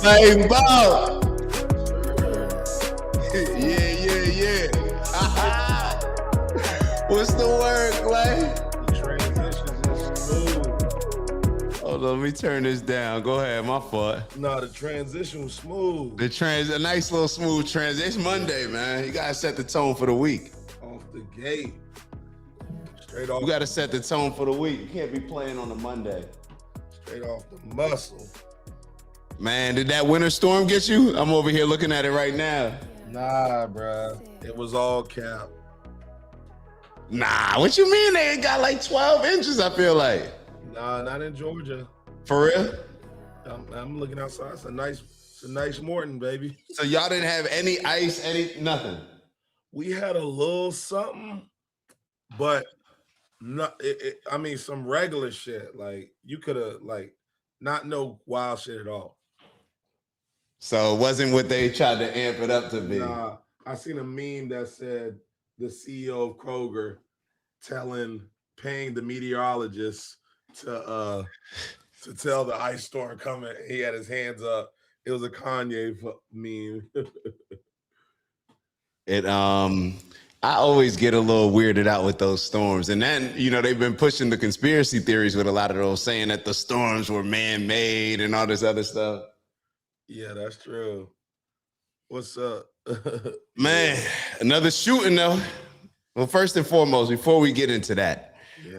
Hey, Bob. Yeah. What's the word, Clay? The transitions is smooth. Hold on, let me turn this down. Go ahead, my fault. No, the transition was smooth. A nice little smooth transition. It's Monday, man. You gotta set the tone for the week. Off the gate. Straight off. You gotta set the tone for the week. You can't be playing on a Monday. Straight off the muscle. Man, did that winter storm get you? I'm over here looking at it right now. Nah, bruh. It was all cap. Nah, what you mean? They got like 12 inches, I feel like. Nah, not in Georgia. For real? I'm looking outside. It's a nice morning, baby. So y'all didn't have any ice, nothing? We had a little something, but not. I mean, some regular shit. Like you could have not no wild shit at all. So it wasn't what they tried to amp it up to be. Nah, I seen a meme that said the CEO of Kroger paying the meteorologists to tell the ice storm coming. He had his hands up. It was a Kanye meme. I always get a little weirded out with those storms. And then, they've been pushing the conspiracy theories with a lot of those, saying that the storms were man-made and all this other stuff. Yeah, that's true. What's up? Man, another shooting though. Well, first and foremost, before we get into that,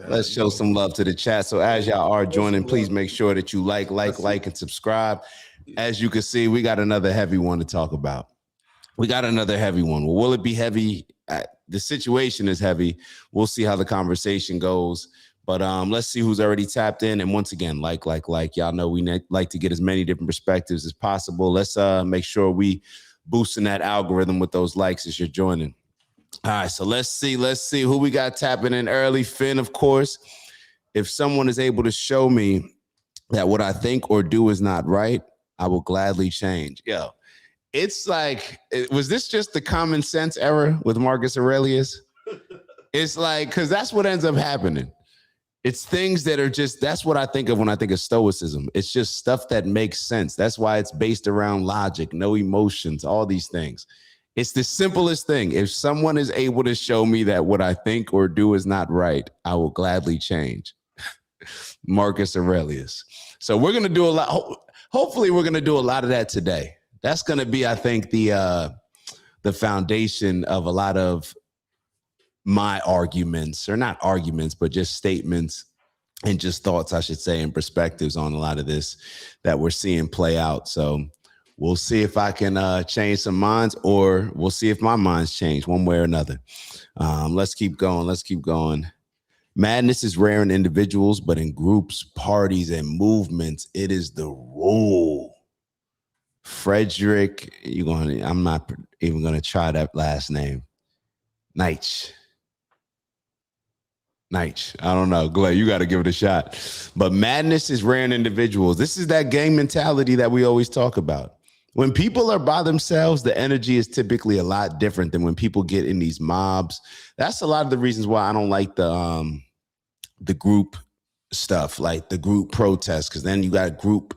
let's show some love to the chat. So as y'all are joining, please make sure that you like, and subscribe. As you can see, we got another heavy one to talk about. Well, will it be heavy? The situation is heavy. We'll see how the conversation goes. But let's see who's already tapped in. And once again, like. Y'all know we like to get as many different perspectives as possible. Let's make sure we boosting that algorithm with those likes as you're joining. All right, so let's see who we got tapping in early. Finn, of course. If someone is able to show me that what I think or do is not right, I will gladly change. Yo, it's like, was this just the common sense era with Marcus Aurelius? It's like, because that's what ends up happening. It's things that are just, that's what I think of when I think of stoicism. It's just stuff that makes sense. That's why it's based around logic, no emotions, all these things. It's the simplest thing. If someone is able to show me that what I think or do is not right, I will gladly change. Marcus Aurelius. So we're going to do a lot. Hopefully we're going to do a lot of that today. That's going to be, I think, the foundation of a lot of my arguments, or not arguments, but just statements and just thoughts, I should say, and perspectives on a lot of this that we're seeing play out. So we'll see if I can change some minds, or we'll see if my mind's change one way or another. Let's keep going. Madness is rare in individuals, but in groups, parties, and movements, it is the rule. Frederick, I'm not even going to try that last name. Nietzsche. I don't know. Glad you got to give it a shot. But madness is rare in individuals. This is that gang mentality that we always talk about. When people are by themselves, the energy is typically a lot different than when people get in these mobs. That's a lot of the reasons why I don't like the group stuff, like the group protests, because then you got group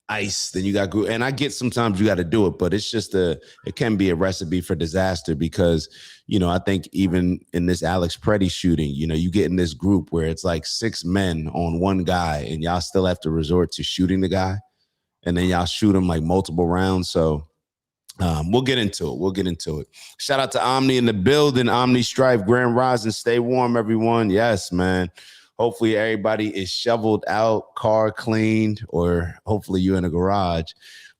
ice, then you got group, and I get sometimes you got to do it, but it's just it can be a recipe for disaster because, I think even in this Alex Pretti shooting, you get in this group where it's like 6 men on one guy and y'all still have to resort to shooting the guy, and then y'all shoot him like multiple rounds. So we'll get into it. Shout out to Omni in the building. Omni Strife, Grand Rising. Stay warm, everyone. Yes, man. Hopefully everybody is shoveled out, car cleaned, or hopefully you're in a garage.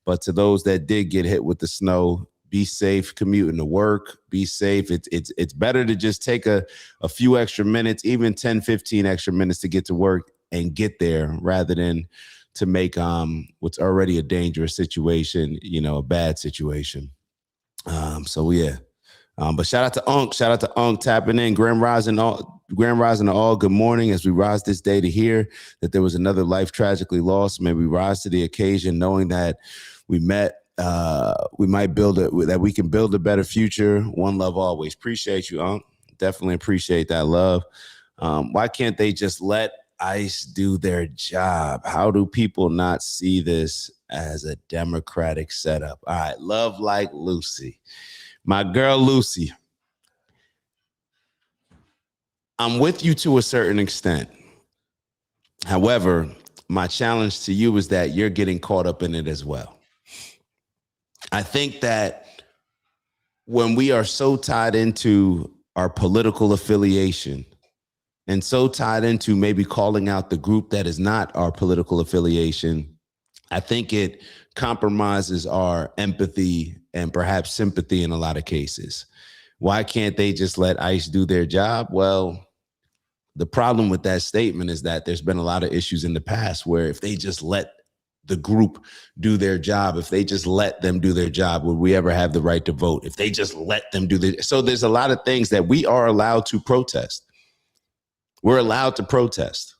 But to those that did get hit with the snow, be safe commuting to work. Be safe. It's better to just take a few extra minutes, even 10, 15 extra minutes to get to work and get there, rather than to make what's already a dangerous situation, a bad situation. So yeah. But shout out to Unk tapping in. Grand Rising to all. Good morning. As we rise this day to hear that there was another life tragically lost, may we rise to the occasion, knowing that we met. We might that we can build a better future. One love always. Appreciate you, Unk. Definitely appreciate that love. Why can't they just let ICE do their job? How do people not see this as a Democratic setup. All right, love like Lucy. My girl Lucy, I'm with you to a certain extent. However, my challenge to you is that you're getting caught up in it as well. I think that when we are so tied into our political affiliation and so tied into maybe calling out the group that is not our political affiliation, I think it compromises our empathy and perhaps sympathy in a lot of cases. Why can't they just let ICE do their job? Well, the problem with that statement is that there's been a lot of issues in the past where if they just let the group do their job, if they just let them do their job, would we ever have the right to vote? If they just let them do the, so there's a lot of things that we are allowed to protest. We're allowed to protest.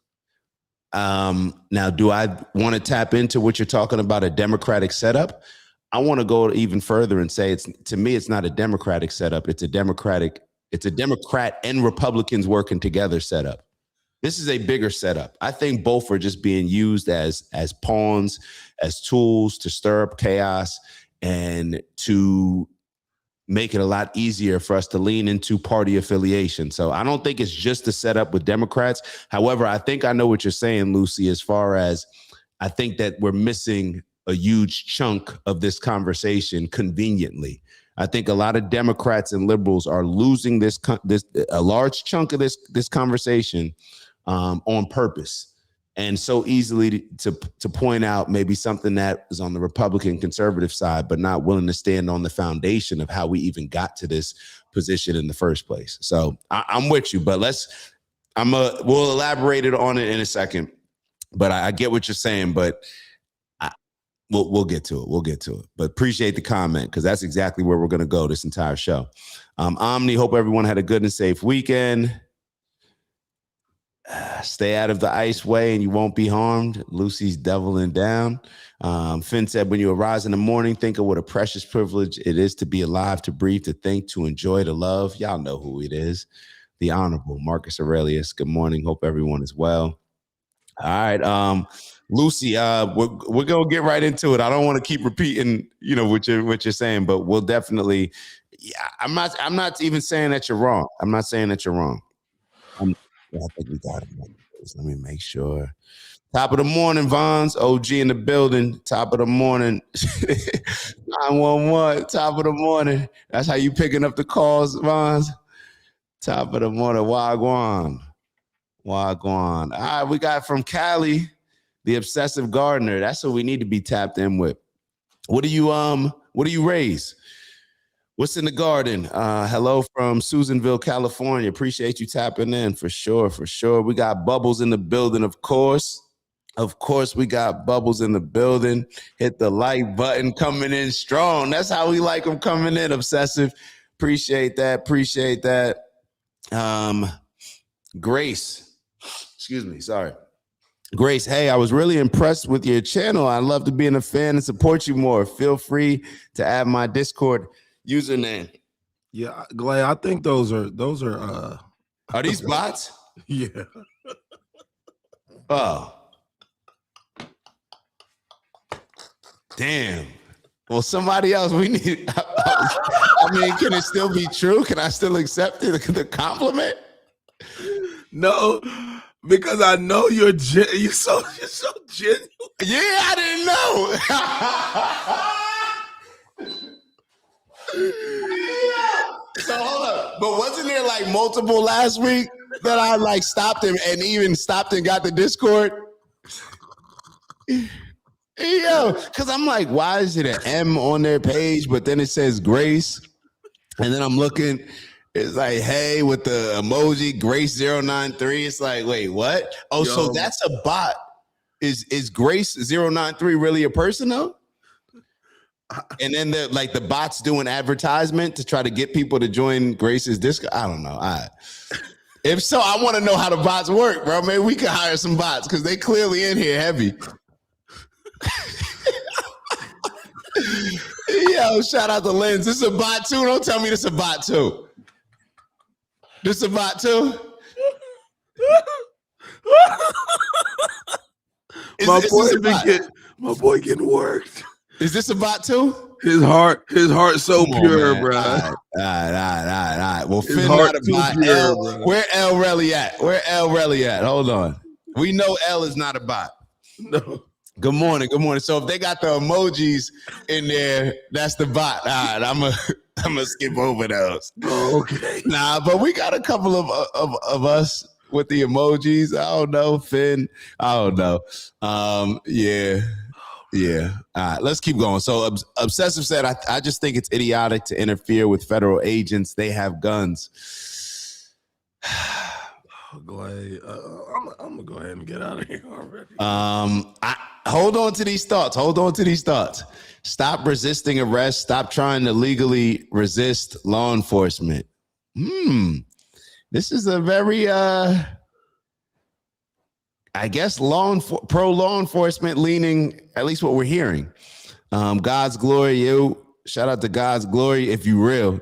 Now, do I want to tap into what you're talking about, a Democratic setup? I want to go even further and say to me, it's not a Democratic setup. It's a Democrat and Republicans working together setup. This is a bigger setup. I think both are just being used as pawns, as tools to stir up chaos and to make it a lot easier for us to lean into party affiliation. So I don't think it's just a setup with Democrats. However, I think I know what you're saying, Lucy, as far as I think that we're missing a huge chunk of this conversation conveniently. I think a lot of Democrats and liberals are losing a large chunk of this conversation on purpose, and so easily to point out maybe something that is on the Republican conservative side, but not willing to stand on the foundation of how we even got to this position in the first place. So I'm with you, but we'll elaborate on it in a second. But I get what you're saying, but we'll get to it. We'll get to it. But appreciate the comment, because that's exactly where we're going to go this entire show. Omni, hope everyone had a good and safe weekend. Stay out of the ICE way and you won't be harmed. Lucy's doubling down. Finn said, when you arise in the morning, think of what a precious privilege it is to be alive, to breathe, to think, to enjoy, to love. Y'all know who it is. The Honorable Marcus Aurelius. Good morning. Hope everyone is well. All right. Lucy, we're gonna get right into it. I don't want to keep repeating, what you're saying, but we'll definitely. Yeah, I'm not even saying that you're wrong. I'm not saying that you're wrong. I think we got it. Let me make sure. Top of the morning, Vons. OG in the building. Top of the morning. 911. Top of the morning. That's how you picking up the calls, Vons. Top of the morning. Wagwan. All right, we got from Cali, the obsessive gardener. That's what we need to be tapped in with. What do you raise? What's in the garden? Hello from Susanville, California. Appreciate you tapping in for sure. We got Bubbles in the building, of course. We got Bubbles in the building. Hit the like button, coming in strong. That's how we like them coming in, obsessive. Appreciate that. Grace. Excuse me. Sorry. Grace, hey, I was really impressed with your channel. I'd love to be a fan and support you more. Feel free to add my Discord username. Yeah, Glay, I think those are Are these bots? Yeah. Oh. Damn. Well, somebody else we need. I mean, can it still be true? Can I still accept the compliment? No, because I know you're so genuine. Yeah, I didn't know. So hold up, but wasn't there like multiple last week that I like stopped him and even stopped and got the Discord? Yo, because I'm like, why is it an M on their page, but then it says Grace, and then I'm looking, it's like, hey, with the emoji Grace 093. It's like, wait, what? Oh, yo. So that's a bot. Is Grace 093 really a person though? And then the bots doing advertisement to try to get people to join Grace's Discord. I don't know. If so, I want to know how the bots work, bro. Maybe we could hire some bots because they clearly in here heavy. Yo, shout out to Lens. This is a bot too. Don't tell me this is a bot too. This is a bot too. My boy getting worked. Is this a bot too? His heart so pure, man. bro. All right. Well, His Finn heart not a too bot. pure, bro. Where L Relly at? Where L Relly at? Hold on. We know L is not a bot. No. Good morning. So if they got the emojis in there, that's the bot. All right, I'm gonna skip over those. Oh, okay. Nah, but we got a couple of us with the emojis. I don't know, Finn. I don't know. Yeah. All right, let's keep going. So Obsessive said, I just think it's idiotic to interfere with federal agents. They have guns. I'm gonna go ahead and get out of here already. Hold on to these thoughts. Stop resisting arrest. Stop trying to legally resist law enforcement. This is a very I guess pro law enforcement leaning, at least what we're hearing. God's glory, shout out to God's glory. If you real,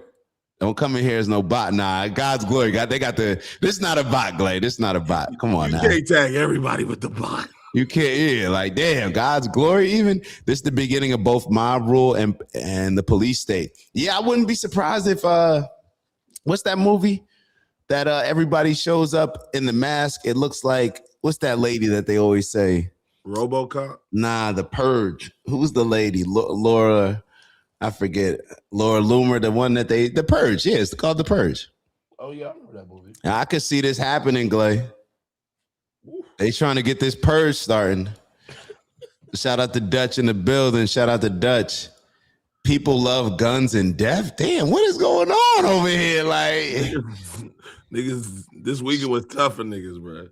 don't come in here as no bot. Nah, God's glory. This is not a bot, Glade. This is not a bot. Come on now. You can't tag everybody with the bot. You can't, like, damn, God's glory even. This is the beginning of both mob rule and the police state. Yeah, I wouldn't be surprised if, what's that movie that everybody shows up in the mask? It looks like, what's that lady that they always say? RoboCop? Nah, The Purge. Who's the lady? Laura, I forget. Laura Loomer, the one that The Purge. Yeah, it's called The Purge. Oh, yeah, I remember that movie. I could see this happening, Glay. They trying to get this purge starting. Shout out to Dutch in the building. Shout out to Dutch. People love guns and death. Damn, what is going on over here? Like, niggas, this weekend was tough for niggas, bro.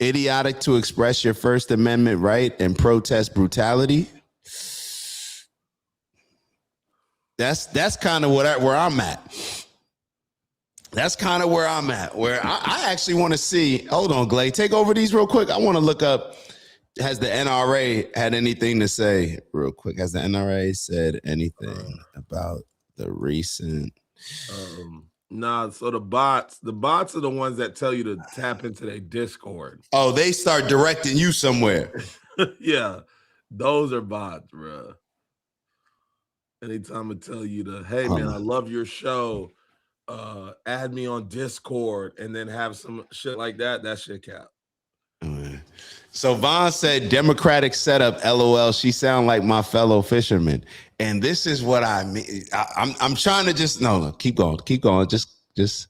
Idiotic to express your First Amendment right and protest brutality. That's kind of where I'm at. That's kind of where I'm at, where I actually want to see. Hold on, Glay. Take over these real quick. I want to look up, has the NRA had anything to say real quick? Has the NRA said anything about the recent? Nah, so the bots are the ones that tell you to tap into their Discord. Oh, they start directing you somewhere. Yeah, those are bots, bro. Anytime I tell you to, hey, man, I love your show. Add me on Discord and then have some shit like that. That shit cap. So Vaughn said, Democratic setup, LOL. She sound like my fellow fisherman. And this is what I mean. I'm trying to just, no, keep going. Just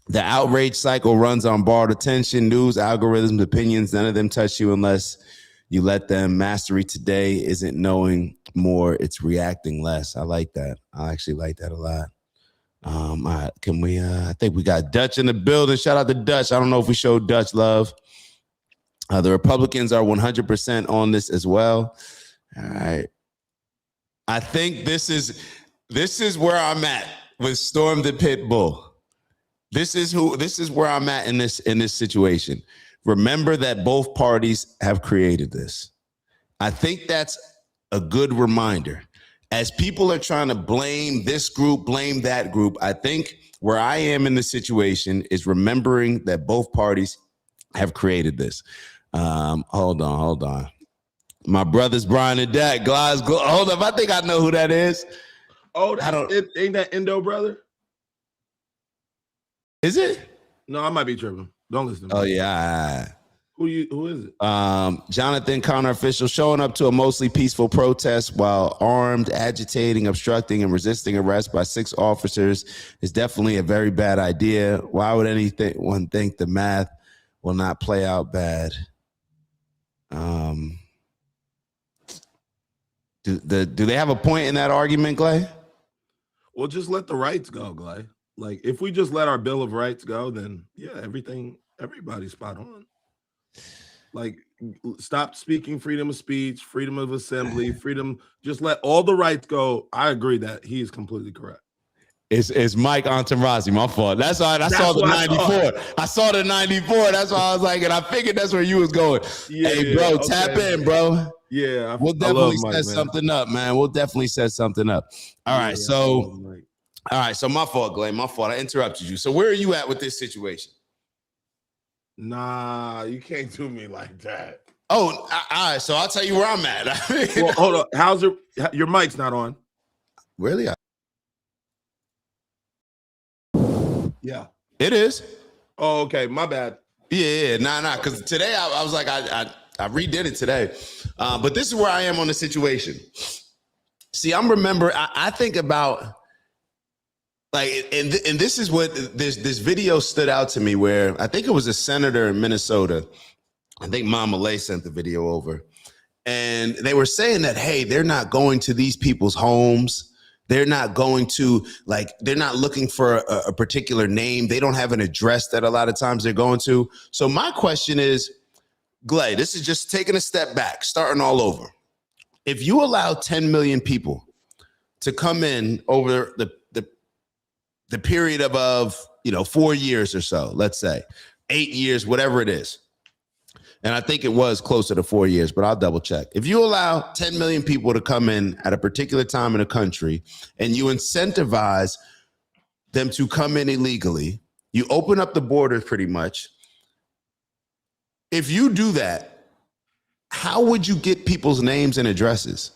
the outrage cycle runs on borrowed attention, news, algorithms, opinions. None of them touch you unless you let them. Mastery today isn't knowing more. It's reacting less. I like that. I actually like that a lot. All right, can we I think we got Dutch in the building. Shout out to Dutch. I don't know if we showed Dutch love. The Republicans are 100% on this as well. All right. I think this is where I'm at with Storm the Pit Bull. This is where I'm at in this situation. Remember that both parties have created this. I think that's a good reminder. As people are trying to blame this group, blame that group, I think where I am in the situation is remembering that both parties have created this. Hold on. My brothers, Brian and Dak, Glasgow. Hold up, I think I know who that is. Oh, ain't that Indo brother? Is it? No, I might be tripping. Don't listen to me. Oh, yeah. Who is it? Jonathan Connor official showing up to a mostly peaceful protest while armed, agitating, obstructing, and resisting arrest by 6 officers is definitely a very bad idea. Why would anyone think the math will not play out bad? Do they have a point in that argument, Glay? Well, just let the rights go, Glay. Like, if we just let our Bill of Rights go, then yeah, everybody's spot on. Like, stop speaking freedom of speech, freedom of assembly, freedom. Just let all the rights go. I agree that he is completely correct. It's Mike Antarasi, my fault. That's all right. I saw the 94. I saw the 94. That's why I was like, and I figured that's where you was going. Yeah, hey, bro, okay. Tap in, bro. Yeah, we'll definitely set something up, man. We'll definitely set something up. All right, so my fault, Glay. My fault. I interrupted you. So where are you at with this situation? Nah, you can't do me like that. Oh, all right. So I'll tell you where I'm at. Well, hold on. How's your mic's not on? Really? Yeah. It is. Oh, okay. My bad. Yeah. Nah. Because today I was like, I redid it today. But this is where I am on the situation. See, I think about like, and this is what this video stood out to me where I think it was a senator in Minnesota. I think Mama Lay sent the video over. And they were saying that, hey, they're not going to these people's homes. They're not going to, like, they're not looking for a particular name. They don't have an address that a lot of times they're going to. So my question is, Glay, this is just taking a step back, starting all over. If you allow 10 million people to come in over the period of 4 years or so, let's say 8 years, whatever it is. And I think it was closer to 4 years, but I'll double check. If you allow 10 million people to come in at a particular time in the country and you incentivize them to come in illegally, you open up the borders pretty much. If you do that, how would you get people's names and addresses?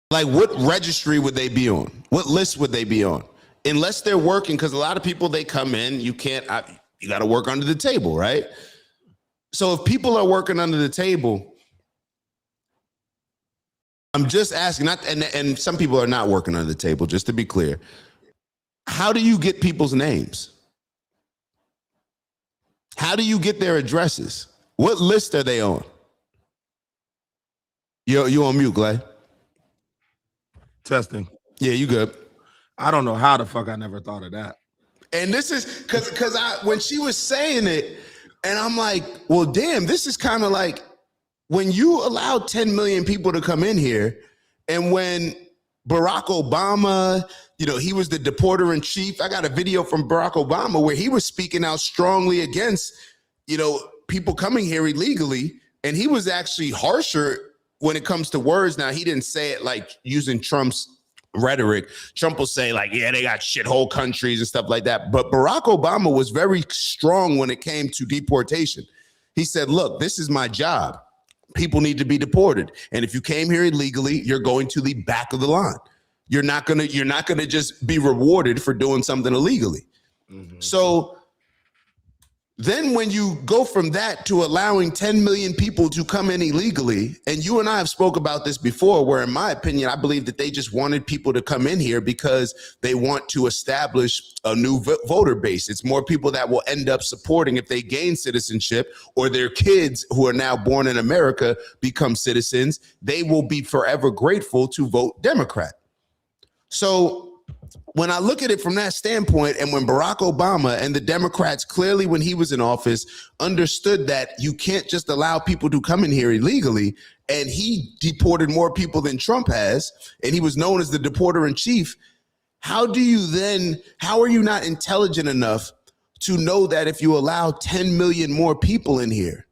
Like, what registry would they be on? What list would they be on? Unless they're working, because a lot of people, they come in, you got to work under the table, right? So if people are working under the table, I'm just asking, and some people are not working under the table, just to be clear. How do you get people's names? How do you get their addresses? What list are they on? You on mute, Glay? Testing. Yeah, you good. I don't know how the fuck I never thought of that. And this is because when she was saying it, and I'm like, well, damn, this is kind of like when you allow 10 million people to come in here, and when Barack Obama, he was the deporter in chief. I got a video from Barack Obama where he was speaking out strongly against, people coming here illegally. And he was actually harsher when it comes to words. Now, he didn't say it like using Trump's rhetoric. Trump will say like, yeah, they got shithole countries and stuff like that. But Barack Obama was very strong when it came to deportation. He said, look, this is my job. People need to be deported. And if you came here illegally, you're going to the back of the line. You're not gonna just be rewarded for doing something illegally. Mm-hmm. So then when you go from that to allowing 10 million people to come in illegally, and you and I have spoke about this before, where in my opinion, I believe that they just wanted people to come in here because they want to establish a new voter base. It's more people that will end up supporting if they gain citizenship, or their kids who are now born in America become citizens. They will be forever grateful to vote Democrat. So when I look at it from that standpoint, and when Barack Obama and the Democrats clearly, when he was in office, understood that you can't just allow people to come in here illegally, and he deported more people than Trump has, and he was known as the deporter in chief, how are you not intelligent enough to know that if you allow 10 million more people in here,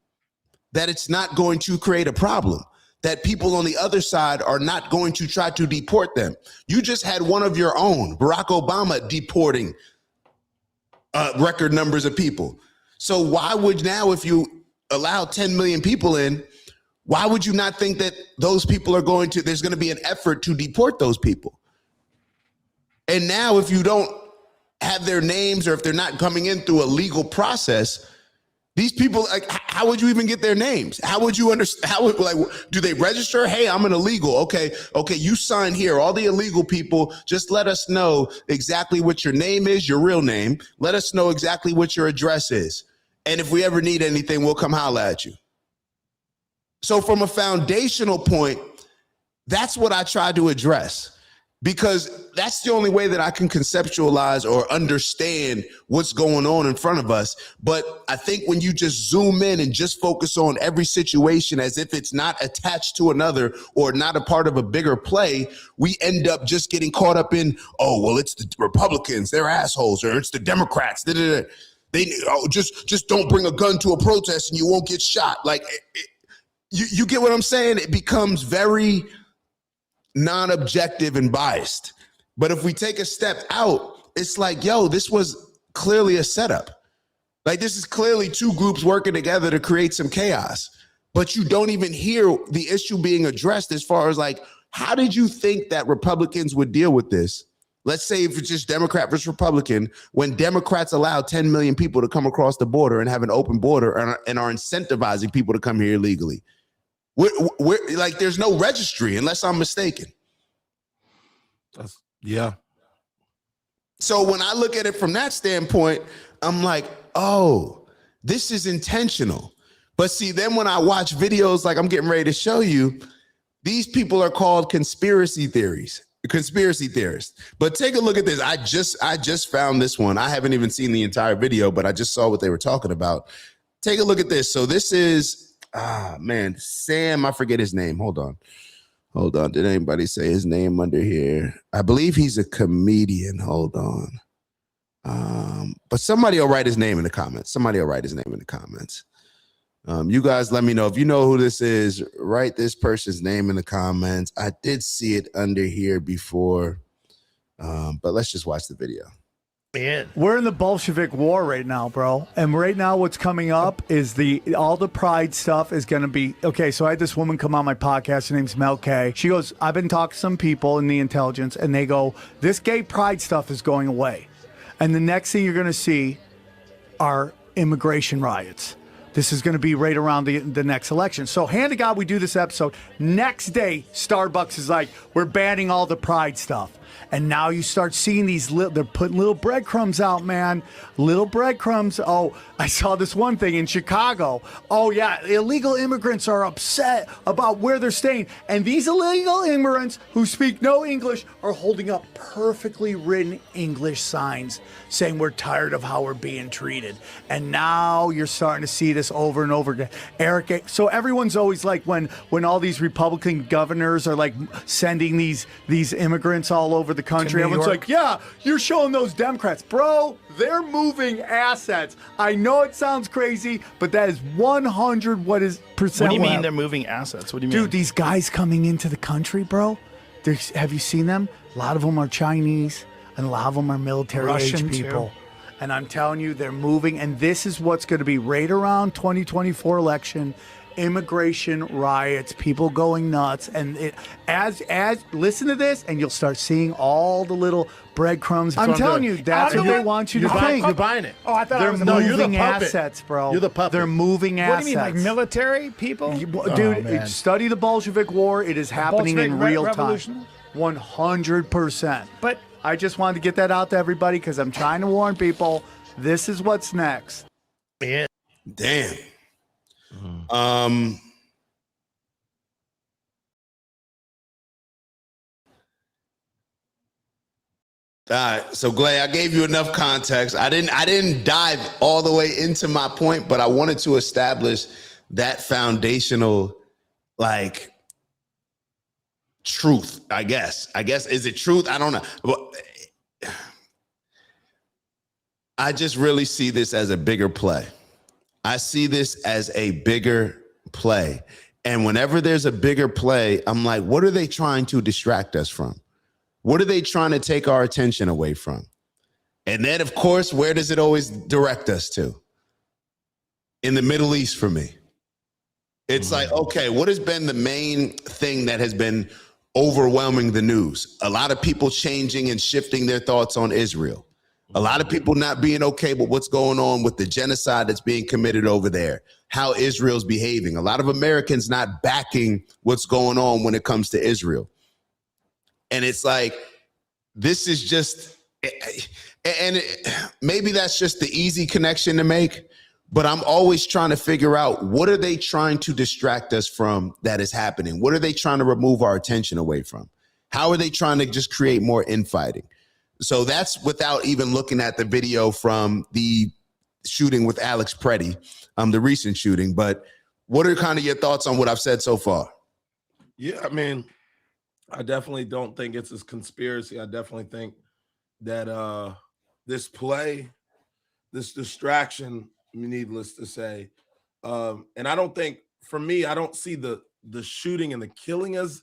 that it's not going to create a problem? That people on the other side are not going to try to deport them. You just had one of your own, Barack Obama, deporting record numbers of people. So why would now, if you allow 10 million people in, why would you not think that those people there's going to be an effort to deport those people? And now if you don't have their names, or if they're not coming in through a legal process, these people, like, how would you even get their names? How would you understand? Do they register? Hey, I'm an illegal. Okay, you sign here. All the illegal people, just let us know exactly what your name is, your real name. Let us know exactly what your address is. And if we ever need anything, we'll come holler at you. So from a foundational point, that's what I try to address, because that's the only way that I can conceptualize or understand what's going on in front of us. But I think when you just zoom in and just focus on every situation as if it's not attached to another or not a part of a bigger play, we end up just getting caught up in, oh, well, it's the Republicans, they're assholes, or it's the Democrats. They just don't bring a gun to a protest and you won't get shot. Like, you get what I'm saying? It becomes very non-objective and biased. But if we take a step out, it's like, yo, this was clearly a setup. Like, this is clearly two groups working together to create some chaos, but you don't even hear the issue being addressed as far as like, how did you think that Republicans would deal with this? Let's say if it's just Democrat versus Republican, when Democrats allow 10 million people to come across the border and have an open border and are incentivizing people to come here illegally. We're like, there's no registry unless I'm mistaken. Yeah. So when I look at it from that standpoint, I'm like, oh, this is intentional. But see, then when I watch videos like I'm getting ready to show you, these people are called conspiracy theorists. But take a look at this. I just found this one. I haven't even seen the entire video, but I just saw what they were talking about. Take a look at this. So this is, Sam, I forget his name. Hold on. Did anybody say his name under here? I believe he's a comedian. Hold on. But somebody will write his name in the comments. You guys let me know if you know who this is. Write this person's name in the comments. I did see it under here before, but let's just watch the video. We're in the Bolshevik War right now, bro. And right now what's coming up is all the pride stuff is going to be, okay, so I had this woman come on my podcast. Her name's Mel K. She goes, I've been talking to some people in the intelligence, and they go, this gay pride stuff is going away. And the next thing you're going to see are immigration riots. This is going to be right around the next election. So hand to God, we do this episode. Next day, Starbucks is like, we're banning all the pride stuff. And now you start seeing these they're putting little breadcrumbs out, man. Little breadcrumbs. Oh, I saw this one thing in Chicago. Oh, yeah, illegal immigrants are upset about where they're staying. And these illegal immigrants who speak no English are holding up perfectly written English signs saying we're tired of how we're being treated. And now you're starting to see this over and over again. Eric, so everyone's always like, when all these Republican governors are like sending these immigrants all over the country, everyone's like, yeah, you're showing those Democrats. Bro, they're moving assets. I know it sounds crazy, but that is 100% What do you mean they're moving assets? What do you mean? Dude, these guys coming into the country, bro, have you seen them? A lot of them are Chinese, and a lot of them are military-age people. Too. And I'm telling you, they're moving, and this is what's going to be right around 2024 election. Immigration riots, people going nuts, and as listen to this, and you'll start seeing all the little breadcrumbs. I'm telling you, that's what they want you to think. You're buying it. Oh, I thought they're moving assets, bro. You're the puppet. They're moving assets. What do you mean, like military people? Dude, study the Bolshevik War. It is happening in real time. 100%. But I just wanted to get that out to everybody because I'm trying to warn people. This is what's next. Yeah. Damn. All right, so Glay, I gave you enough context. I didn't dive all the way into my point, but I wanted to establish that foundational, like, truth. I guess is it truth? I don't know. I just really see this as a bigger play. I see this as a bigger play. And whenever there's a bigger play, I'm like, what are they trying to distract us from? What are they trying to take our attention away from? And then, of course, where does it always direct us to? In the Middle East for me. It's like, okay, what has been the main thing that has been overwhelming the news? A lot of people changing and shifting their thoughts on Israel. A lot of people not being okay with what's going on with the genocide that's being committed over there, how Israel's behaving. A lot of Americans not backing what's going on when it comes to Israel. And it's like, this is just, maybe that's just the easy connection to make, but I'm always trying to figure out, what are they trying to distract us from that is happening? What are they trying to remove our attention away from? How are they trying to just create more infighting? So that's without even looking at the video from the shooting with Alex Pretti, the recent shooting. But what are kind of your thoughts on what I've said so far? Yeah, I mean, I definitely don't think it's a conspiracy. I definitely think that this play, this distraction, needless to say, and I don't think, for me, I don't see the shooting and the killing as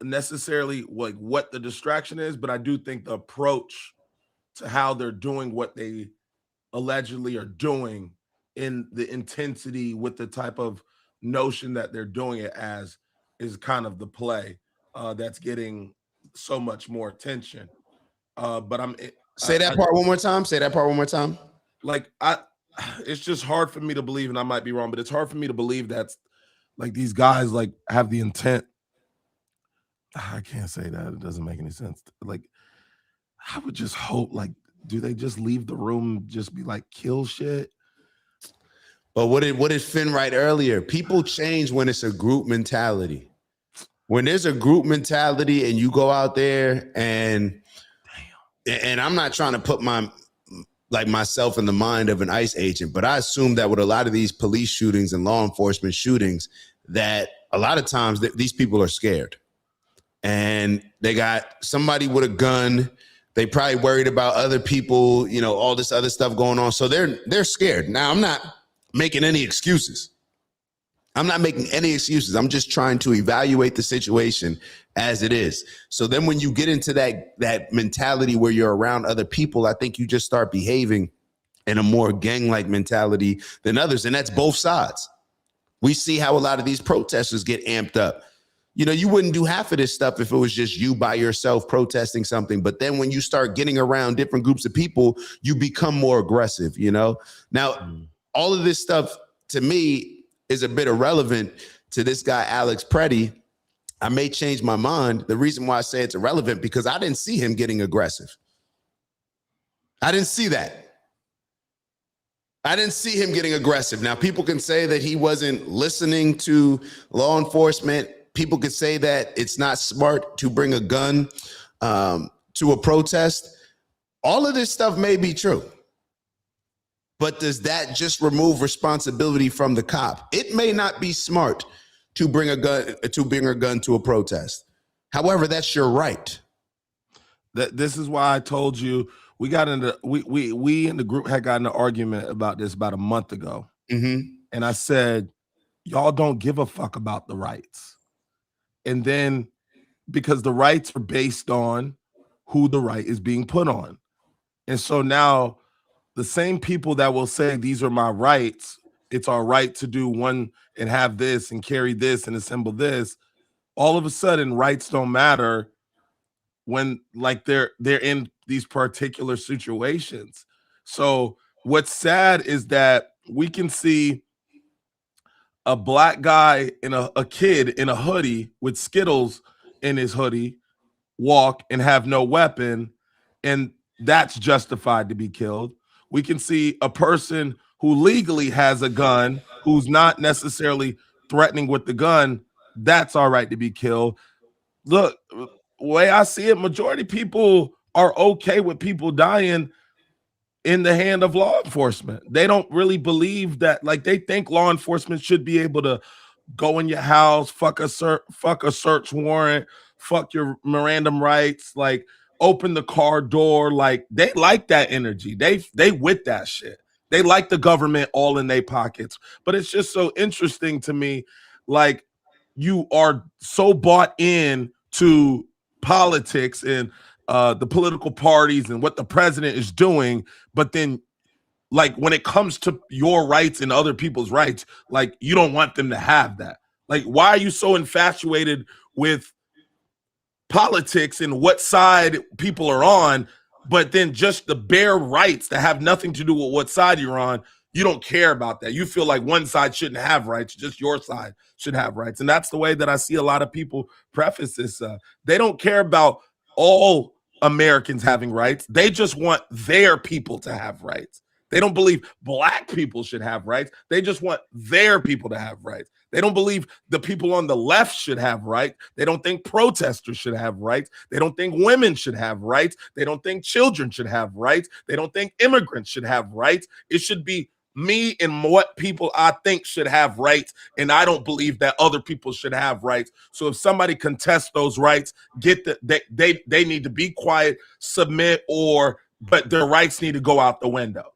necessarily like what the distraction is, but I do think the approach to how they're doing what they allegedly are doing in the intensity with the type of notion that they're doing it as is kind of the play that's getting so much more attention. But Say that part one more time. Say that part one more time. Like it's just hard for me to believe, and I might be wrong, but it's hard for me to believe that's like these guys like have the intent. I can't say that. It doesn't make any sense. Like, I would just hope, like, do they just leave the room, just be like, kill shit? But what did Finn write earlier? People change when it's a group mentality. When there's a group mentality and you go out there and I'm not trying to put myself in the mind of an ICE agent, but I assume that with a lot of these police shootings and law enforcement shootings, that a lot of times these people are scared. And they got somebody with a gun. They probably worried about other people, you know, all this other stuff going on. So they're scared. Now, I'm not making any excuses. I'm just trying to evaluate the situation as it is. So then when you get into that mentality where you're around other people, I think you just start behaving in a more gang-like mentality than others. And that's both sides. We see how a lot of these protesters get amped up. You know, you wouldn't do half of this stuff if it was just you by yourself protesting something. But then when you start getting around different groups of people, you become more aggressive, you know? Now, all of this stuff, to me, is a bit irrelevant to this guy, Alex Pretti. I may change my mind. The reason why I say it's irrelevant, because I didn't see him getting aggressive. I didn't see that. I didn't see him getting aggressive. Now, people can say that he wasn't listening to law enforcement. People could say that it's not smart to bring a gun to a protest. All of this stuff may be true. But does that just remove responsibility from the cop? It may not be smart to bring a gun to a protest. However, that's your right. This is why I told you we in the group had gotten an argument about this about a month ago. Mm-hmm. And I said, y'all don't give a fuck about the rights. And then because the rights are based on who the right is being put on. And so now the same people that will say, these are my rights, it's our right to do one and have this and carry this and assemble this, all of a sudden rights don't matter when like they're in these particular situations. So what's sad is that we can see a black guy and a kid in a hoodie with Skittles in his hoodie walk and have no weapon, and that's justified to be killed. We can see a person who legally has a gun, who's not necessarily threatening with the gun, that's all right to be killed. Look, the way I see it, majority of people are okay with people dying in the hand of law enforcement. They don't really believe that, like, they think law enforcement should be able to go in your house, fuck a search warrant, fuck your Miranda rights, like open the car door. Like, they like that energy. They with that shit. They like the government all in their pockets. But it's just so interesting to me, like, you are so bought in to politics and the political parties and what the president is doing, but then like when it comes to your rights and other people's rights, like you don't want them to have that. Like, why are you so infatuated with politics and what side people are on, but then just the bare rights that have nothing to do with what side you're on, you don't care about that. You feel like one side shouldn't have rights, just your side should have rights. And that's the way that I see a lot of people preface this. They don't care about all Americans having rights. They just want their people to have rights. They don't believe black people should have rights. They just want their people to have rights. They don't believe the people on the left should have rights. They don't think protesters should have rights. They don't think women should have rights. They don't think children should have rights. They don't think immigrants should have rights. It should be me and what people I think should have rights, and I don't believe that other people should have rights. So if somebody contests those rights, they need to be quiet, submit, but their rights need to go out the window.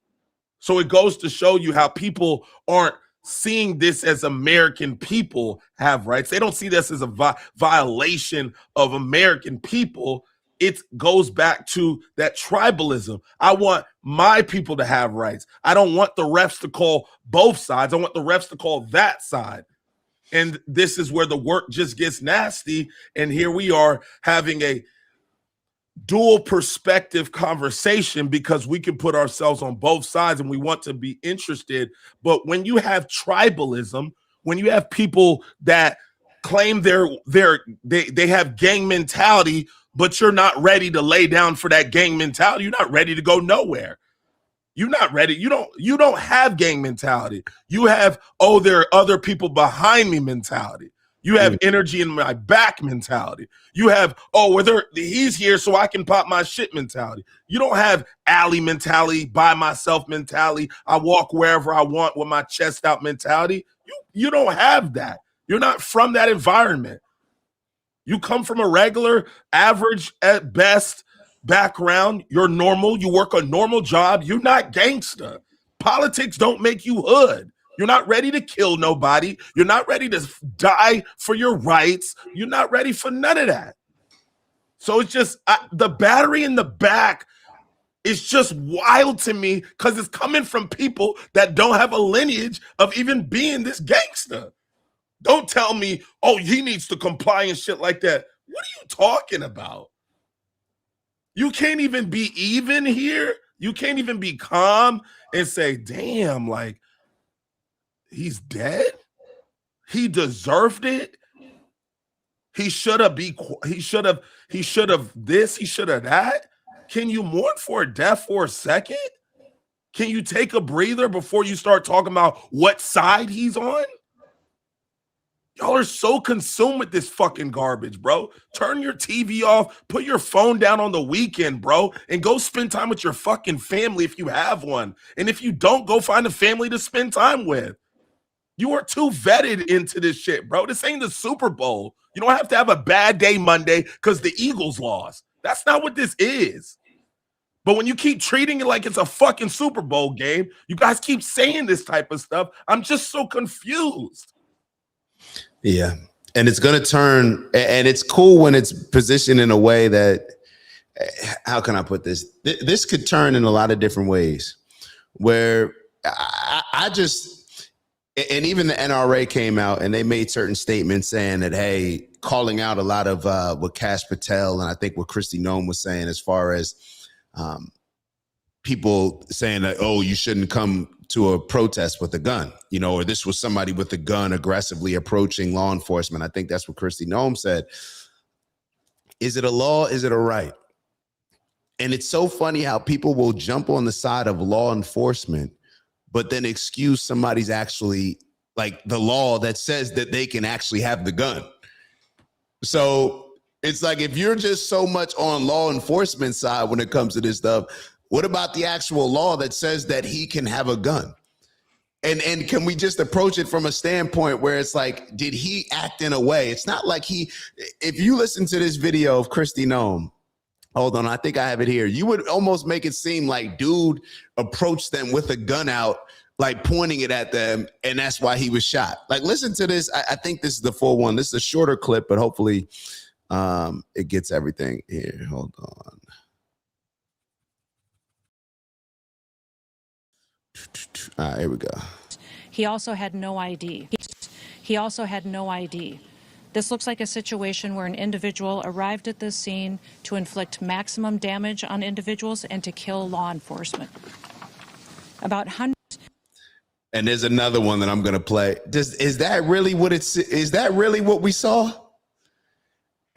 So it goes to show you how people aren't seeing this as American people have rights. They don't see this as a violation of American people. it goes back to that tribalism. I want my people to have rights. I don't want the refs to call both sides. I want the refs to call that side. And this is where the work just gets nasty. And here we are having a dual perspective conversation because we can put ourselves on both sides and we want to be interested. But when you have tribalism, when you have people that claim they have gang mentality, but you're not ready to lay down for that gang mentality, you're not ready to go nowhere. You're not ready. You don't have gang mentality. You have, oh, there are other people behind me mentality. You have energy in my back mentality. You have, oh, he's here so I can pop my shit mentality. You don't have alley mentality, by myself mentality. I walk wherever I want with my chest out mentality. You don't have that. You're not from that environment. You come from a regular, average at best background. You're normal. You work a normal job. You're not gangster. Politics don't make you hood. You're not ready to kill nobody. You're not ready to die for your rights. You're not ready for none of that. So it's just the battery in the back is just wild to me because it's coming from people that don't have a lineage of even being this gangster. Don't tell me, oh, he needs to comply and shit like that. What are you talking about? You can't even be even here. You can't even be calm and say, damn, like, he's dead. He deserved it. He should have this, he should have that. Can you mourn for a death for a second? Can you take a breather before you start talking about what side he's on? Y'all are so consumed with this fucking garbage, bro. Turn your TV off, put your phone down on the weekend, bro, and go spend time with your fucking family if you have one. And if you don't, go find a family to spend time with. You are too vetted into this shit, bro. This ain't the Super Bowl. You don't have to have a bad day Monday because the Eagles lost. That's not what this is. But when you keep treating it like it's a fucking Super Bowl game, you guys keep saying this type of stuff. I'm just so confused. Yeah. And it's going to turn, and it's cool when it's positioned in a way that, how can I put this? This could turn in a lot of different ways where I just, and even the NRA came out and they made certain statements saying that, hey, calling out a lot of what Cash Patel and I think what Kristi Noem was saying as far as people saying that, oh, you shouldn't come to a protest with a gun, you know, or this was somebody with a gun aggressively approaching law enforcement. I think that's what Kristi Noem said. Is it a law? Is it a right? And it's so funny how people will jump on the side of law enforcement, but then excuse somebody's actually like the law that says that they can actually have the gun. So it's like, if you're just so much on law enforcement side when it comes to this stuff, what about the actual law that says that he can have a gun? And can we just approach it from a standpoint where it's like, did he act in a way? It's not like if you listen to this video of Kristi Noem, hold on, I think I have it here. You would almost make it seem like dude approached them with a gun out, like pointing it at them, and that's why he was shot. Like, listen to this. I think this is the full one. This is a shorter clip, but hopefully it gets everything here. Hold on. All right, here we go. He also had no ID. He also had no ID. This looks like a situation where an individual arrived at this scene to inflict maximum damage on individuals and to kill law enforcement. About hundreds. And there's another one that I'm going to play. Is that really what is that really what we saw?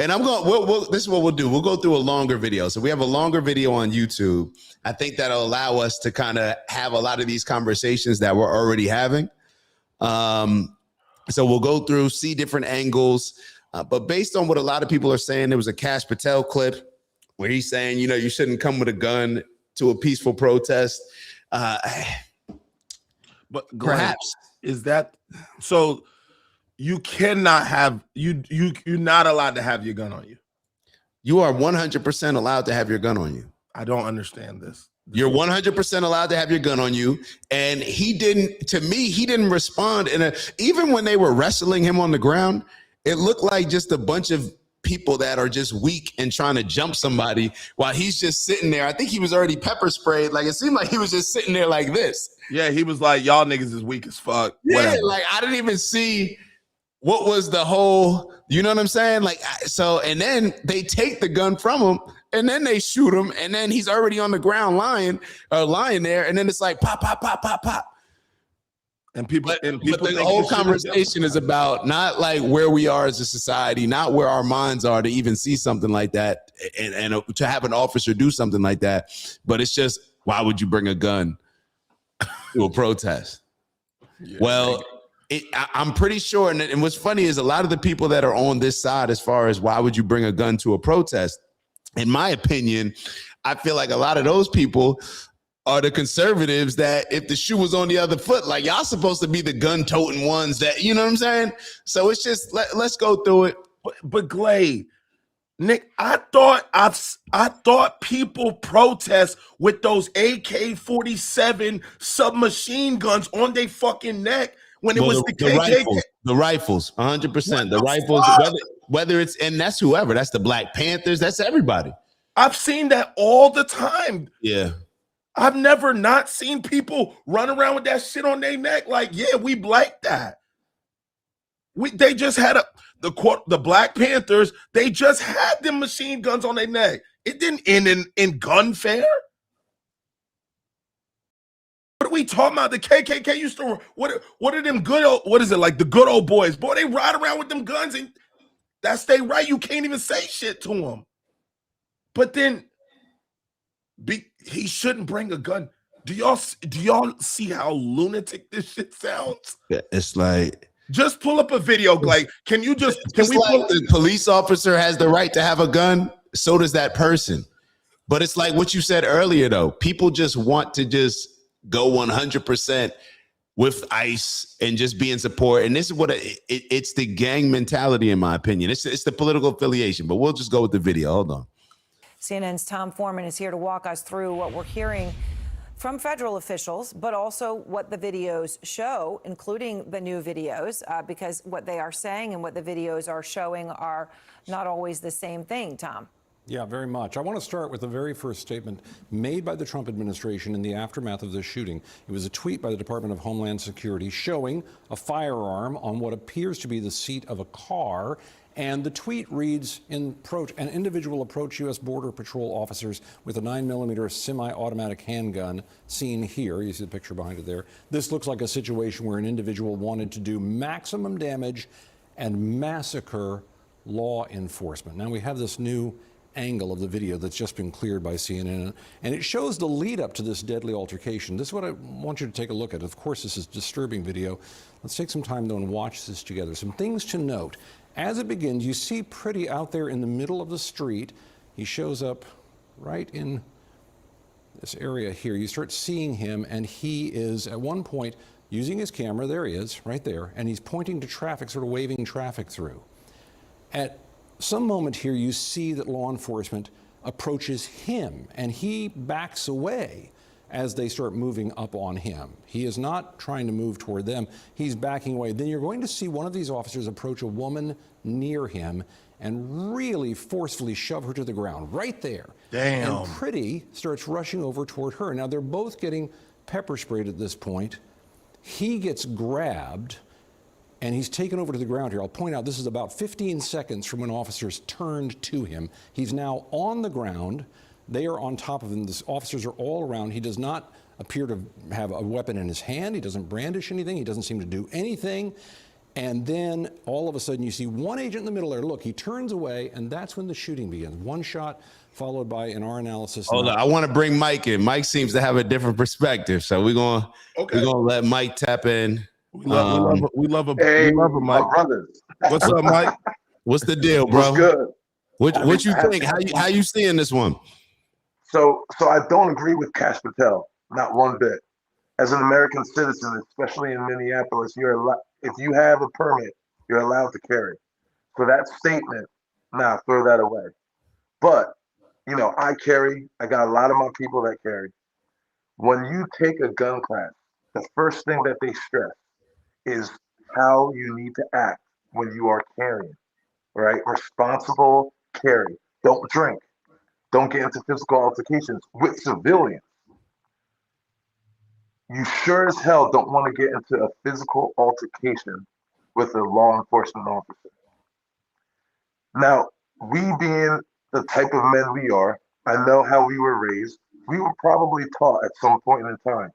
And this is what we'll do. We'll go through a longer video. So we have a longer video on YouTube. I think that'll allow us to kind of have a lot of these conversations that we're already having. So we'll go through, see different angles. But based on what a lot of people are saying, there was a Cash Patel clip where he's saying, you know, you shouldn't come with a gun to a peaceful protest. But perhaps is that so? You cannot have you're not allowed to have your gun on you. You are 100% allowed to have your gun on you. I don't understand this. You're 100% allowed to have your gun on you. And he didn't respond. And even when they were wrestling him on the ground, it looked like just a bunch of people that are just weak and trying to jump somebody while he's just sitting there. I think he was already pepper sprayed. Like, it seemed like he was just sitting there like this. Yeah, he was like, y'all niggas is weak as fuck. Yeah, Whatever. like I didn't even see what was the whole, you know what I'm saying? Like, so, and then they take the gun from him and then they shoot him and then he's already on the ground lying there. And then it's like pop, pop, pop, pop, pop. And people, But the whole conversation is about not like where we are as a society, not where our minds are to even see something like that and to have an officer do something like that. But it's just, why would you bring a gun to a protest? Yeah, well, I'm pretty sure. And what's funny is a lot of the people that are on this side, as far as why would you bring a gun to a protest, in my opinion, I feel like a lot of those people are the conservatives that if the shoe was on the other foot, like y'all supposed to be the gun-toting ones that, you know what I'm saying? So it's just, let's go through it. But Glade, Nick, I thought people protest with those AK-47 submachine guns on their fucking neck when it was the KKK. The rifles, 100%. The rifles, whether it's, and that's whoever, that's the Black Panthers, that's everybody. I've seen that all the time. Yeah. I've never not seen people run around with that shit on their neck. Like, yeah, we like that. They just had the Black Panthers, they just had them machine guns on their neck. It didn't end in gun fair. What are we talking about? The KKK used to, what are them good old, what is it, like the good old boys? Boy, they ride around with them guns and that's their right. You can't even say shit to them. But then, he shouldn't bring a gun. Do y'all see how lunatic this shit sounds? Yeah, it's like, just pull up a video. Like, can we the police officer has the right to have a gun? So does that person. But it's like what you said earlier, though. People just want to just go 100% with ICE and just be in support. And this is what it's the gang mentality, in my opinion. It's the political affiliation. But we'll just go with the video. Hold on. CNN's Tom Foreman is here to walk us through what we're hearing from federal officials, but also what the videos show, including the new videos, because what they are saying and what the videos are showing are not always the same thing, Tom. Yeah, very much. I want to start with the very first statement made by the Trump administration in the aftermath of this shooting. It was a tweet by the Department of Homeland Security showing a firearm on what appears to be the seat of a car. And the tweet reads, an individual approached U.S. Border Patrol officers with a 9mm semi-automatic handgun seen here. You see the picture behind it there. This looks like a situation where an individual wanted to do maximum damage and massacre law enforcement. Now we have this new angle of the video that's just been cleared by CNN, and it shows the lead up to this deadly altercation. This is what I want you to take a look at. Of course, this is disturbing video. Let's take some time, though, and watch this together. Some things to note. As it begins, you see Pretti out there in the middle of the street. He shows up right in this area here. You start seeing him, and he is, at one point, using his camera. There he is, right there. And he's pointing to traffic, sort of waving traffic through. At some moment here, you see that law enforcement approaches him, and he backs away as they start moving up on him. He is not trying to move toward them. He's backing away. Then you're going to see one of these officers approach a woman near him and really forcefully shove her to the ground right there. Damn. And Pretti starts rushing over toward her. Now, they're both getting pepper sprayed at this point. He gets grabbed, and he's taken over to the ground here. I'll point out this is about 15 seconds from when officers turned to him. He's now on the ground. They are on top of him. The officers are all around. He does not appear to have a weapon in his hand. He doesn't brandish anything. He doesn't seem to do anything. And then all of a sudden you see one agent in the middle there. Look, he turns away, and that's when the shooting begins. One shot followed by, in our analysis. Hold on. I want to bring Mike in. Mike seems to have a different perspective. So we're going to let Mike tap in. We love him, Mike. Brothers. What's up, Mike? What's the deal, bro? What's good? What you think? How you seeing this one? So I don't agree with Cash Patel, not one bit. As an American citizen, especially in Minneapolis, if you have a permit, you're allowed to carry. So that statement, throw that away. But, I carry. I got a lot of my people that carry. When you take a gun class, the first thing that they stress is how you need to act when you are carrying. right? Responsible carry. Don't drink. Don't get into physical altercations with civilians. You sure as hell don't want to get into a physical altercation with a law enforcement officer. Now, we being the type of men we are, I know how we were raised. We were probably taught at some point in time,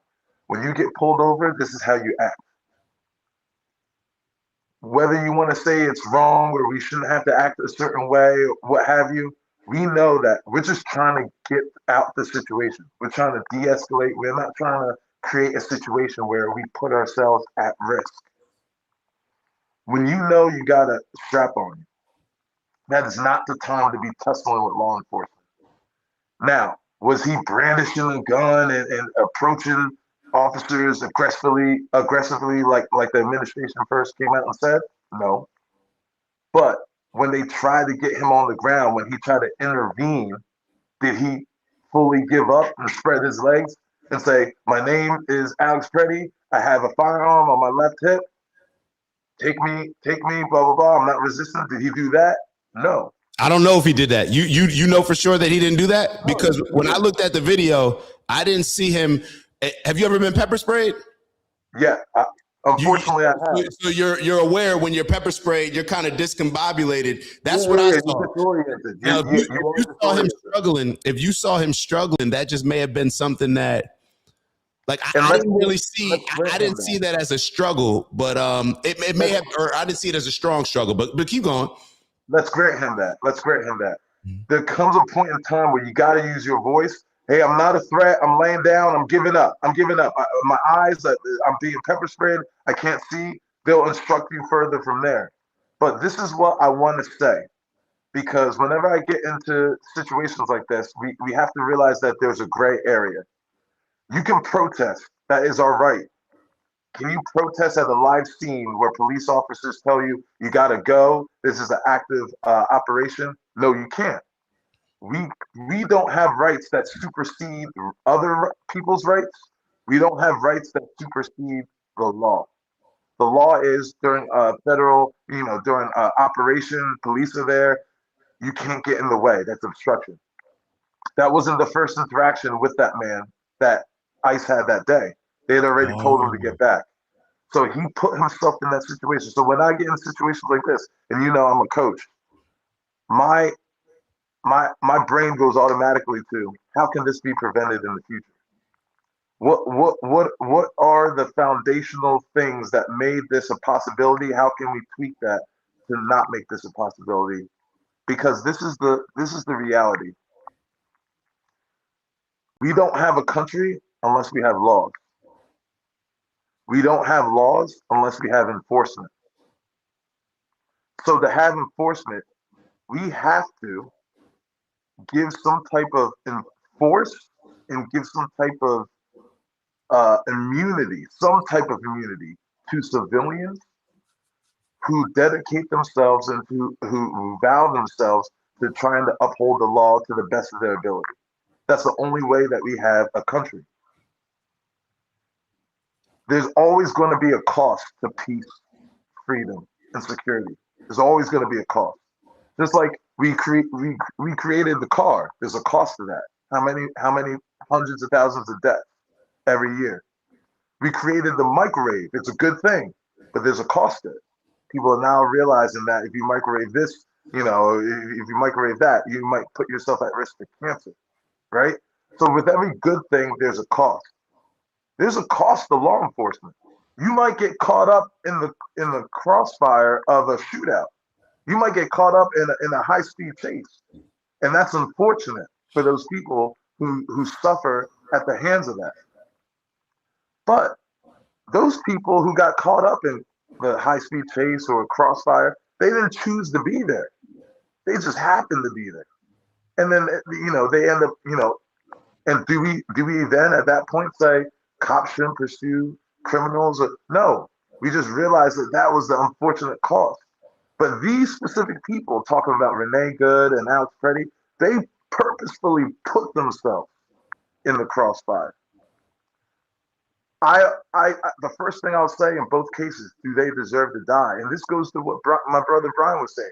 when you get pulled over, this is how you act. Whether you want to say it's wrong or we shouldn't have to act a certain way, or what have you, we know that we're just trying to get out the situation. We're trying to de-escalate. We're not trying to create a situation where we put ourselves at risk. When you know you got a strap on you, that is not the time to be tussling with law enforcement. Now, was he brandishing a gun and approaching officers aggressively, like the administration first came out and said? No. But when they tried to get him on the ground, when he tried to intervene, did he fully give up and spread his legs and say, "My name is Alex Pretti. I have a firearm on my left hip. Take me, blah blah blah. I'm not resistant." Did he do that? No. I don't know if he did that. You know for sure that he didn't do that? Because when I looked at the video, I didn't see him. Have you ever been pepper sprayed? Yeah. Unfortunately, I have. So you're aware when you're pepper sprayed, you're kind of discombobulated. That's what I saw. Now, if you saw him struggling, that just may have been something that, like, I didn't really see. I didn't see that as a struggle, but it may have, or I didn't see it as a strong struggle. But keep going. Let's grant him that. There comes a point in time where you got to use your voice. Hey, I'm not a threat. I'm laying down. I'm giving up. My eyes, I'm being pepper sprayed. I can't see. They'll instruct you further from there. But this is what I want to say, because whenever I get into situations like this, we have to realize that there's a gray area. You can protest. That is our right. Can you protest at a live scene where police officers tell you you got to go? This is an active operation. No, you can't. We don't have rights that supersede other people's rights. We don't have rights that supersede the law. The law is during a federal, during an operation, police are there. You can't get in the way. That's obstruction. That wasn't the first interaction with that man that ICE had that day. They had already told him to get back. So he put himself in that situation. So when I get in situations like this, and I'm a coach, my brain goes automatically to, how can this be prevented in the future? What are the foundational things that made this a possibility? How can we tweak that to not make this a possibility? Because this is the reality. We don't have a country unless we have laws. We don't have laws unless we have enforcement. So to have enforcement, we have to give some type of enforce and give some type of immunity to civilians who dedicate themselves and who vow themselves to trying to uphold the law to the best of their ability. That's the only way that we have a country. There's always going to be a cost to peace, freedom, and security. There's always going to be a cost. Just like we created the car, there's a cost to that. How many hundreds of thousands of deaths every year? We created the microwave. It's a good thing, but there's a cost to it. People are now realizing that if you microwave this, if you microwave that, you might put yourself at risk for cancer, right? So with every good thing, there's a cost. There's a cost to law enforcement. You might get caught up in the crossfire of a shootout. You might get caught up in a high-speed chase. And that's unfortunate for those people who suffer at the hands of that. But those people who got caught up in the high-speed chase or crossfire, they didn't choose to be there. They just happened to be there. And then, they end up, and do we then at that point say cops shouldn't pursue criminals? No, we just realized that was the unfortunate cost. But these specific people talking about Renee Good and Alex Pretti, they purposefully put themselves in the crossfire. The first thing I'll say in both cases, do they deserve to die? And this goes to what my brother Brian was saying.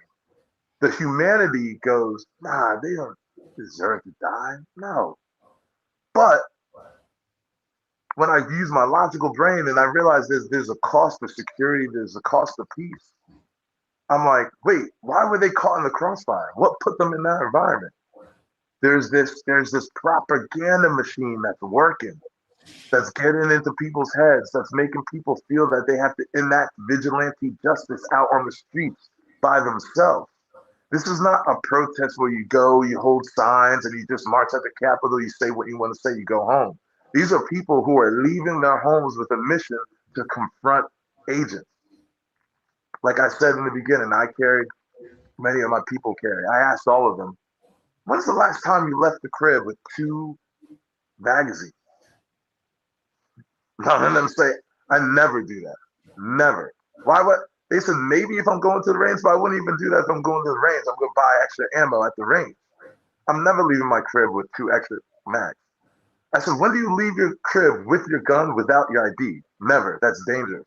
The humanity goes, nah, they don't deserve to die. No. But when I use my logical brain and I realize there's a cost of security, there's a cost of peace, I'm like, wait, why were they caught in the crossfire? What put them in that environment? There's this propaganda machine that's working, that's getting into people's heads, that's making people feel that they have to enact vigilante justice out on the streets by themselves. This is not a protest where you go, you hold signs, and you just march at the Capitol, you say what you want to say, you go home. These are people who are leaving their homes with a mission to confront agents. Like I said in the beginning, I carried, many of my people carry. I asked all of them, when's the last time you left the crib with 2 magazines? None of them say, I never do that. Never. Why would they said maybe if I'm going to the range, but I wouldn't even do that if I'm going to the range. I'm gonna buy extra ammo at the range. I'm never leaving my crib with 2 extra mags. I said, when do you leave your crib with your gun without your ID? Never. That's dangerous.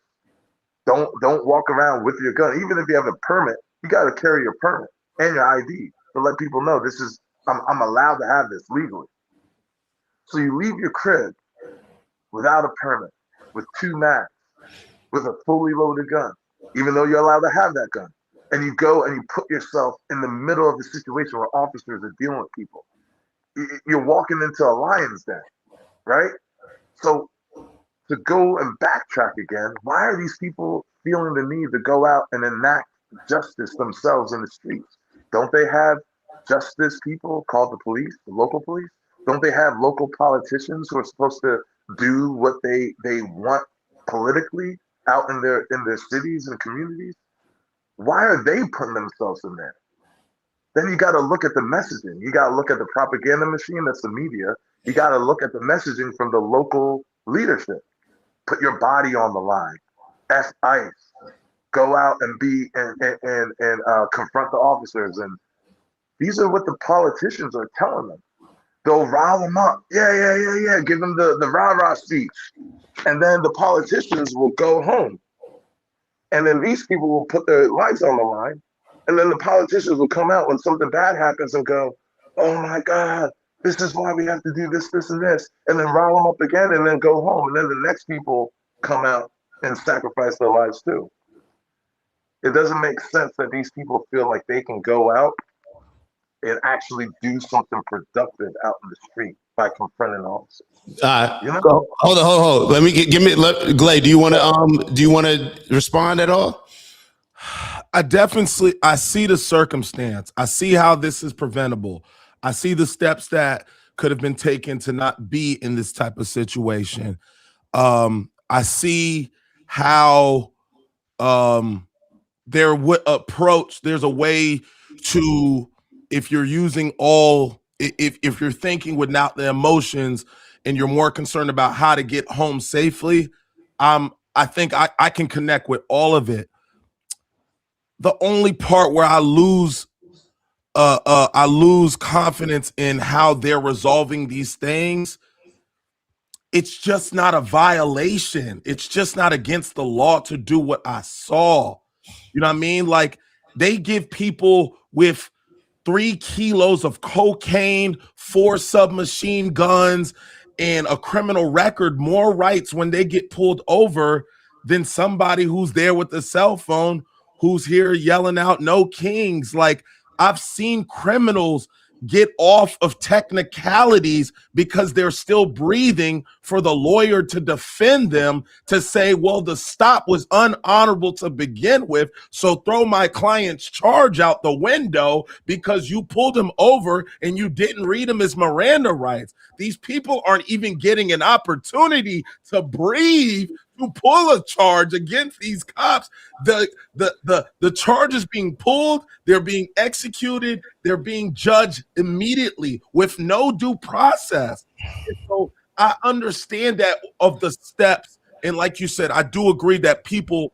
Don't walk around with your gun. Even if you have a permit, you gotta carry your permit and your ID to let people know this is I'm allowed to have this legally. So you leave your crib without a permit, with 2 mags, with a fully loaded gun, even though you're allowed to have that gun. And you go and you put yourself in the middle of the situation where officers are dealing with people. You're walking into a lion's den, right? So to go and backtrack again, why are these people feeling the need to go out and enact justice themselves in the streets? Don't they have justice people called the police, the local police? Don't they have local politicians who are supposed to do what they want politically out in their cities and communities? Why are they putting themselves in there? Then you got to look at the messaging. You got to look at the propaganda machine, that's the media. You got to look at the messaging from the local leadership. Put your body on the line. F ICE. Go out and be and confront the officers. And these are what the politicians are telling them. They'll rile them up. Yeah. Give them the rah-rah speech. And then the politicians will go home. And then these people will put their lives on the line. And then the politicians will come out when something bad happens and go, oh my God, this is why we have to do this, this, and this. And then rile them up again and then go home. And then the next people come out and sacrifice their lives too. It doesn't make sense that these people feel like they can go out and actually do something productive out in the street by confronting officers. You know? Hold on. Let me give me Glade. Do you want to respond at all? I see the circumstance. I see how this is preventable. I see the steps that could have been taken to not be in this type of situation. I see how there would approach. There's a way to, if you're using if you're thinking without the emotions and you're more concerned about how to get home safely, I think I can connect with all of it. The only part where I lose confidence in how they're resolving these things, it's just not a violation. It's just not against the law to do what I saw. You know what I mean? Like, they give people with 3 kilos of cocaine, 4 submachine guns, and a criminal record more rights when they get pulled over than somebody who's there with a cell phone who's here yelling out "No kings." Like, I've seen criminals get off of technicalities because they're still breathing for the lawyer to defend them, to say, well, the stop was unhonorable to begin with, so throw my client's charge out the window because you pulled him over and you didn't read him his Miranda rights. These people aren't even getting an opportunity to breathe to pull a charge against these cops. The charge is being pulled, they're being executed, they're being judged immediately with no due process. And so I understand that of the steps, and like you said, I do agree that people,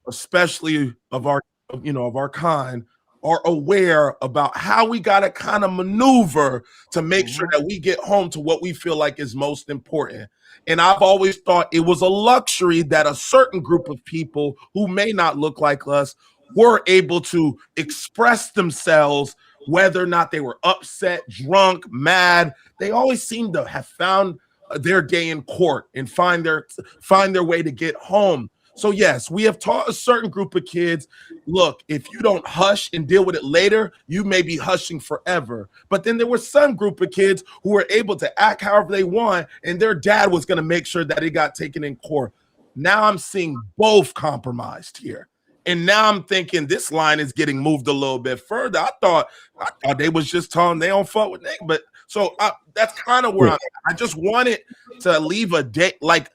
especially of our kind, are aware about how we got to kind of maneuver to make sure that we get home to what we feel like is most important. And I've always thought it was a luxury that a certain group of people who may not look like us, were able to express themselves, whether or not they were upset, drunk, mad. They always seem to have found their day in court and find their way to get home. So yes, we have taught a certain group of kids, look, if you don't hush and deal with it later, you may be hushing forever. But then there was some group of kids who were able to act however they want, and their dad was going to make sure that it got taken in court. Now I'm seeing both compromised here. And now I'm thinking this line is getting moved a little bit further. I thought they was just telling they don't fuck with Nick, but so that's kind of where I'm at. I just wanted to leave a day, like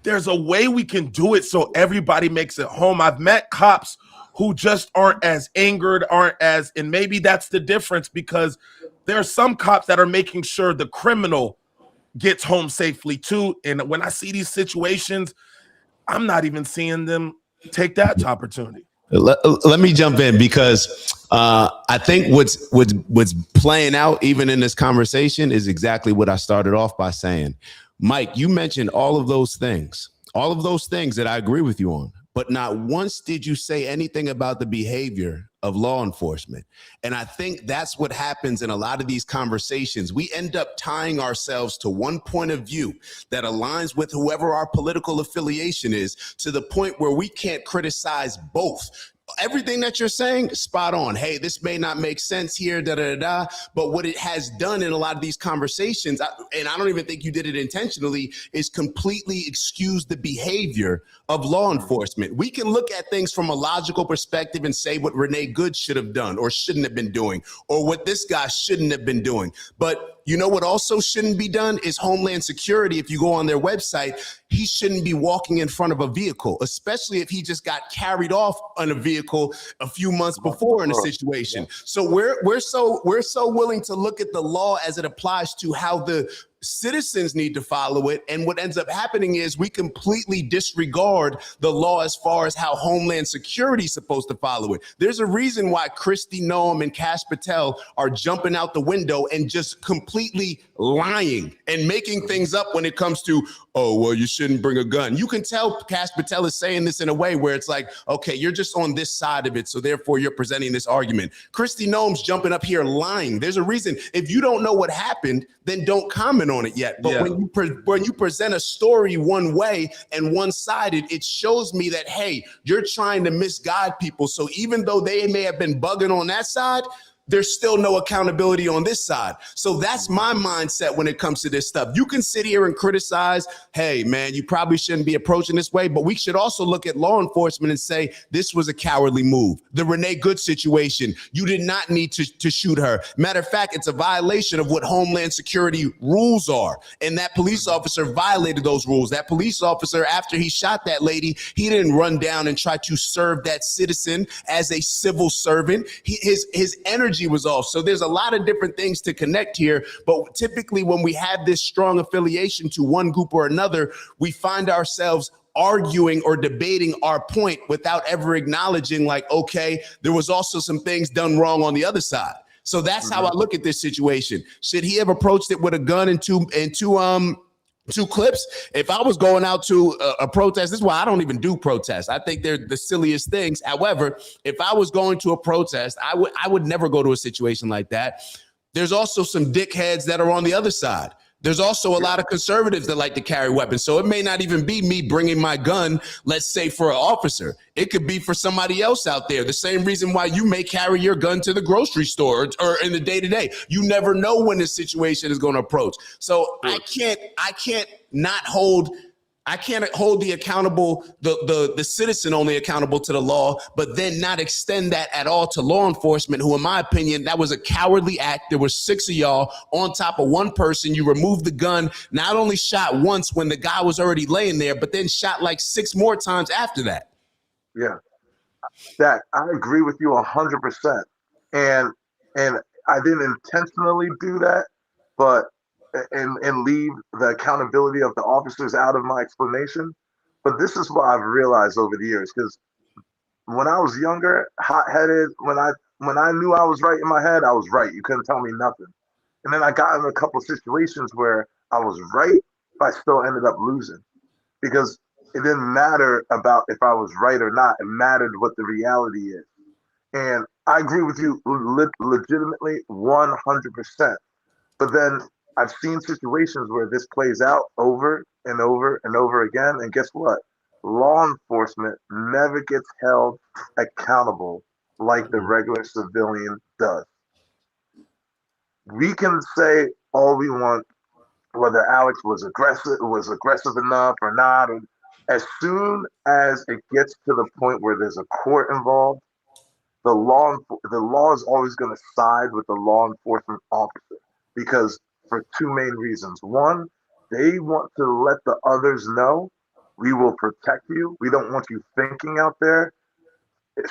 there's a way we can do it so everybody makes it home. I've met cops who just aren't as angered, and maybe that's the difference, because there are some cops that are making sure the criminal gets home safely too. And when I see these situations, I'm not even seeing them take that opportunity. Let me jump in, because I think what's playing out even in this conversation is exactly what I started off by saying. Mike, you mentioned all of those things that I agree with you on, but not once did you say anything about the behavior of law enforcement. And I think that's what happens in a lot of these conversations. We end up tying ourselves to one point of view that aligns with whoever our political affiliation is, to the point where we can't criticize both. Everything that you're saying, spot on. Hey, this may not make sense here, but what it has done in a lot of these conversations, and I don't even think you did it intentionally, is completely excuse the behavior of law enforcement. We can look at things from a logical perspective and say what Renee Good should have done or shouldn't have been doing, or what this guy shouldn't have been doing. But you know what also shouldn't be done is Homeland Security. If you go on their website, he shouldn't be walking in front of a vehicle, especially if he just got carried off on a vehicle a few months before in a situation. So we're so willing to look at the law as it applies to how the citizens need to follow it. And what ends up happening is we completely disregard the law as far as how Homeland Security is supposed to follow it. There's a reason why Kristi Noem and Kash Patel are jumping out the window and just completely lying and making things up when it comes to, oh, well, you shouldn't bring a gun. You can tell Kash Patel is saying this in a way where it's like, okay, you're just on this side of it, so therefore you're presenting this argument. Kristi Noem's jumping up here lying. There's a reason. If you don't know what happened, then don't comment on it yet. But when you present a story one way and one-sided, it shows me that, hey, you're trying to misguide people. So even though they may have been bugging on that side, there's still no accountability on this side. So that's my mindset when it comes to this stuff. You can sit here and criticize, hey, man, you probably shouldn't be approaching this way, but we should also look at law enforcement and say, this was a cowardly move. The Renee Good situation, you did not need to shoot her. Matter of fact, it's a violation of what Homeland Security rules are. And that police officer violated those rules. That police officer, after he shot that lady, he didn't run down and try to serve that citizen as a civil servant. His energy was off. So there's a lot of different things to connect here. But typically when we have this strong affiliation to one group or another, we find ourselves arguing or debating our point without ever acknowledging, like, okay, there was also some things done wrong on the other side. So that's how I look at this situation. Should he have approached it with a gun and two clips? If I was going out to a protest, this is why I don't even do protests. I think they're the silliest things. However, if I was going to a protest, I would never go to a situation like that. There's also some dickheads that are on the other side. There's also a lot of conservatives that like to carry weapons. So it may not even be me bringing my gun, let's say, for an officer. It could be for somebody else out there. The same reason why you may carry your gun to the grocery store or in the day-to-day. You never know when this situation is going to approach. So I can't hold the accountable, the citizen only accountable to the law, but then not extend that at all to law enforcement, who, in my opinion, that was a cowardly act. There were 6 of y'all on top of one person. You removed the gun, not only shot once when the guy was already laying there, but then shot like 6 more times after that. Yeah, that I agree with you 100%. And I didn't intentionally do that, but and leave the accountability of the officers out of my explanation. But this is what I've realized over the years, because when I was younger, hot-headed, when I knew I was right in my head, I was right. You couldn't tell me nothing. And then I got in a couple of situations where I was right, but I still ended up losing. Because it didn't matter about if I was right or not. It mattered what the reality is. And I agree with you legitimately 100%. But then I've seen situations where this plays out over and over and over again. And guess what? Law enforcement never gets held accountable like the regular civilian does. We can say all we want, whether Alex was aggressive enough or not. And as soon as it gets to the point where there's a court involved, the law is always going to side with the law enforcement officer, because for two main reasons. One, they want to let the others know we will protect you. We don't want you thinking out there,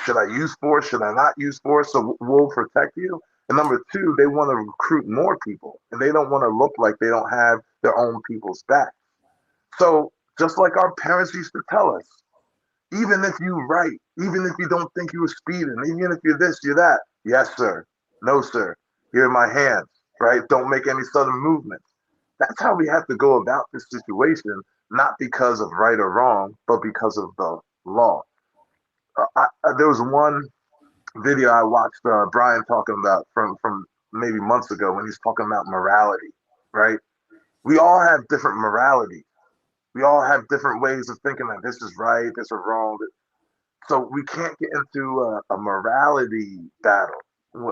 should I use force? Should I not use force? So we'll protect you. And number two, they want to recruit more people, and they don't want to look like they don't have their own people's back. So just like our parents used to tell us, even if you're right, even if you don't think you were speeding, even if you're this, you're that, yes, sir. No, sir. Here are my hands, right? Don't make any sudden movements. That's how we have to go about this situation, not because of right or wrong, but because of the law. There was one video I watched Brian talking about from maybe months ago when he's talking about morality, right? We all have different morality. We all have different ways of thinking that this is right, this is wrong. So we can't get into a morality battle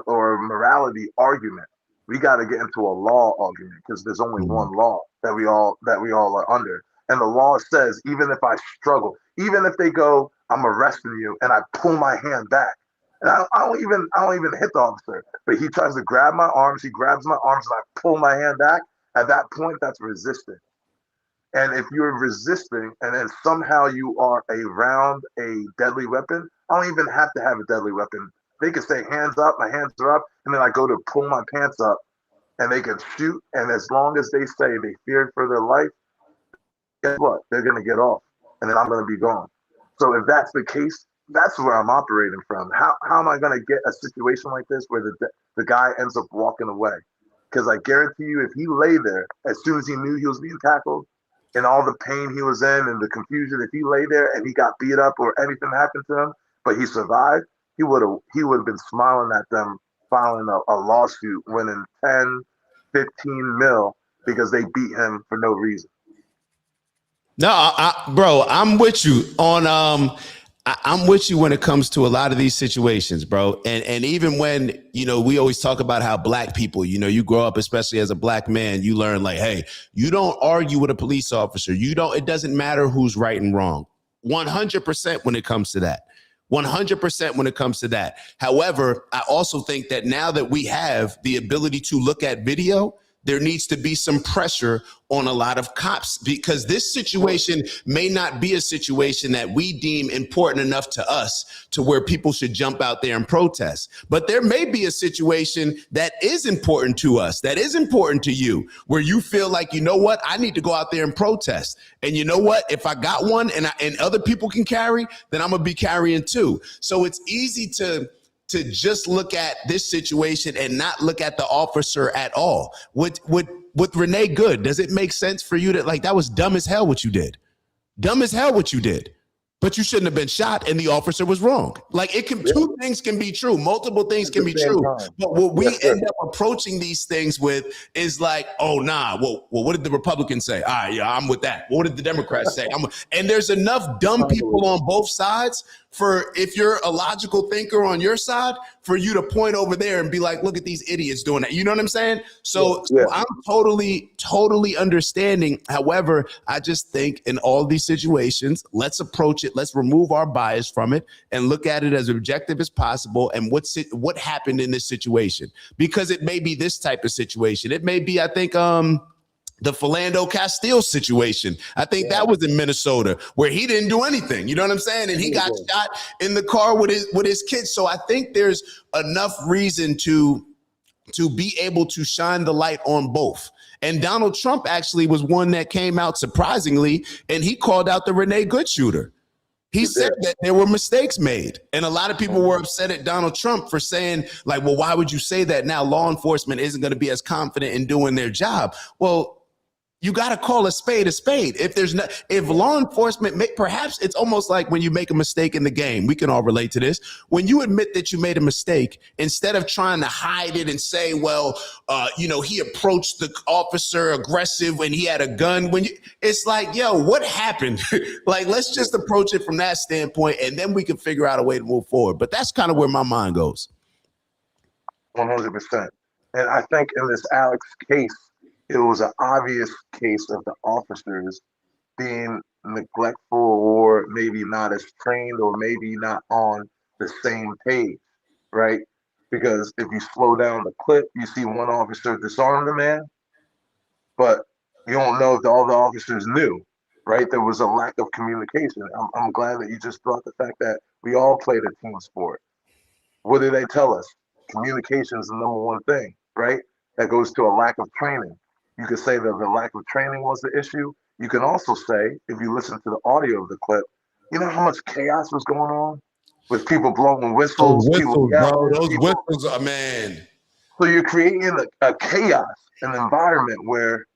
or a morality argument. We got to get into a law argument, because there's only one law that we all are under. And the law says, even if I struggle, even if they go, I'm arresting you, and I pull my hand back, and I don't even hit the officer, but he tries to grab my arms, he grabs my arms, and I pull my hand back. At that point, that's resisting. And if you're resisting and then somehow you are around a deadly weapon, I don't even have to have a deadly weapon. They can say hands up, my hands are up, and then I go to pull my pants up and they can shoot. And as long as they say they feared for their life, guess what? They're going to get off, and then I'm going to be gone. So if that's the case, that's where I'm operating from. How am I going to get a situation like this where the guy ends up walking away? Because I guarantee you, if he lay there, as soon as he knew he was being tackled, and all the pain he was in and the confusion, if he lay there and he got beat up or anything happened to him, but he survived, he would have been smiling at them, filing a lawsuit, winning 10, 15 mil because they beat him for no reason. No, bro, I'm with you on I'm with you when it comes to a lot of these situations, bro. And even when, we always talk about how black people, you grow up, especially as a black man, you learn like, hey, you don't argue with a police officer. It doesn't matter who's right and wrong. 100% when it comes to that. 100% when it comes to that. However, I also think that now that we have the ability to look at video, there needs to be some pressure on a lot of cops, because this situation may not be a situation that we deem important enough to us to where people should jump out there and protest. But there may be a situation that is important to us, that is important to you, where you feel like, you know what, I need to go out there and protest. And you know what, if I got one and other people can carry, then I'm gonna be carrying too. So it's easy to just look at this situation and not look at the officer at all. With Renee Good, does it make sense for you to, like, that was dumb as hell what you did? Dumb as hell what you did. But you shouldn't have been shot, and the officer was wrong. Like, two things can be true. Multiple things can be true. But what we end up approaching these things with is like, oh, nah, well, what did the Republicans say? All right, yeah, I'm with that. What did the Democrats say? And there's enough dumb people on both sides for, if you're a logical thinker on your side, for you to point over there and be like, look at these idiots doing that. You know what I'm saying? So I'm totally understanding. However, I just think in all these situations, let's approach it. Let's remove our bias from it and look at it as objective as possible. And what happened in this situation? Because it may be this type of situation. It may be, I think, the Philando Castile situation. I think that was in Minnesota, where he didn't do anything. You know what I'm saying? And he got shot in the car with his kids. So I think there's enough reason to be able to shine the light on both. And Donald Trump actually was one that came out surprisingly, and he called out the Renee Good shooter. He said that there were mistakes made. And a lot of people were upset at Donald Trump for saying, like, well, why would you say that? Now law enforcement isn't going to be as confident in doing their job. Well, you got to call a spade a spade. If law enforcement, perhaps it's almost like when you make a mistake in the game. We can all relate to this. When you admit that you made a mistake, instead of trying to hide it and say, well, he approached the officer aggressive when he had a gun. It's like, yo, what happened? Like, let's just approach it from that standpoint, and then we can figure out a way to move forward. But that's kind of where my mind goes. 100%. And I think in this Alex case, it was an obvious case of the officers being neglectful or maybe not as trained or maybe not on the same page, right? Because if you slow down the clip, you see one officer disarm the man, but you don't know if all the officers knew, right? There was a lack of communication. I'm glad that you just brought the fact that we all played a team sport. What did they tell us? Communication is the number one thing, right? That goes to a lack of training. You could say that the lack of training was the issue. You can also say, if you listen to the audio of the clip, you know how much chaos was going on with people blowing whistles, people yelling, those whistles are, man. So you're creating a chaos, an environment where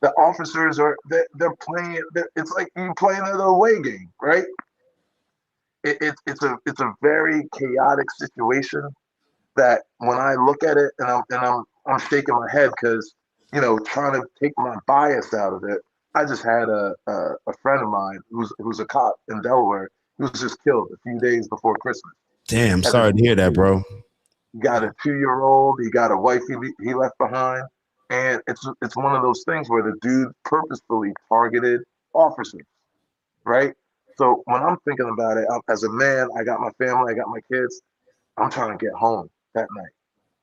the officers they're playing. It's like you playing an away game, right? It's a very chaotic situation that when I look at it and I'm shaking my head because trying to take my bias out of it. I just had a friend of mine who's a cop in Delaware. He was just killed a few days before Christmas. Damn, sorry to hear that, bro. He got a 2-year-old. He got a wife he left behind, and it's one of those things where the dude purposefully targeted officers, right? So when I'm thinking about it, as a man, I got my family, I got my kids. I'm trying to get home that night,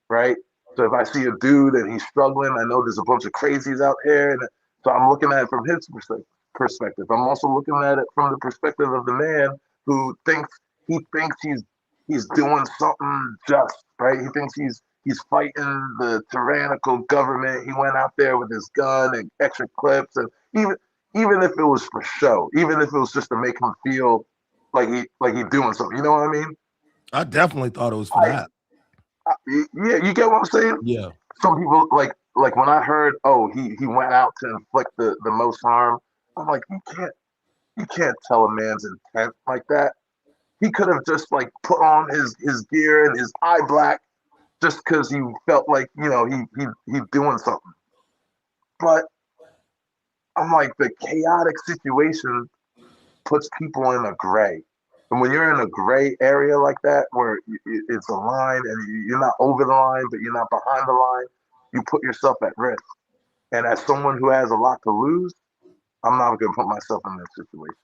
right? So if I see a dude and he's struggling, I know there's a bunch of crazies out here, and so I'm looking at it from his perspective. I'm also looking at it from the perspective of the man who thinks he's doing something just, right? He thinks he's fighting the tyrannical government. He went out there with his gun and extra clips, and even if it was for show, even if it was just to make him feel like he's doing something, you know what I mean? I definitely thought it was for that. Yeah, you get what I'm saying? Yeah. Some people like when I heard, oh, he went out to inflict the most harm. I'm like, you can't tell a man's intent like that. He could have just like put on his gear and his eye black just because he felt like he's doing something. But I'm like, the chaotic situation puts people in a gray. And when you're in a gray area like that, where it's a line and you're not over the line, but you're not behind the line, you put yourself at risk. And as someone who has a lot to lose, I'm not going to put myself in that situation.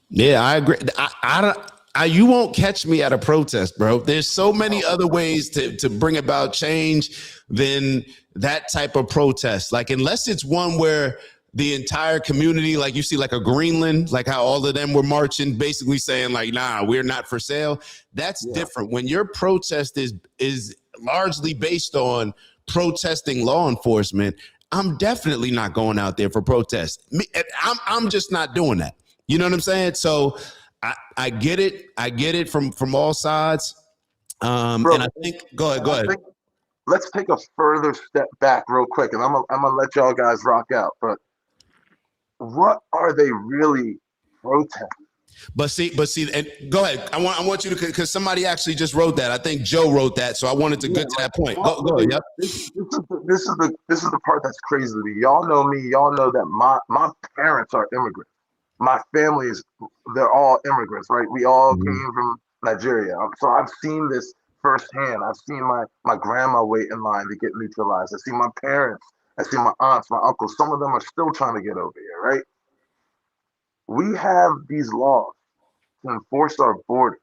Yeah, I agree. I don't. You won't catch me at a protest, bro. There's so many other ways to bring about change than that type of protest. Like, unless it's one where the entire community, like you see, like a Greenland, like how all of them were marching, basically saying like, nah, we're not for sale. That's different. When your protest is largely based on protesting law enforcement, I'm definitely not going out there for protest. I'm just not doing that. You know what I'm saying? So I get it. I get it from all sides. Bro, and I think, go ahead. Let's take a further step back real quick, and I'm gonna let y'all guys rock out. But what are they really protesting? But see, and go ahead. I want you to, because somebody actually just wrote that. I think Joe wrote that, so I wanted to get to that point. Go ahead. Yep. This is the part that's crazy to me. Y'all know me. Y'all know that my parents are immigrants. My families, they're all immigrants, right? We all came from Nigeria. So I've seen this firsthand. I've seen my grandma wait in line to get neutralized. I see my parents. I see my aunts, my uncles. Some of them are still trying to get over here, right? We have these laws to enforce our border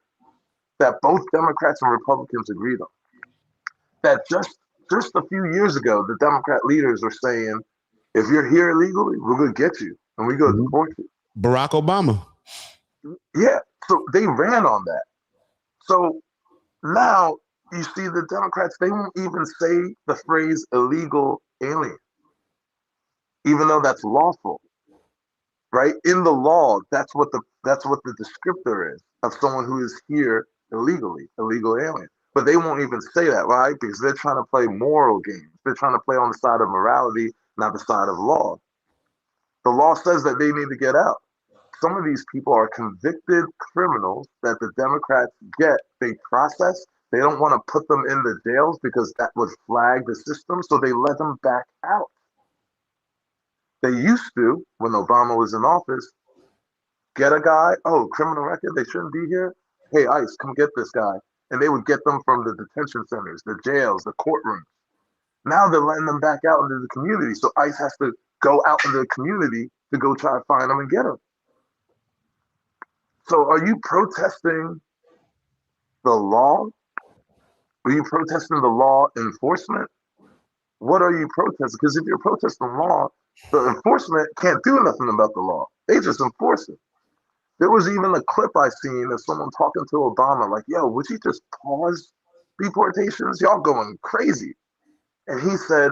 that both Democrats and Republicans agreed on. That just a few years ago, the Democrat leaders were saying, if you're here illegally, we're going to get you and we're going to deport you. Barack Obama. Yeah, so they ran on that. So now you see the Democrats, they won't even say the phrase illegal alien, even though that's lawful, right? In the law, that's what the descriptor is of someone who is here illegally, illegal alien. But they won't even say that, right? Because they're trying to play moral games. They're trying to play on the side of morality, not the side of law. The law says that they need to get out. Some of these people are convicted criminals that the Democrats get. They process. They don't want to put them in the jails because that would flag the system, so they let them back out. They used to, when Obama was in office, get a guy, oh, criminal record, they shouldn't be here. Hey, ICE, come get this guy. And they would get them from the detention centers, the jails, the courtrooms. Now they're letting them back out into the community. So ICE has to go out into the community to go try to find them and get them. So are you protesting the law? Are you protesting the law enforcement? What are you protesting? Because if you're protesting law, the enforcement can't do nothing about the law. They just enforce it. There was even a clip I seen of someone talking to Obama, like, yo, would you just pause deportations? Y'all going crazy. And he said,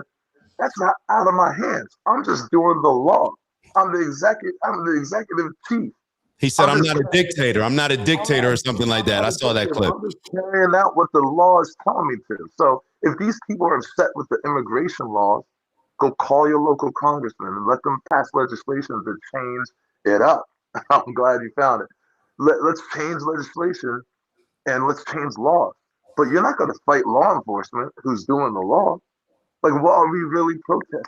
that's not out of my hands. I'm just doing the law. I'm the executive chief. He said, I'm not a dictator. I'm not a dictator or something like that. I saw that clip. I'm just carrying out what the law is telling me to. So if these people are upset with the immigration laws, go call your local congressman and let them pass legislation to change it up. I'm glad you found it. Let's change legislation and let's change laws. But you're not going to fight law enforcement who's doing the law. Like, what are we really protesting?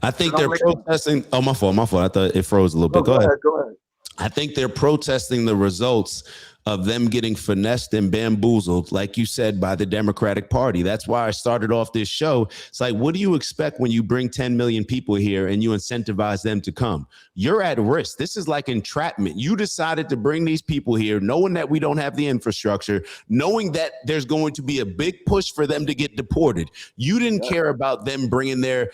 I think they're protesting. Oh, my fault. I thought it froze a little bit. Go ahead. Go ahead. I think they're protesting the results of them getting finessed and bamboozled, like you said, by the Democratic Party. That's why I started off this show. It's like, what do you expect when you bring 10 million people here and you incentivize them to come? You're at risk. This is like entrapment. You decided to bring these people here, knowing that we don't have the infrastructure, knowing that there's going to be a big push for them to get deported. You didn't care about them bringing their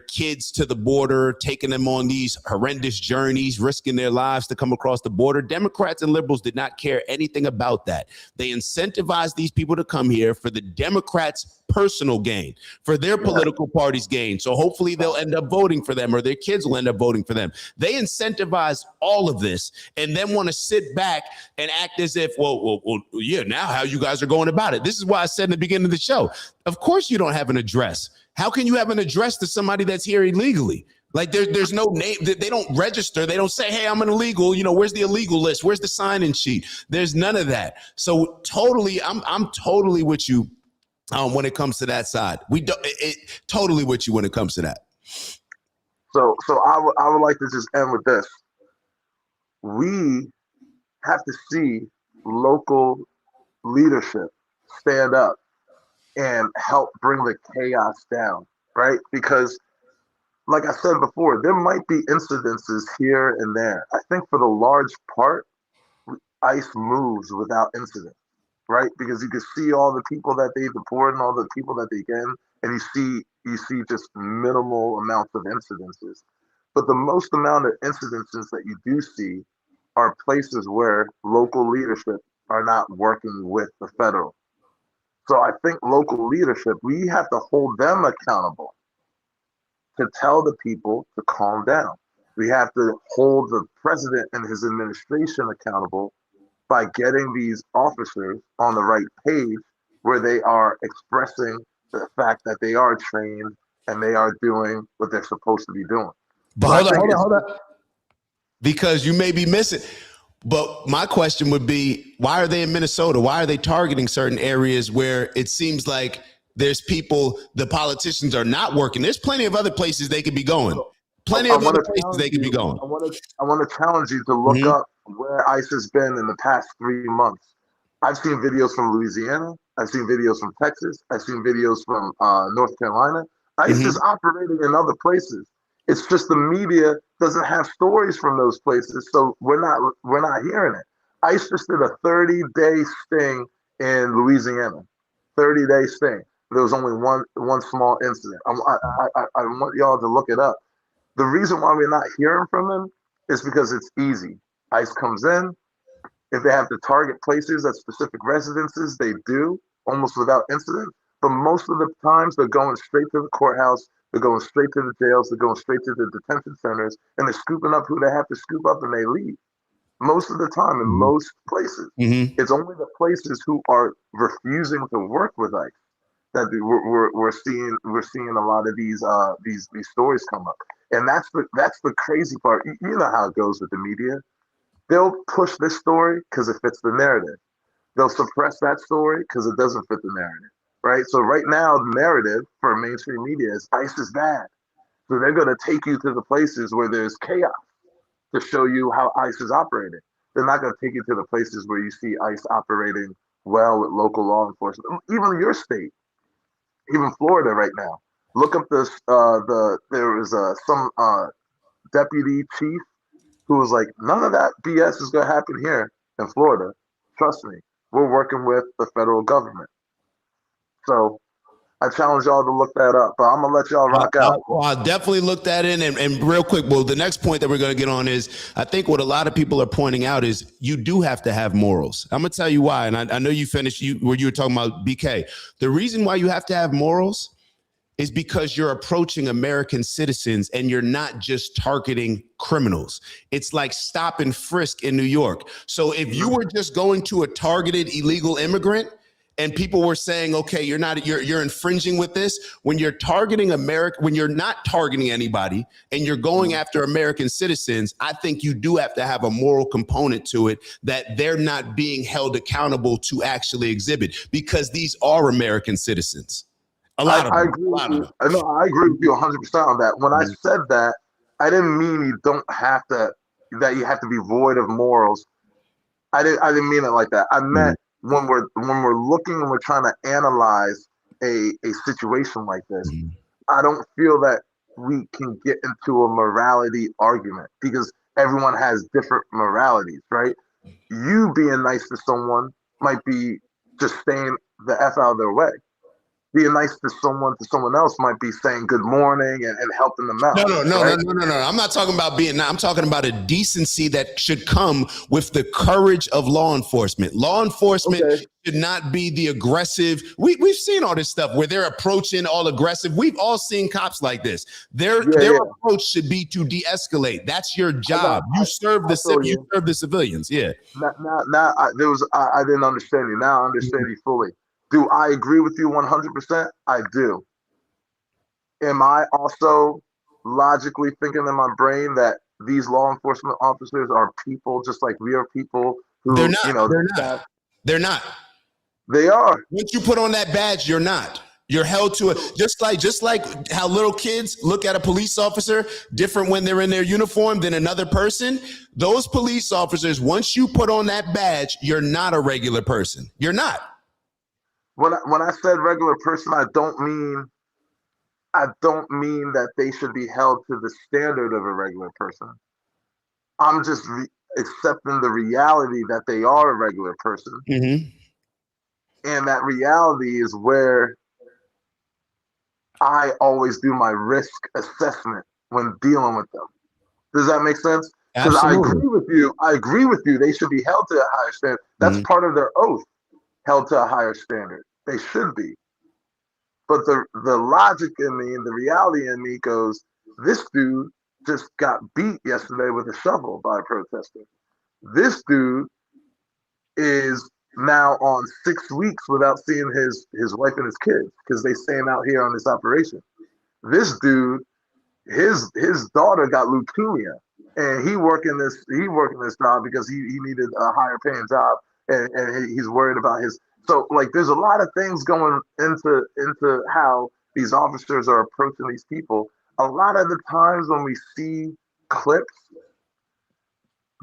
kids to the border, taking them on these horrendous journeys, risking their lives to come across the border. Democrats and liberals did not care anything about that. They incentivized these people to come here for the Democrats' personal gain, for their political party's gain. So hopefully they'll end up voting for them or their kids will end up voting for them. They incentivize all of this and then want to sit back and act as if, well, yeah, now how you guys are going about it. This is why I said in the beginning of the show, of course you don't have an address. How can you have an address to somebody that's here illegally? Like there's no name. They don't register. They don't say, hey, I'm an illegal. You know, where's the illegal list? Where's the sign-in sheet? There's none of that. So totally, I'm totally with you when it comes to that side. Totally with you when it comes to that. So I would like to just end with this. We have to see local leadership stand up and help bring the chaos down, right? Because like I said before, there might be incidences here and there. I think for the large part, ICE moves without incident, right? Because you can see all the people that they deport and all the people that they get in, and you see just minimal amounts of incidences. But the most amount of incidences that you do see are places where local leadership are not working with the federal. So I think local leadership, we have to hold them accountable to tell the people to calm down. We have to hold the president and his administration accountable by getting these officers on the right page where they are expressing the fact that they are trained and they are doing what they're supposed to be doing. But hold on. Because you may be missing. But my question would be, why are they in Minnesota? Why are they targeting certain areas where it seems like there's people, the politicians are not working? There's plenty of other places they could be going. Plenty of other places they could be going. I want to challenge you to look up where ICE has been in the past 3 months. I've seen videos from Louisiana. I've seen videos from Texas. I've seen videos from North Carolina. ICE is operating in other places. It's just the media doesn't have stories from those places, so we're not hearing it. ICE just did a 30-day sting in Louisiana. 30-day sting. There was only one small incident. I want y'all to look it up. The reason why we're not hearing from them is because it's easy. ICE comes in. If they have to target places at specific residences, they do, almost without incident. But most of the times, they're going straight to the courthouse. They're going straight to the jails. They're going straight to the detention centers. And they're scooping up who they have to scoop up, and they leave. Most of the time, in most places. It's only the places who are refusing to work with ICE that we're seeing a lot of these stories come up, and that's the crazy part. You know how it goes with the media. They'll push this story because it fits the narrative. They'll suppress that story because it doesn't fit the narrative, right? So right now, the narrative for mainstream media is ICE is bad. So they're going to take you to the places where there's chaos to show you how ICE is operating. They're not going to take you to the places where you see ICE operating well with local law enforcement. Even your state, even Florida right now. Look up this. There was some deputy chief who was like, none of that BS is going to happen here in Florida. Trust me, we're working with the federal government. So I challenge y'all to look that up, but I'm gonna let y'all rock out. I'll definitely look that in. And real quick, well, the next point that we're going to get on is, I think what a lot of people are pointing out is you do have to have morals. I'm going to tell you why. And I know you finished where you were talking about BK. The reason why you have to have morals is because you're approaching American citizens and you're not just targeting criminals. It's like stop and frisk in New York. So if you were just going to a targeted illegal immigrant and people were saying, okay, you're infringing with this, when you're targeting America, when you're not targeting anybody and you're going after American citizens, I think you do have to have a moral component to it that they're not being held accountable to actually exhibit, because these are American citizens. I agree with you. I agree with you 100% on that. When I said that, I didn't mean you don't have to, that you have to be void of morals. I didn't mean it like that. I meant when we're looking and we're trying to analyze a situation like this, I don't feel that we can get into a morality argument because everyone has different moralities, right? You being nice to someone might be just staying the F out of their way. Being nice to someone else might be saying good morning and helping them out. No. I'm not talking about being. I'm talking about a decency that should come with the courage of law enforcement. Law enforcement should not be the aggressive. We've seen all this stuff where they're approaching all aggressive. We've all seen cops like this. Their approach should be to de-escalate. That's your job. You serve the civilians. Yeah. I didn't understand you. Now I understand you fully. Do I agree with you 100%? I do. Am I also logically thinking in my brain that these law enforcement officers are people just like we are people who, they're not. They're not. They are. Once you put on that badge, you're not. You're held to it. Just like how little kids look at a police officer different when they're in their uniform than another person. Those police officers, once you put on that badge, you're not a regular person. You're not. When I said regular person, I don't mean that they should be held to the standard of a regular person. I'm just accepting the reality that they are a regular person. And that reality is where I always do my risk assessment when dealing with them. Does that make sense? Because I agree with you. They should be held to a higher standard. That's part of their oath. Held to a higher standard. They should be. But the logic in me and the reality in me goes, this dude just got beat yesterday with a shovel by a protester. This dude is now on 6 weeks without seeing his wife and his kids because they staying out here on this operation. This dude, his daughter got leukemia, and he working this job because he needed a higher paying job. And he's worried about his. So like, there's a lot of things going into how these officers are approaching these people. A lot of the times when we see clips,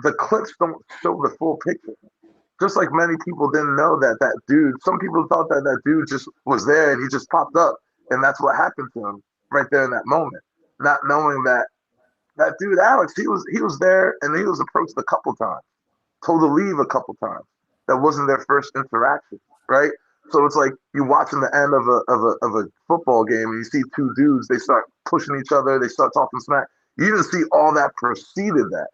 the clips don't show the full picture. Just like many people didn't know that dude. Some people thought that dude just was there and he just popped up, and that's what happened to him right there in that moment. Not knowing that dude Alex, he was there and he was approached a couple times, told to leave a couple times. That wasn't their first interaction, right? So it's like you watching the end of a football game and you see two dudes, they start pushing each other, they start talking smack. You didn't see all that preceded that.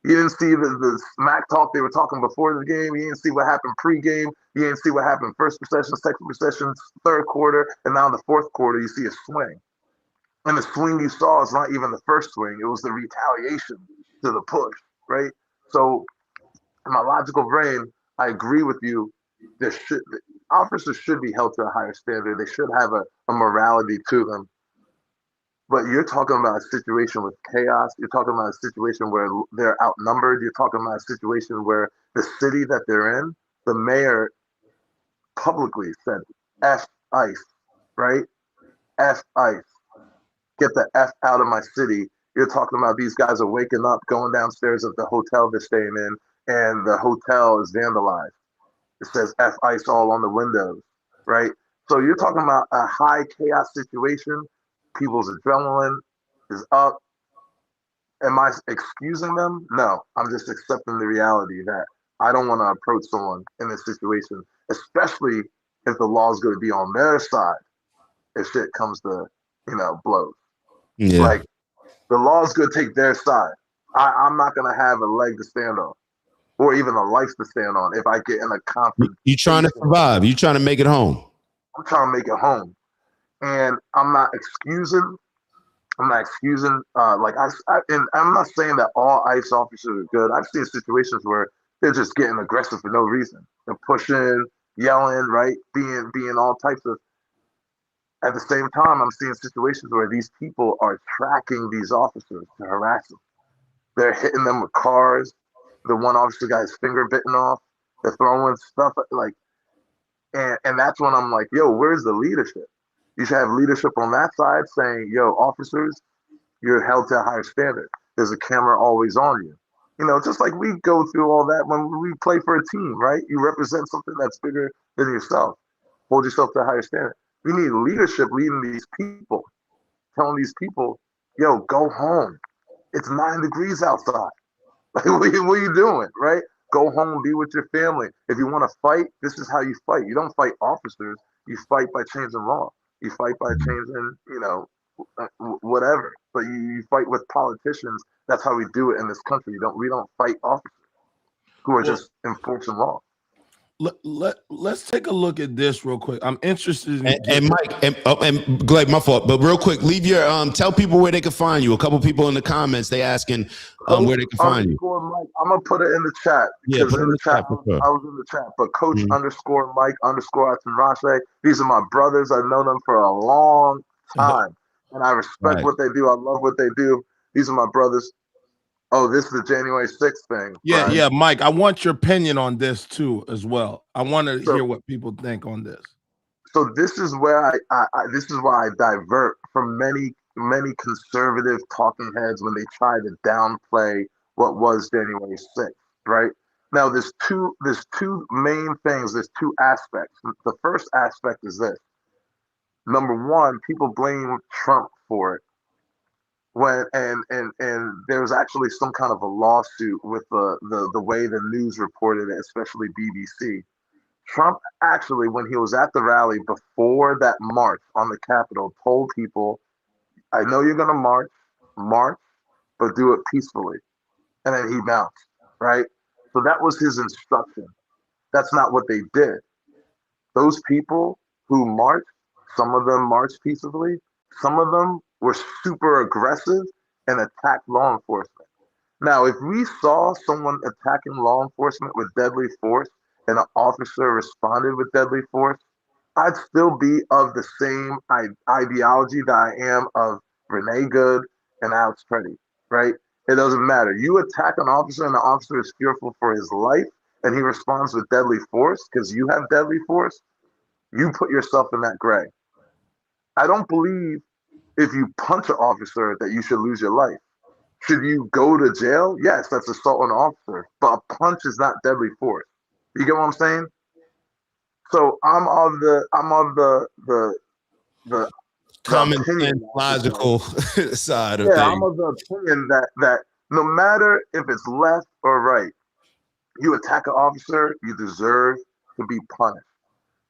You didn't see the smack talk they were talking before the game. You didn't see what happened pre-game. You didn't see what happened first possession, second possession, third quarter, and now in the fourth quarter you see a swing. And the swing you saw is not even the first swing. It was the retaliation to the push, right? So in my logical brain, I agree with you. officers should be held to a higher standard. They should have a morality to them. But you're talking about a situation with chaos. You're talking about a situation where they're outnumbered. You're talking about a situation where the city that they're in, the mayor publicly said, F ICE, right? F ICE. Get the F out of my city. You're talking about these guys are waking up, going downstairs at the hotel they're staying in, and the hotel is vandalized. It says F ICE all on the windows, right? So you're talking about a high chaos situation. People's adrenaline is up. Am I excusing them? No, I'm just accepting the reality that I don't want to approach someone in this situation, especially if the law is going to be on their side if shit comes to, blows. Yeah. Like, the law is going to take their side. I'm not going to have a leg to stand on or even a life to stand on if I get in a conflict. You trying to survive. You trying to make it home. I'm trying to make it home. And I'm not excusing. And I'm not saying that all ICE officers are good. I've seen situations where they're just getting aggressive for no reason. They're pushing, yelling, right? Being all types of. At the same time, I'm seeing situations where these people are tracking these officers to harass them. They're hitting them with cars. The one officer got his finger bitten off. They're throwing stuff and that's when I'm like, yo, where's the leadership? You should have leadership on that side saying, yo, officers, you're held to a higher standard. There's a camera always on you. Just like we go through all that when we play for a team, right? You represent something that's bigger than yourself. Hold yourself to a higher standard. We need leadership leading these people, telling these people, yo, go home. It's 9 degrees outside. Like, what are you doing, right? Go home, be with your family. If you want to fight, this is how you fight. You don't fight officers. You fight by changing law. You fight by changing, whatever. But you fight with politicians. That's how we do it in this country. We don't fight officers who are just enforcing law. Let's take a look at this real quick. I'm interested in and Mike and Greg, my fault, but real quick, leave your tell people where they can find you. A couple people in the comments they asking where they can find you. Mike, I'm gonna put it in the chat because in the chat I was in the chat. But Coach _ Mike _ Atinrache, these are my brothers. I've known them for a long time, and I respect what they do. I love what they do. These are my brothers. Oh, this is the January 6th thing. Yeah, Brian. yeah, Mike. I want your opinion on this too, as well. I want to hear what people think on this. So this is where this is why I divert from many conservative talking heads when they try to downplay what was January 6th. Right now, there's two main things. There's two aspects. The first aspect is this. Number one, people blame Trump for it. And there was actually some kind of a lawsuit with the way the news reported it, especially BBC. Trump actually, when he was at the rally before that march on the Capitol, told people, I know you're going to march, but do it peacefully. And then he bounced, right? So that was his instruction. That's not what they did. Those people who marched, some of them marched peacefully, some of them were super aggressive and attacked law enforcement. Now, if we saw someone attacking law enforcement with deadly force and an officer responded with deadly force, I'd still be of the same ideology that I am of Renee Good and Alex Pretti, right? It doesn't matter. You attack an officer and the officer is fearful for his life and he responds with deadly force because you have deadly force, you put yourself in that gray. I don't believe if you punch an officer that you should lose your life. Should you go to jail? Yes, that's assault on an officer, but a punch is not deadly force. You get what I'm saying? So I'm of the common sense, logical side of things. I'm of the opinion that no matter if it's left or right, you attack an officer, you deserve to be punished.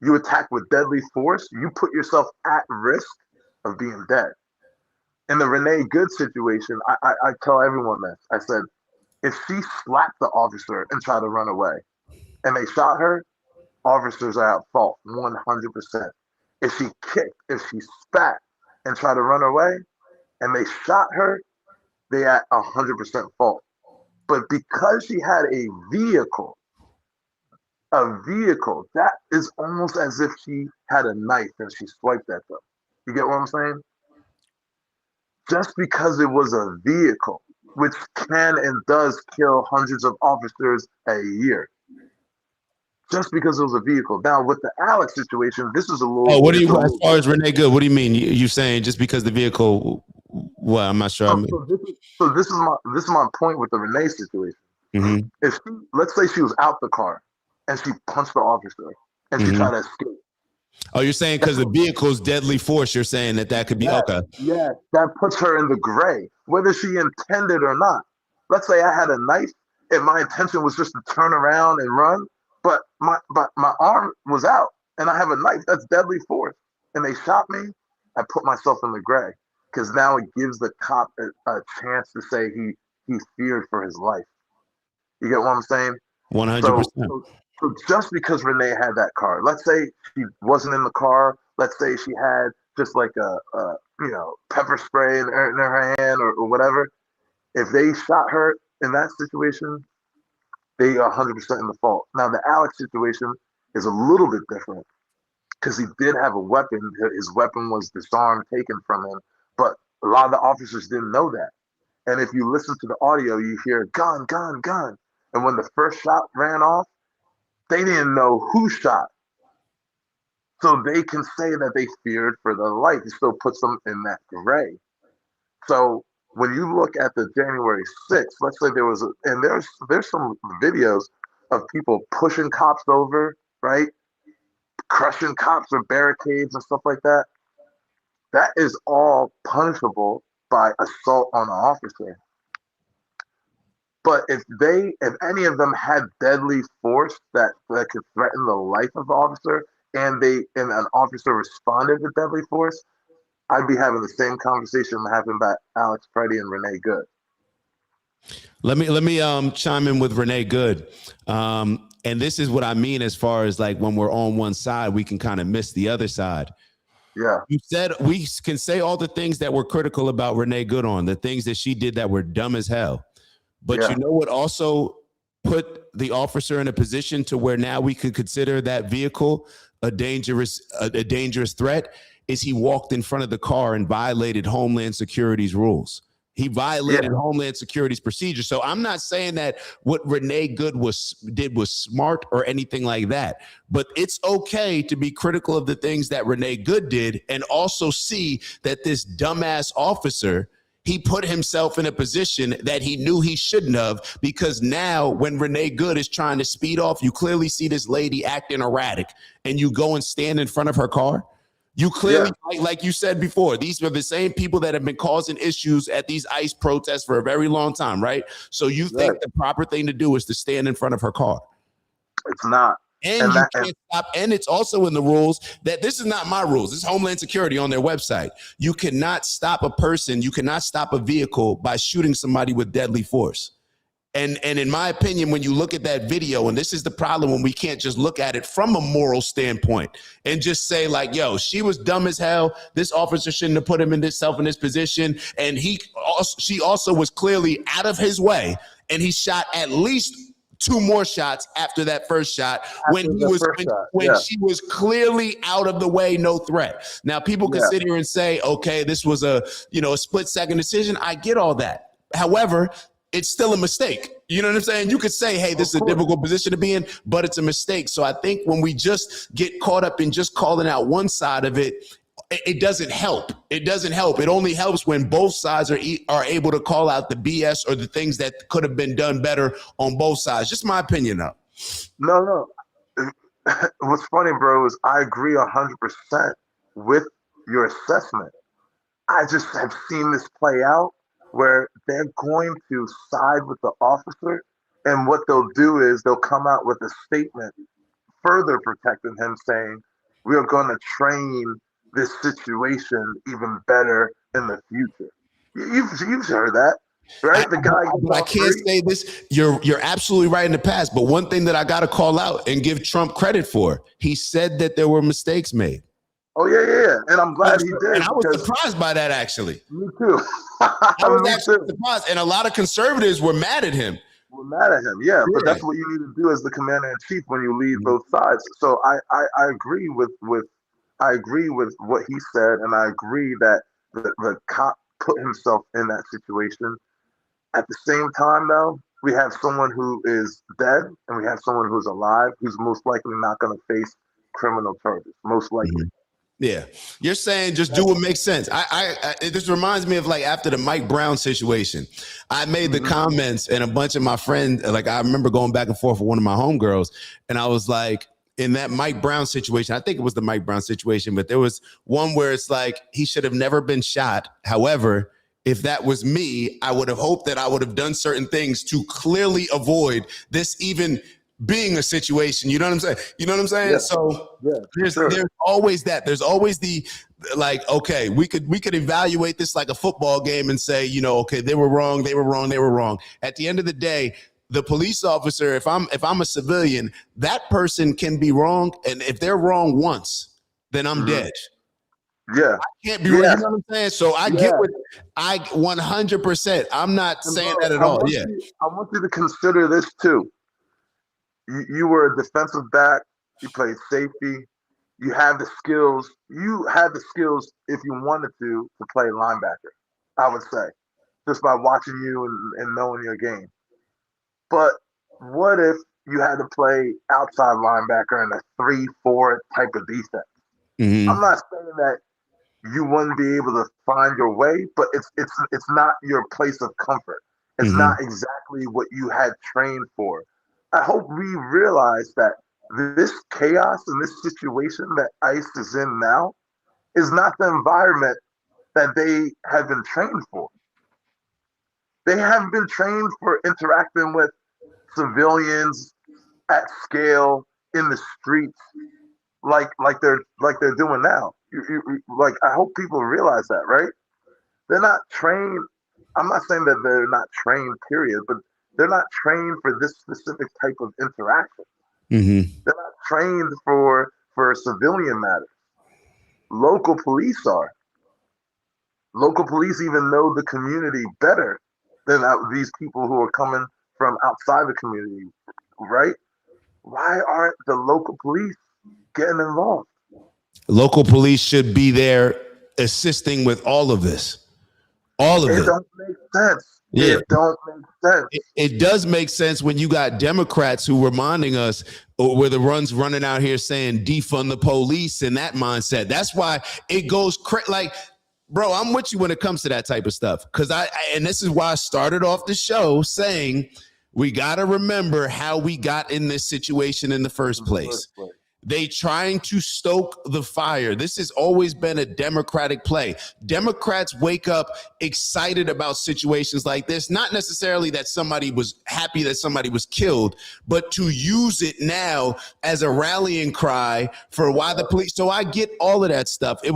You attack with deadly force, you put yourself at risk of being dead. In the Renee Good situation, I tell everyone this. I said, if she slapped the officer and tried to run away and they shot her, officers are at fault 100%. If she kicked, if she spat and tried to run away and they shot her, they at 100% fault. But because she had a vehicle, a vehicle, that is almost as if she had a knife and she swiped at them. You get what I'm saying? Just because it was a vehicle, which can and does kill hundreds of officers a year. Just because it was a vehicle. Now, with the Alex situation, this is a little. Oh, what do you, as far as Renee Good, what do you mean? You saying just because the vehicle? Well, I'm not sure. So this is my point with the Renee situation. Mm-hmm. If she, let's say she was out the car and she punched the officer and she tried to escape. Oh, you're saying because the vehicle's deadly force, you're saying that could be okay. Yeah, that puts her in the gray, whether she intended or not. Let's say I had a knife and my intention was just to turn around and run, but my arm was out and I have a knife. That's deadly force. And they shot me. I put myself in the gray because now it gives the cop a chance to say he feared for his life. You get what I'm saying? 100%. So just because Renee had that car, let's say she wasn't in the car, let's say she had just like a pepper spray in her hand or whatever. If they shot her in that situation, they are 100% in the fault. Now the Alex situation is a little bit different because he did have a weapon. His weapon was disarmed, taken from him, but a lot of the officers didn't know that. And if you listen to the audio, you hear gun, gun, gun. And when the first shot ran off, they didn't know who shot. So they can say that they feared for their life. It still puts them in that gray. So when you look at the January 6th, let's say there was, and there's some videos of people pushing cops over, right? Crushing cops with barricades and stuff like that. That is all punishable by assault on an officer. But if any of them had deadly force that could threaten the life of the officer, and an officer responded with deadly force, I'd be having the same conversation that happened by Alex Pretti and Renee Good. Let me chime in with Renee Good. And this is what I mean as far as like when we're on one side, we can kind of miss the other side. Yeah. You said we can say all the things that we're critical about Renee Good on, the things that she did that were dumb as hell. But you know what also put the officer in a position to where now we could consider that vehicle a dangerous threat is he walked in front of the car and violated Homeland Security's rules. He violated Homeland Security's procedure. So I'm not saying that what Renee Good did was smart or anything like that. But it's okay to be critical of the things that Renee Good did and also see that this dumbass officer, he put himself in a position that he knew he shouldn't have, because now when Renee Good is trying to speed off, you clearly see this lady acting erratic and you go and stand in front of her car. You clearly, like you said before, these are the same people that have been causing issues at these ICE protests for a very long time, right? So you think the proper thing to do is to stand in front of her car. It's not. And you can't stop. And it's also in the rules that this is not my rules. This is Homeland Security on their website. You cannot stop a person. You cannot stop a vehicle by shooting somebody with deadly force. And in my opinion, when you look at that video, and this is the problem when we can't just look at it from a moral standpoint and just say like, yo, she was dumb as hell. This officer shouldn't have put himself in this position. And she also was clearly out of his way. And he shot at least 2 more shots after that first shot when she was clearly out of the way, no threat. Now people can sit here and say, okay, this was a split-second decision. I get all that. However, it's still a mistake. You know what I'm saying? You could say, hey, this is a difficult position to be in, but it's a mistake. So I think when we just get caught up in just calling out one side of it, it doesn't help. It doesn't help. It only helps when both sides are able to call out the BS or the things that could have been done better on both sides. Just my opinion, though. No. What's funny, bro, is I agree 100% with your assessment. I just have seen this play out where they're going to side with the officer, and what they'll do is they'll come out with a statement further protecting him, saying, we are going to train this situation even better in the future. You've heard that, right? I can't say this. You're absolutely right in the past, but one thing that I got to call out and give Trump credit for, he said that there were mistakes made. Oh, yeah. And I'm glad he did. And I was surprised by that, actually. Me too. I was actually surprised. And a lot of conservatives were mad at him. We're mad at him, yeah, but that's what you need to do as the commander in chief when you lead both sides. So I agree with I agree with what he said, and I agree that the cop put himself in that situation. At the same time, though, we have someone who is dead, and we have someone who's alive, who's most likely not going to face criminal charges. Most likely. Yeah, you're saying just do what makes sense. It just reminds me of like after the Mike Brown situation. I made the comments, and a bunch of my friends, like I remember going back and forth with one of my homegirls, and I was like, in that Mike Brown situation, I think it was the Mike Brown situation, but there was one where it's like he should have never been shot. However, if that was me, I would have hoped that I would have done certain things to clearly avoid this even being a situation. You know what I'm saying? You know what I'm saying? Yeah. So Yeah, there's always that. There's always the like, okay, we could evaluate this like a football game and say, you know, okay, they were wrong, they were wrong, they were wrong. At the end of the day, the police officer, if I'm a civilian, that person can be wrong, and if they're wrong once, then I'm dead. Yeah, I can't be wrong. You know what I'm saying? So I get what I 100%. I'm not saying that at all. I want you to consider this too. You were a defensive back. You played safety. You have the skills. You had the skills if you wanted to play linebacker. I would say, just by watching you and knowing your game. But what if you had to play outside linebacker in a 3-4 type of defense? I'm not saying that you wouldn't be able to find your way, but it's not your place of comfort. It's not exactly what you had trained for. I hope we realize that this chaos and this situation that ICE is in now is not the environment that they have been trained for. They haven't been trained for interacting with civilians at scale in the streets like they're doing now. Like, I hope people realize that, right? They're not trained. I'm not saying that they're not trained, period, but they're not trained for this specific type of interaction. They're not trained for civilian matters. Local police are. Local police even know the community better than these people who are coming from outside the community, right? Why aren't the local police getting involved? Local police should be there assisting with all of this. All of it. It don't make sense. Yeah. It don't make sense. It does make sense when you got Democrats who reminding us where the running out here saying defund the police and that mindset. That's why it goes like, bro, I'm with you when it comes to that type of stuff. Because and this is why I started off the show saying we got to remember how we got in this situation in the first place. They trying to stoke the fire. This has always been a Democratic play. Democrats wake up excited about situations like this, not necessarily that somebody was happy that somebody was killed, but to use it now as a rallying cry for why the police. So I get all of that stuff. They're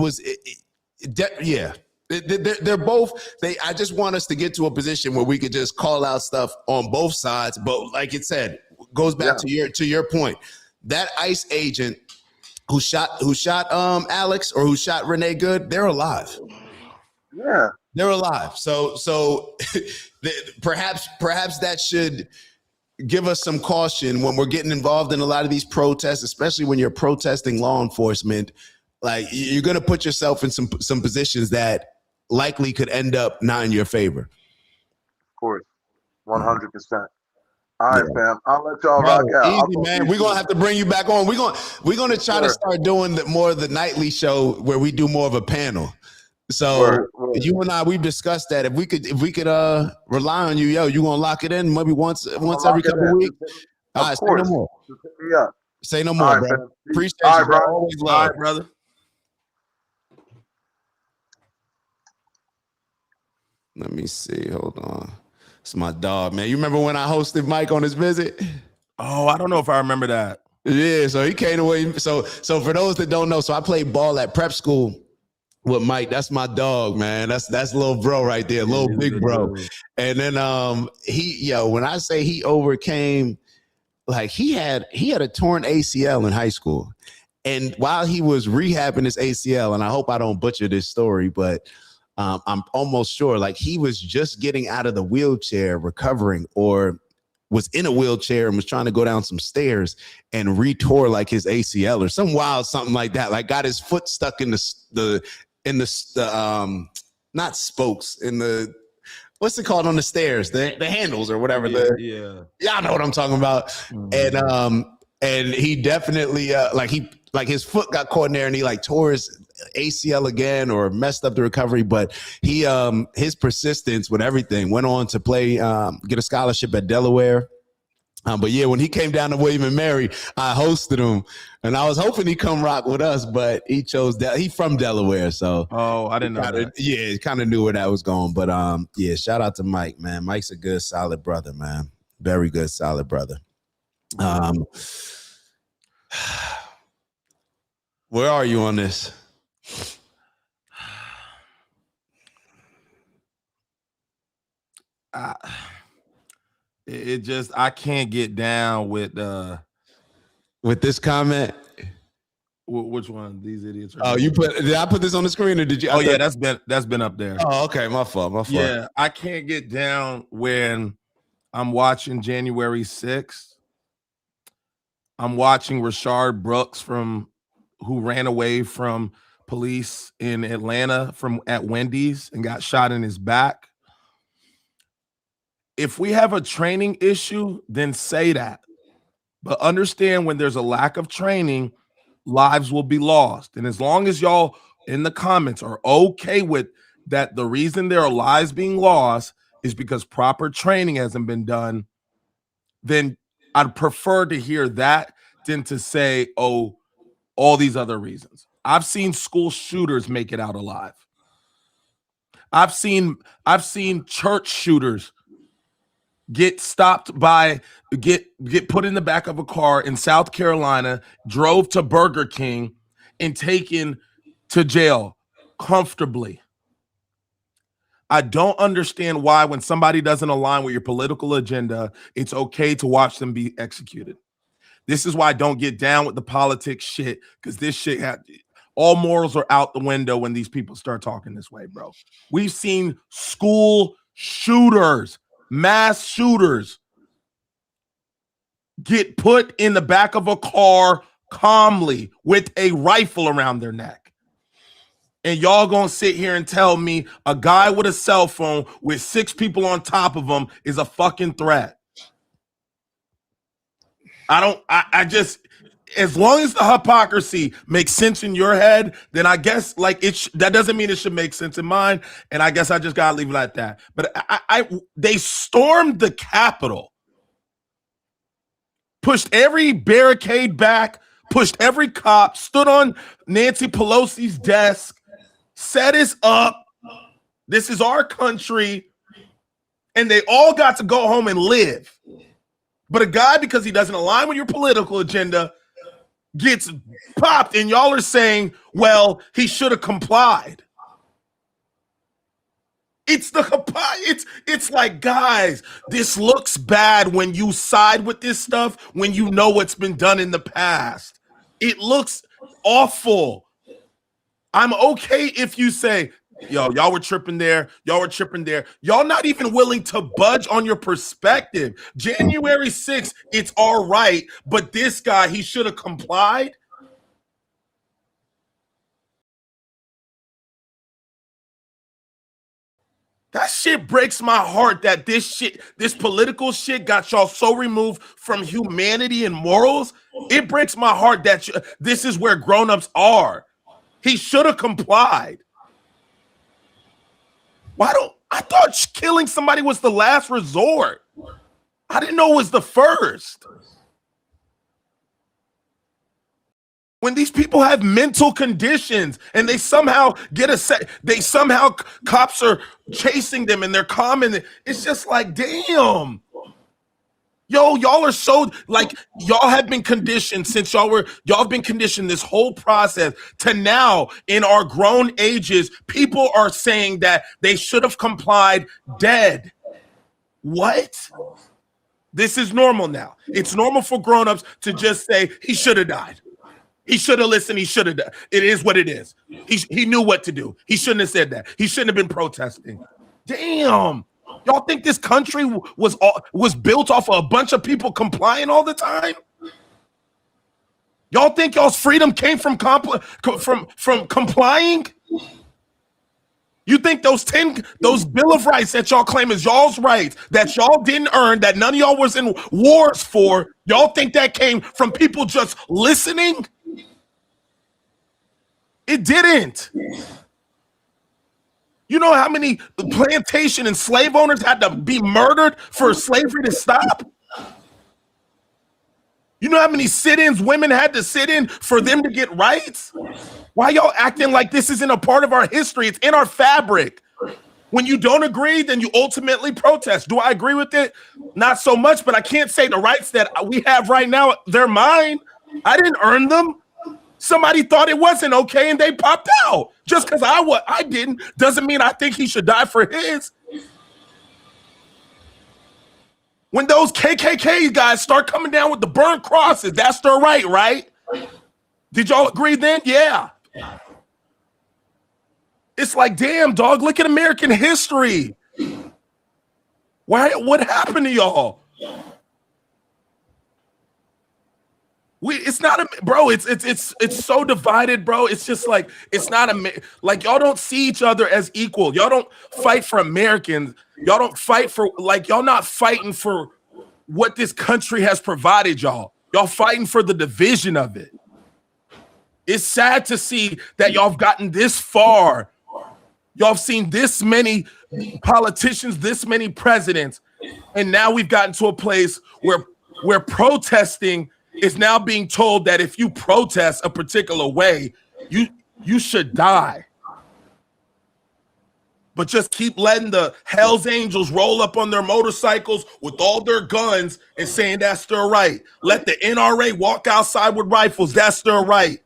both. I just want us to get to a position where we could just call out stuff on both sides. But like it said, goes back to your point. That ICE agent who shot Alex or who shot Renee Good, they're alive. Yeah, they're alive. So perhaps that should give us some caution when we're getting involved in a lot of these protests, especially when you're protesting law enforcement. Like, you're going to put yourself in some positions that likely could end up not in your favor. Of course, 100%. All right, fam. I'll let y'all rock out. Easy, man. We're gonna have to bring you back on. We're gonna try to start doing more of the nightly show where we do more of a panel. So you and I, we've discussed that. If we could rely on you, you gonna lock it in maybe once every couple of weeks. All right, say no more. Say no more, bro. Fam. Appreciate you, bro. Always love. All right, brother. Let me see. Hold on. It's my dog, man. You remember when I hosted Mike on his visit? Oh, I don't know if I remember that. Yeah, so he came away. So for those that don't know, so I played ball at prep school with Mike. That's my dog, man. That's little bro right there, little big bro. And then when I say he overcame, like he had a torn ACL in high school. And while he was rehabbing his ACL, and I hope I don't butcher this story, but I'm almost sure like he was just getting out of the wheelchair, recovering, or was in a wheelchair and was trying to go down some stairs and retore like his ACL or something like that. Like got his foot stuck in the not spokes in the, what's it called on the stairs, the handles or whatever. Y'all know what I'm talking about. Mm-hmm. And he definitely like his foot got caught in there and he like tore his ACL again or messed up the recovery, but he his persistence with everything went on to play, get a scholarship at Delaware. But yeah, when he came down to William and Mary, I hosted him, and I was hoping he'd come rock with us, but he chose he's from Delaware, so I didn't know that. Yeah, he kind of knew where that was going. But yeah, shout out to Mike, man. Mike's a good, solid brother, man. Very good, solid brother. Where are you on this? I can't get down with this comment. Which one? These idiots. Did I put this on the screen or did you? Yeah, that's been up there. Oh, okay, my fault. Yeah, I can't get down when I'm watching January 6th. I'm watching Rashard Brooks who ran away from police in Atlanta at Wendy's and got shot in his back. If we have a training issue, then say that. But understand when there's a lack of training, lives will be lost. And as long as y'all in the comments are okay with that, the reason there are lives being lost is because proper training hasn't been done, then I'd prefer to hear that than to say, oh, all these other reasons. I've seen school shooters make it out alive. I've seen church shooters get stopped get put in the back of a car in South Carolina, drove to Burger King, and taken to jail comfortably. I don't understand why when somebody doesn't align with your political agenda, it's okay to watch them be executed. This is why I don't get down with the politics shit, because this shit all morals are out the window when these people start talking this way, bro. We've seen school shooters, mass shooters, get put in the back of a car calmly with a rifle around their neck. And y'all gonna sit here and tell me a guy with a cell phone with 6 people on top of him is a fucking threat? I just, as long as the hypocrisy makes sense in your head, then I guess like that doesn't mean it should make sense in mine. And I guess I just gotta leave it like that. But they stormed the Capitol, pushed every barricade back, pushed every cop, stood on Nancy Pelosi's desk, set us up. This is our country. And they all got to go home and live. But a guy, because he doesn't align with your political agenda, gets popped, and y'all are saying, well, he should have complied. It's like, guys, this looks bad when you side with this stuff, when you know what's been done in the past. It looks awful. I'm okay if you say, yo, y'all were tripping there. Y'all not even willing to budge on your perspective. January 6th, it's all right, but this guy, he should have complied. That shit breaks my heart that this political shit got y'all so removed from humanity and morals. It breaks my heart that this is where grown-ups are. He should have complied. I thought killing somebody was the last resort. I didn't know it was the first. When these people have mental conditions and they somehow cops are chasing them and they're calming, it's just like, damn. Yo, y'all are so, like, y'all have been conditioned since y'all have been conditioned this whole process to now in our grown ages, people are saying that they should have complied dead. What? This is normal now. It's normal for grown-ups to just say he should have died. He should have listened. He should have died. It is what it is. He knew what to do. He shouldn't have said that. He shouldn't have been protesting. Damn. Y'all think this country was built off of a bunch of people complying all the time? Y'all think y'all's freedom came from complying? You think those Bill of Rights that y'all claim is y'all's rights, that y'all didn't earn, that none of y'all was in wars for, y'all think that came from people just listening? It didn't. You know how many plantation and slave owners had to be murdered for slavery to stop? You know how many sit-ins women had to sit in for them to get rights? Why y'all acting like this isn't a part of our history? It's in our fabric. When you don't agree, then you ultimately protest. Do I agree with it? Not so much, but I can't say the rights that we have right now, they're mine. I didn't earn them. Somebody thought it wasn't okay and they popped out. Just because I didn't doesn't mean I think he should die for his. When those KKK guys start coming down with the burnt crosses, that's their right, right? Did y'all agree then? Yeah. It's like, damn, dog, look at American history. What happened to y'all? It's not bro. It's so divided, bro. It's just like it's not like y'all don't see each other as equal. Y'all don't fight for Americans. Y'all don't fight for y'all not fighting for what this country has provided y'all. Y'all fighting for the division of it. It's sad to see that y'all have gotten this far. Y'all have seen this many politicians, this many presidents, and now we've gotten to a place where protesting is now being told that if you protest a particular way, you should die. But just keep letting the Hells Angels roll up on their motorcycles with all their guns and saying that's their right. Let the NRA walk outside with rifles. That's their right.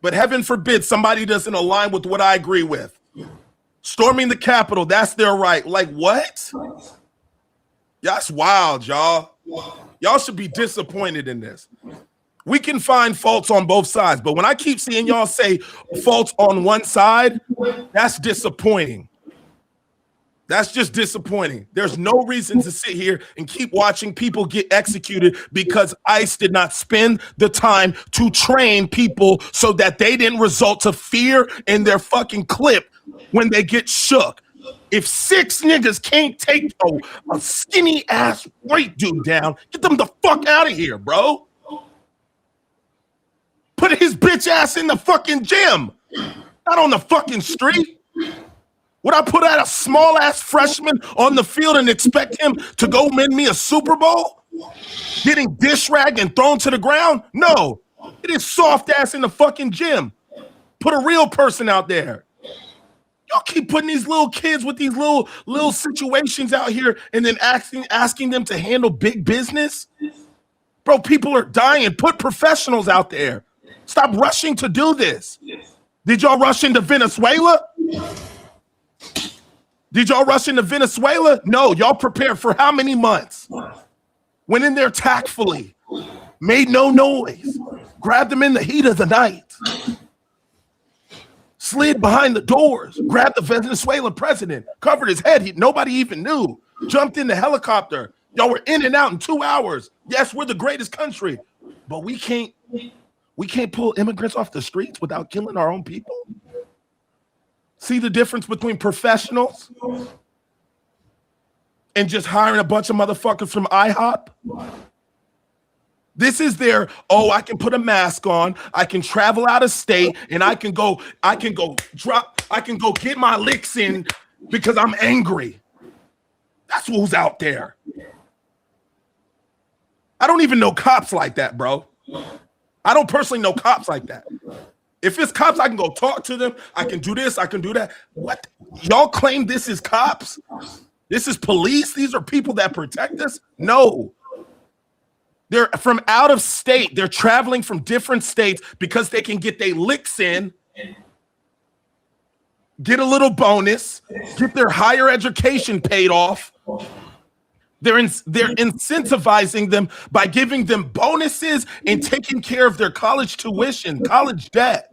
But heaven forbid somebody doesn't align with what I agree with. Storming the Capitol, that's their right. Like what? That's wild, y'all. Y'all should be disappointed in this. We can find faults on both sides, but when I keep seeing y'all say faults on one side, that's disappointing. That's just disappointing. There's no reason to sit here and keep watching people get executed because ICE did not spend the time to train people so that they didn't result to fear in their fucking clip when they get shook. If 6 niggas can't take a skinny ass white dude down, get them the fuck out of here, bro. Put his bitch ass in the fucking gym, not on the fucking street. Would I put out a small ass freshman on the field and expect him to go win me a Super Bowl? Getting dish ragged and thrown to the ground? No. It is soft ass in the fucking gym. Put a real person out there. Y'all keep putting these little kids with these little situations out here and then asking them to handle big business. Bro, people are dying. Put professionals out there. Stop rushing to do this. Did y'all rush into Venezuela? Did y'all rush into Venezuela? No, y'all prepared for how many months? Went in there tactfully, made no noise, grabbed them in the heat of the night, slid behind the doors, grabbed the Venezuelan president, covered his head. Nobody even knew. Jumped in the helicopter. Y'all were in and out in 2 hours. Yes, we're the greatest country, but we can't pull immigrants off the streets without killing our own people. See the difference between professionals and just hiring a bunch of motherfuckers from IHOP? This is their, I can put a mask on, I can travel out of state, and I can go get my licks in because I'm angry. That's who's out there. I don't even know cops like that, bro. I don't personally know cops like that. If it's cops, I can go talk to them. I can do this. I can do that. What? Y'all claim this is cops? This is police? These are people that protect us? No. They're from out of state. They're traveling from different states because they can get their licks in, get a little bonus, get their higher education paid off. They're incentivizing them by giving them bonuses and taking care of their college tuition, college debt.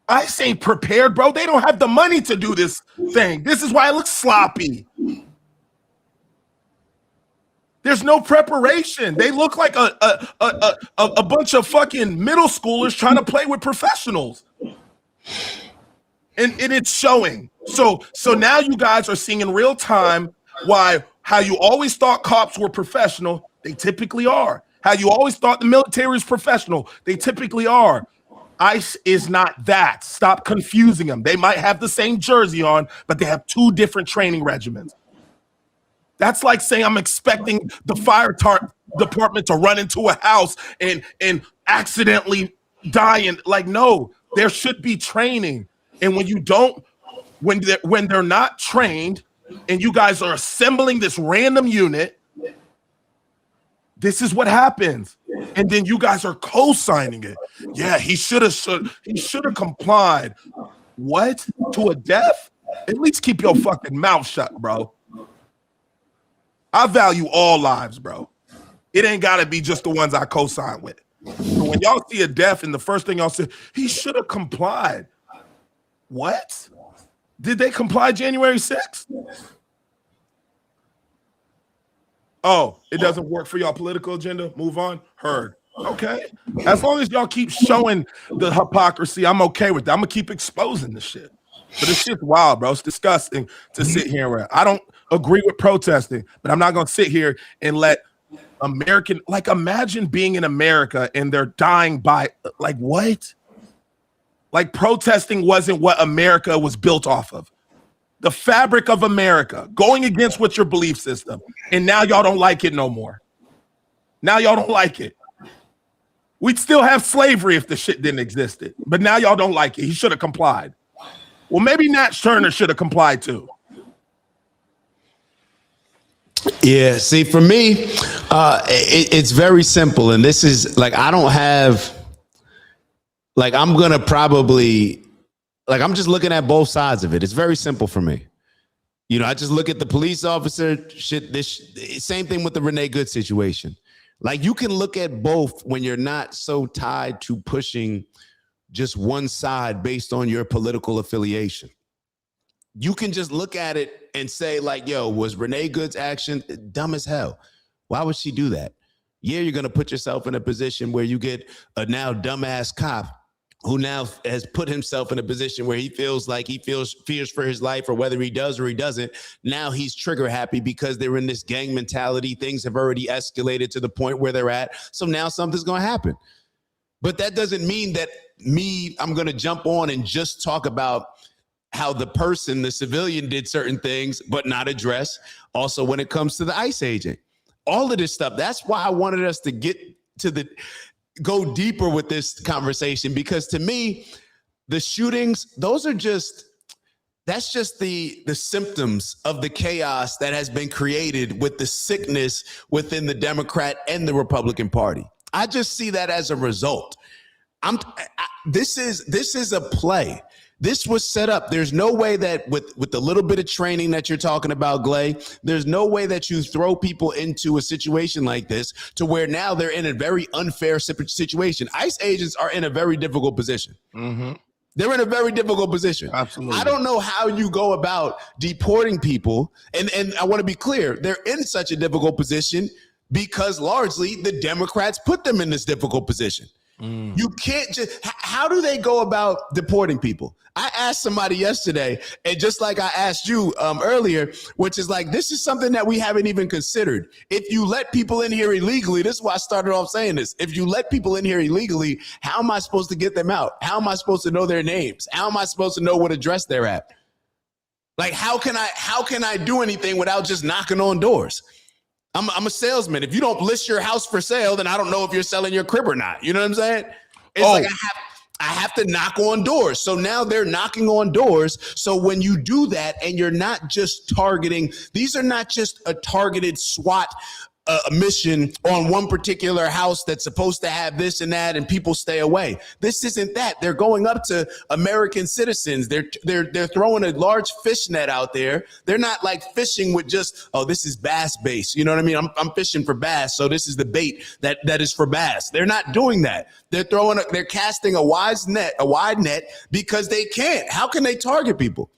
ICE ain't prepared, bro. They don't have the money to do this thing. This is why it looks sloppy. There's no preparation. They look like a bunch of fucking middle schoolers trying to play with professionals. And it's showing. So now you guys are seeing in real time how you always thought cops were professional, they typically are. How you always thought the military was professional, they typically are. ICE is not that. Stop confusing them. They might have the same jersey on, but they have two different training regimens. That's like saying I'm expecting the fire department to run into a house and accidentally die. And like, no, there should be training. And when you don't, when they're not trained and you guys are assembling this random unit, this is what happens. And then you guys are co-signing it. Yeah, he should have complied. What? To a death? At least keep your fucking mouth shut, bro. I value all lives, bro. It ain't gotta be just the ones I co-sign with. So when y'all see a death and the first thing y'all say, he should have complied. What? Did they comply January 6th? Oh, it doesn't work for y'all political agenda? Move on? Heard. Okay. As long as y'all keep showing the hypocrisy, I'm okay with that. I'm going to keep exposing this shit. But this shit's wild, bro. It's disgusting to sit here and I don't agree with protesting, but I'm not going to sit here and let imagine being in America and they're dying by, like, what? Like, protesting wasn't what America was built off of. The fabric of America, going against what your belief system. And now y'all don't like it no more. Now y'all don't like it. We'd still have slavery if the shit didn't exist. But now y'all don't like it. He should have complied. Well, maybe Nat Turner should have complied too. Yeah, see, for me, it's very simple. And this is like, I don't have, like, I'm going to probably, like, I'm just looking at both sides of it. It's very simple for me. You know, I just look at the police officer shit. Same thing with the Renee Good situation. Like, you can look at both when you're not so tied to pushing just one side based on your political affiliation. You can just look at it and say, like, yo, was Renee Good's action dumb as hell? Why would she do that? Yeah, you're going to put yourself in a position where you get a now dumbass cop who now has put himself in a position where he feels like fears for his life, or whether he does or he doesn't. Now he's trigger happy because they're in this gang mentality. Things have already escalated to the point where they're at. So now something's going to happen. But that doesn't mean that I'm going to jump on and just talk about how the person, the civilian, did certain things, but not address also when it comes to the ICE agent. All of this stuff. That's why I wanted us to get to go deeper with this conversation, because to me, the shootings, that's just the symptoms of the chaos that has been created with the sickness within the Democrat and the Republican Party. I just see that as a result. This is a play. This was set up. There's no way that with the little bit of training that you're talking about, Glay, there's no way that you throw people into a situation like this to where now they're in a very unfair situation. ICE agents are in a very difficult position. Mm-hmm. They're in a very difficult position. Absolutely. I don't know how you go about deporting people. And I want to be clear, they're in such a difficult position because largely the Democrats put them in this difficult position. You can't just, how do they go about deporting people? I asked somebody yesterday, and just like I asked you earlier, which is like, this is something that we haven't even considered. If you let people in here illegally, this is why I started off saying this. If you let people in here illegally, how am I supposed to get them out? How am I supposed to know their names? How am I supposed to know what address they're at? Like, how can I do anything without just knocking on doors? I'm a salesman. If you don't list your house for sale, then I don't know if you're selling your crib or not. You know what I'm saying? It's like I have to knock on doors. So now they're knocking on doors. So when you do that and you're not just targeting, these are not just a targeted SWAT a mission on one particular house that's supposed to have this and that, and people stay away. This isn't that. They're going up to American citizens. They're throwing a large fish net out there. They're not like fishing with just, oh, this is bass base. You know what I mean? I'm fishing for bass, so this is the bait that is for bass. They're not doing that. They're casting a wide net because they can't. How can they target people?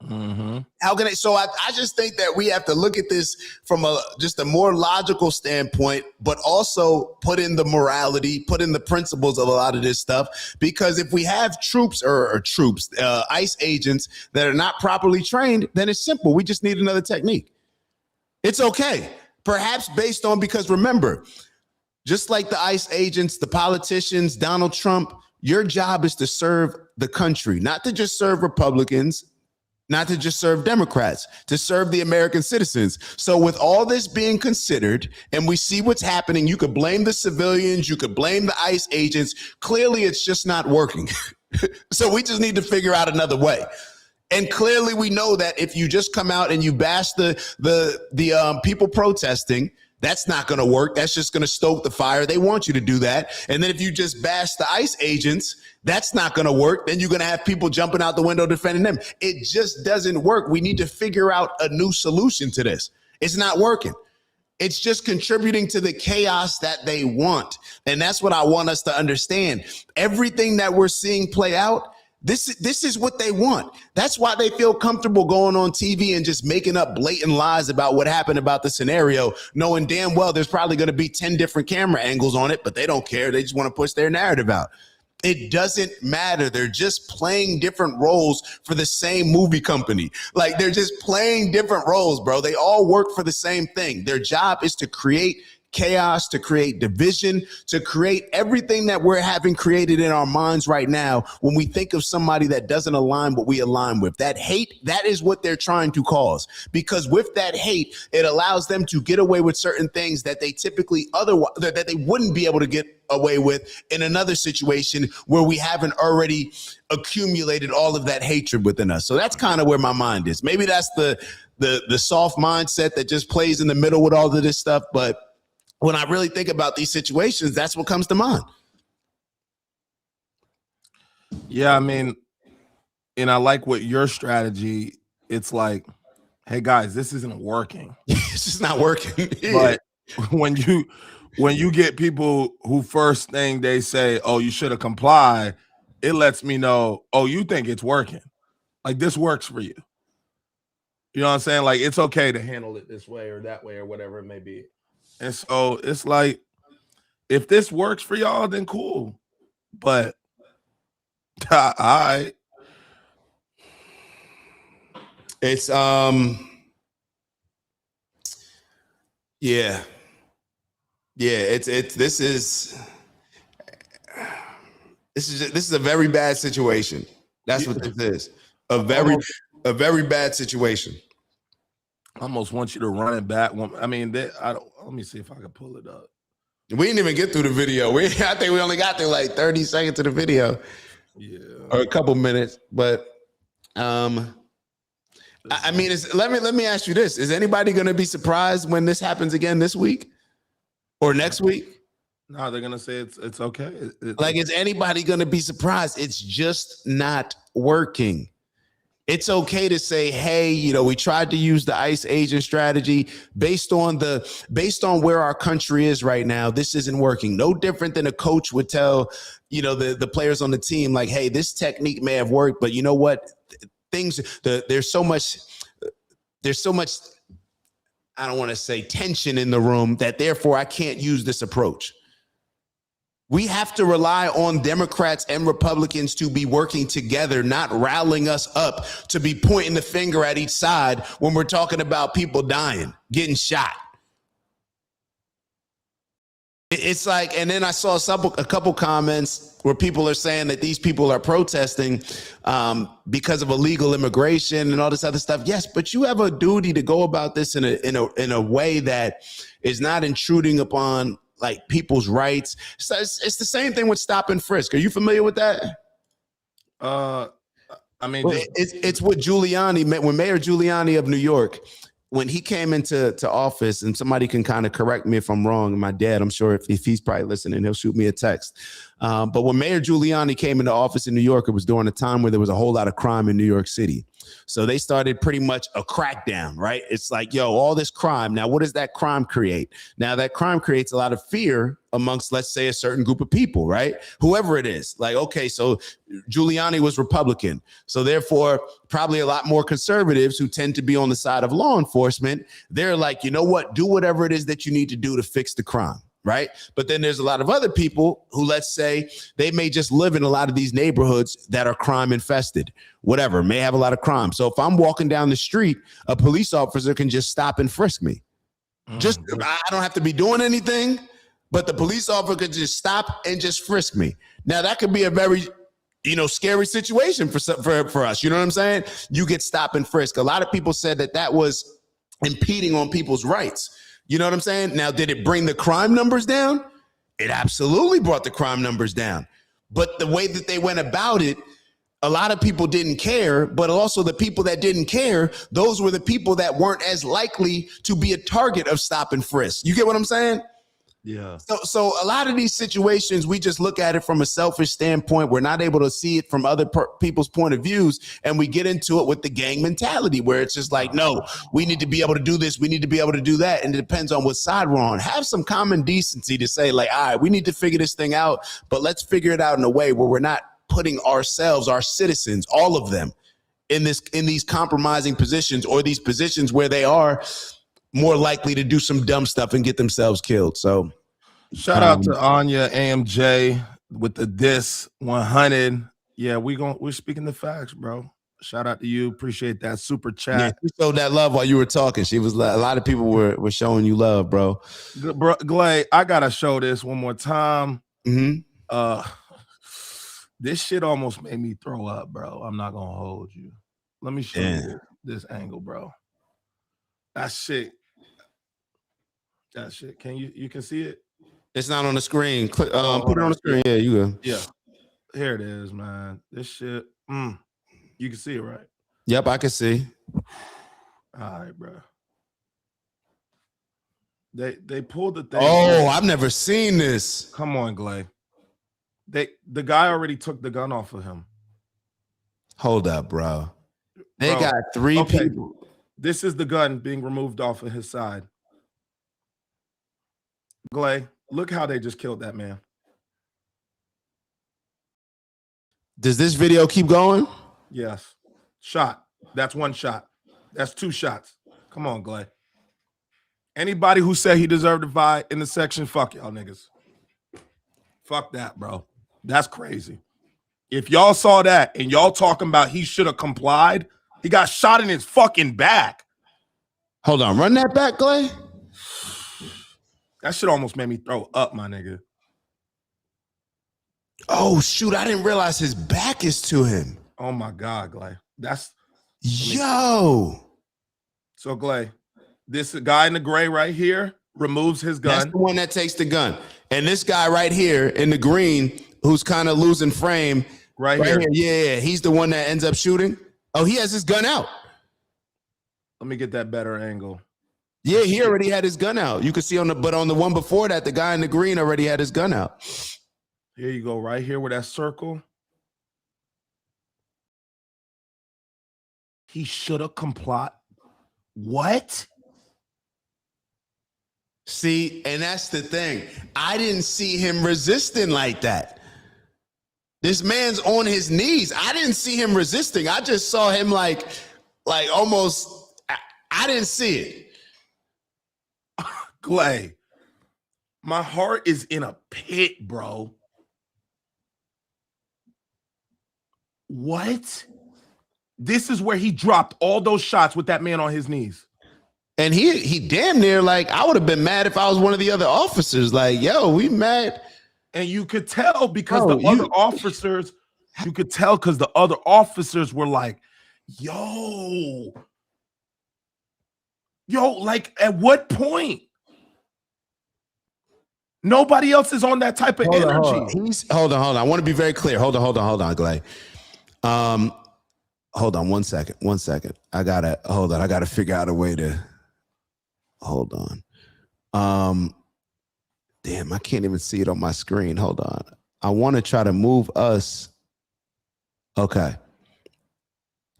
Mm-hmm. How can it? So I just think that we have to look at this from just a more logical standpoint, but also put in the morality, put in the principles of a lot of this stuff. Because if we have troops or ICE agents that are not properly trained, then it's simple. We just need another technique. It's okay. Perhaps based on, because remember, just like the ICE agents, the politicians, Donald Trump, your job is to serve the country, not to just serve Republicans, not to just serve Democrats, to serve the American citizens. So with all this being considered, and we see what's happening, you could blame the civilians, you could blame the ICE agents. Clearly, it's just not working. So we just need to figure out another way. And clearly, we know that if you just come out and you bash the people protesting, that's not going to work. That's just going to stoke the fire. They want you to do that. And then if you just bash the ICE agents, that's not going to work. Then you're going to have people jumping out the window defending them. It just doesn't work. We need to figure out a new solution to this. It's not working. It's just contributing to the chaos that they want. And that's what I want us to understand. Everything that we're seeing play out, this is what they want. That's why they feel comfortable going on TV and just making up blatant lies about what happened about the scenario, knowing damn well there's probably going to be 10 different camera angles on it, but they don't care. They just want to push their narrative out. It doesn't matter. They're just playing different roles for the same movie company. Like, they're just playing different roles, bro. They all work for the same thing. Their job is to create chaos, to create division, to create everything that we're having created in our minds right now when we think of somebody that doesn't align what we align with. That hate, that is what they're trying to cause. Because with that hate, it allows them to get away with certain things that they typically otherwise, that they wouldn't be able to get away with in another situation where we haven't already accumulated all of that hatred within us. So that's kind of where my mind is. Maybe that's the soft mindset that just plays in the middle with all of this stuff, but when I really think about these situations, that's what comes to mind. Yeah, I mean, and I like what your strategy. It's like, hey guys, this isn't working. It's just not working. But when you get people who first thing they say, oh, you should have complied, it lets me know, oh, you think it's working. Like, this works for you. You know what I'm saying? Like, it's okay to handle it this way or that way or whatever it may be. And so it's like, if this works for y'all, then cool. But all right. It's yeah. This is a very bad situation. That's what this is. A very bad situation. I almost want you to run it back. I mean, let me see if I can pull it up. We didn't even get through the video. I think we only got through like 30 seconds of the video. Yeah. Or a couple minutes. But I mean, let me ask you this. Is anybody going to be surprised when this happens again this week or next week? No, they're going to say it's okay. Like, is anybody going to be surprised? It's just not working. It's okay to say, hey, we tried to use the ICE agent strategy based on where our country is right now. This isn't working. No different than a coach would tell, the players on the team, like, hey, this technique may have worked, but you know what? There's so much, I don't want to say tension in the room that therefore I can't use this approach. We have to rely on Democrats and Republicans to be working together, not rallying us up to be pointing the finger at each side when we're talking about people dying, getting shot. It's like, and then I saw a couple comments where people are saying that these people are protesting because of illegal immigration and all this other stuff. Yes, but you have a duty to go about this in a way that is not intruding upon like people's rights. So it's the same thing with stop and frisk. Are you familiar with that? I mean, it's what Giuliani, when Mayor Giuliani of New York, when he came into office, and somebody can kind of correct me if I'm wrong, my dad, I'm sure if he's probably listening, he'll shoot me a text. But when Mayor Giuliani came into office in New York, it was during a time where there was a whole lot of crime in New York City. So they started pretty much a crackdown, right? It's like, yo, all this crime. Now, what does that crime create? Now, that crime creates a lot of fear amongst, let's say, a certain group of people, right? Whoever it is. Like, okay, so Giuliani was Republican. So therefore, probably a lot more conservatives who tend to be on the side of law enforcement. They're like, you know what? Do whatever it is that you need to do to fix the crime. Right. But then there's a lot of other people who, let's say, they may just live in a lot of these neighborhoods that are crime infested, whatever, may have a lot of crime. So if I'm walking down the street, a police officer can just stop and frisk me. Just I don't have to be doing anything, but the police officer could just stop and just frisk me. Now, that could be a very, scary situation for us. You know what I'm saying? You get stop and frisk. A lot of people said that was impeding on people's rights. You know what I'm saying? Now, did it bring the crime numbers down? It absolutely brought the crime numbers down. But the way that they went about it, a lot of people didn't care, but also the people that didn't care, those were the people that weren't as likely to be a target of stop and frisk. You get what I'm saying? Yeah. So a lot of these situations, we just look at it from a selfish standpoint. We're not able to see it from other people's point of views. And we get into it with the gang mentality where it's just like, no, we need to be able to do this. We need to be able to do that. And it depends on what side we're on. Have some common decency to say like, all right, we need to figure this thing out, but let's figure it out in a way where we're not putting ourselves, our citizens, all of them in these compromising positions or these positions where they are more likely to do some dumb stuff and get themselves killed. So shout out to Anya AMJ with the diss 100. Yeah, we're speaking the facts, bro. Shout out to you. Appreciate that super chat. Yeah, she showed that love while you were talking. She was a lot of people were showing you love, bro. Glay, I gotta show this one more time. This shit almost made me throw up, bro. I'm not gonna hold you. Let me show you this angle, bro. That shit. Can you can see it? It's not on the screen. Put it on the screen. Yeah, you go. Yeah. Here it is, man. This shit. You can see it, right? Yep, I can see. All right, bro. They pulled the thing. Oh, I've never seen this. Come on, Glay. The guy already took the gun off of him. Hold up, bro. They got three people. This is the gun being removed off of his side. Glay, look how they just killed that man. Does this video keep going? Yes. Shot. That's one shot. That's two shots. Come on, Glay. Anybody who said he deserved to die in the section, fuck y'all niggas. Fuck that, bro. That's crazy. If y'all saw that and y'all talking about he should have complied, he got shot in his fucking back. Hold on. Run that back, Glay. That shit almost made me throw up, my nigga. Oh, shoot. I didn't realize his back is to him. Oh, my God, Glay. Yo. So, Glay, this guy in the gray right here removes his gun. That's the one that takes the gun. And this guy right here in the green who's kind of losing frame. Right here. Yeah. He's the one that ends up shooting. Oh, he has his gun out. Let me get that better angle. Yeah, he already had his gun out. You can see on the one before that, the guy in the green already had his gun out. Here you go, right here with that circle. He should have complied. What? See, and that's the thing. I didn't see him resisting like that. This man's on his knees. I didn't see him resisting. I just saw him like almost, I didn't see it. Glay, my heart is in a pit, bro. What? This is where he dropped all those shots with that man on his knees. And he damn near like, I would have been mad if I was one of the other officers. Like, yo, we mad. And you could tell because the other officers were like, yo, like at what point? Nobody else is on that type of energy. Hold on. I want to be very clear. Hold on, Glay. Hold on one second. I gotta figure out a way to hold on. Damn, I can't even see it on my screen. Hold on. I want to try to move us. Okay.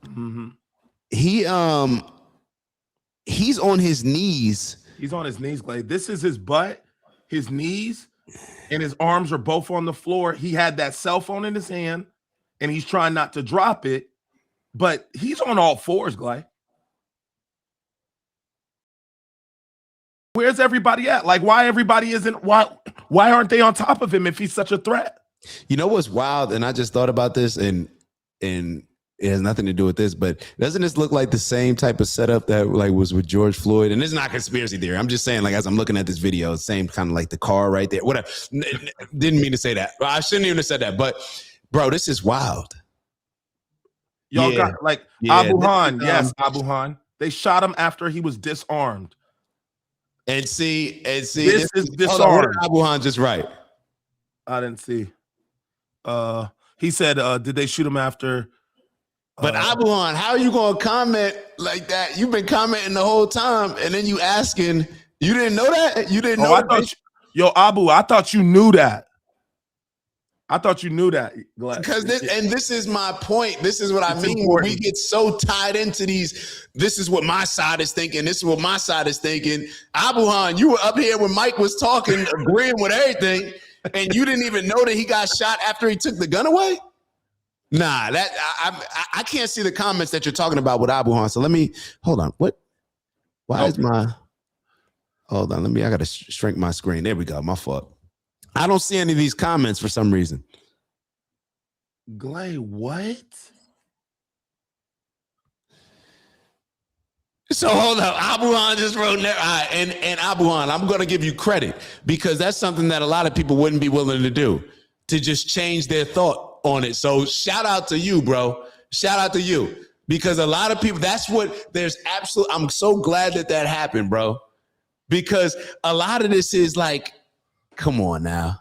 Mm-hmm. He's on his knees. He's on his knees, Clay. This is his butt, his knees, and his arms are both on the floor. He had that cell phone in his hand, and he's trying not to drop it, but he's on all fours, Clay. Where's everybody at? Like, why aren't they on top of him if he's such a threat? You know what's wild? And I just thought about this, and it has nothing to do with this, but doesn't this look like the same type of setup that like was with George Floyd? And it's not conspiracy theory. I'm just saying, like, as I'm looking at this video, same kind of like the car right there. Whatever. Didn't mean to say that. I shouldn't even have said that. But bro, this is wild. Y'all got like Abu Han. Yes, Abu Han. They shot him after he was disarmed. And see, this is disarmed. What did Abu Han just write? I didn't see. He said, did they shoot him after? But Abu Han, how are you gonna comment like that? You've been commenting the whole time, and then you asking, you didn't know that? You didn't know that? Abu, I thought you knew that. I thought you knew that. Because this is my point. This is what I mean. Important. We get so tied into these. This is what my side is thinking. This is what my side is thinking. Abu Han, you were up here when Mike was talking, agreeing with everything, and you didn't even know that he got shot after he took the gun away? Nah, that I can't see the comments that you're talking about with Abu Han. So let me hold on. What? Why is my? Hold on. I gotta shrink my screen. There we go. My fault. I don't see any of these comments for some reason. Glay, what? So hold up. Abu Han just wrote there. And Abu Han, I'm going to give you credit because that's something that a lot of people wouldn't be willing to do, to just change their thought on it. So shout out to you, bro. Shout out to you, because a lot of people, I'm so glad that happened, bro, because a lot of this is like, come on now.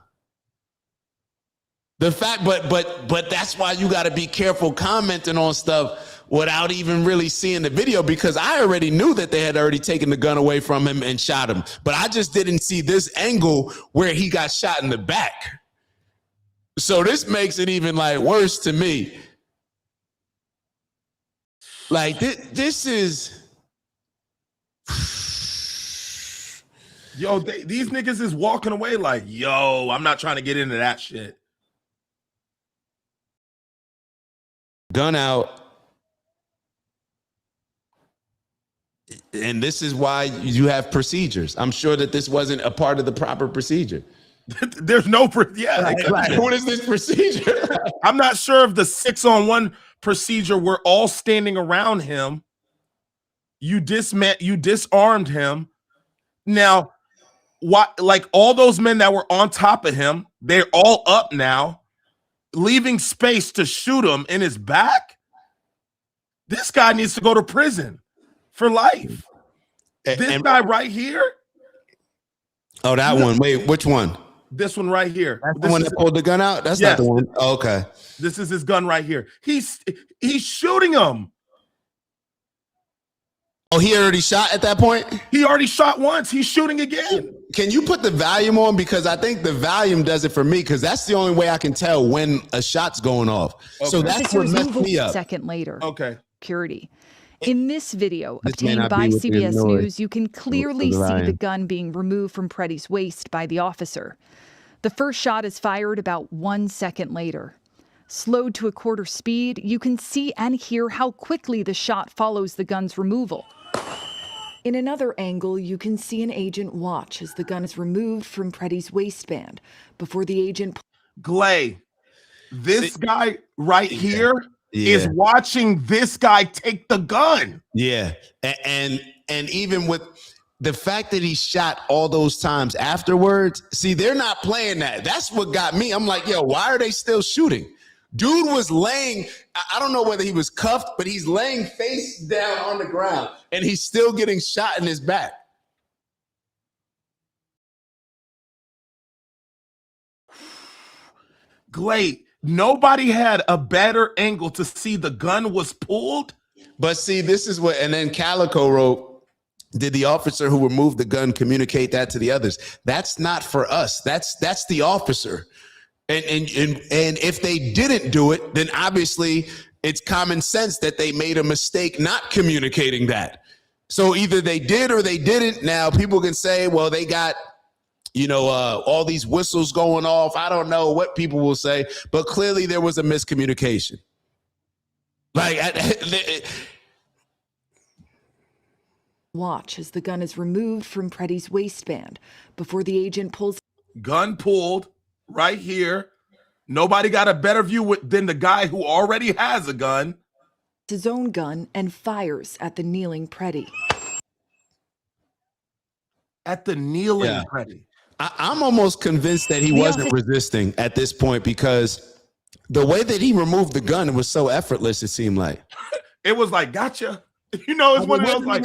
The fact, but that's why you got to be careful commenting on stuff without even really seeing the video, because I already knew that they had already taken the gun away from him and shot him. But I just didn't see this angle where he got shot in the back. So this makes it even like worse to me. Like this is. Yo, these niggas is walking away like, yo, I'm not trying to get into that shit. Gun out. And this is why you have procedures. I'm sure that this wasn't a part of the proper procedure. There's no, right. What is this procedure? I'm not sure if the 6-on-1 procedure, we're all standing around him. You disarmed him. Now, what? Like all those men that were on top of him, they're all up now, leaving space to shoot him in his back. This guy needs to go to prison for life. This guy right here. Oh, that one. Wait, which one? This one right here. That's the one that pulled the gun out? That's not the one. Oh, okay. This is his gun right here. He's shooting him. Oh, he already shot at that point? He already shot once. He's shooting again. Can you put the volume on? Because I think the volume does it for me, because that's the only way I can tell when a shot's going off. Okay. So that's what messed me up. A second later. Okay. Security. In this video obtained by CBS News, you can clearly see the gun being removed from Pretti's waist by the officer. The first shot is fired about 1 second later. Slowed to a quarter speed, you can see and hear how quickly the shot follows the gun's removal. In another angle, you can see an agent watch as the gun is removed from Pretti's waistband before the agent. Glay, this guy right here is watching this guy take the gun. Yeah. And even with the fact that he shot all those times afterwards, see, they're not playing that. That's what got me. I'm like, yo, why are they still shooting? Dude was laying, I don't know whether he was cuffed, but he's laying face down on the ground and he's still getting shot in his back. Glay, nobody had a better angle to see the gun was pulled. But see, this is what, and then Calico wrote, Did the officer who removed the gun communicate that to the others? That's not for us. That's the officer. And if they didn't do it, then obviously it's common sense that they made a mistake not communicating that. So either they did or they didn't. Now people can say, well, they got, all these whistles going off. I don't know what people will say, but clearly there was a miscommunication. Watch as the gun is removed from Pretti's waistband before the agent pulls. Gun pulled right here. Nobody got a better view than the guy who already has a gun. His own gun and fires at the kneeling Pretti. At the kneeling Pretti. I'm almost convinced that he wasn't resisting at this point because the way that he removed the gun was so effortless, it seemed like. It was like, gotcha. It's one of those like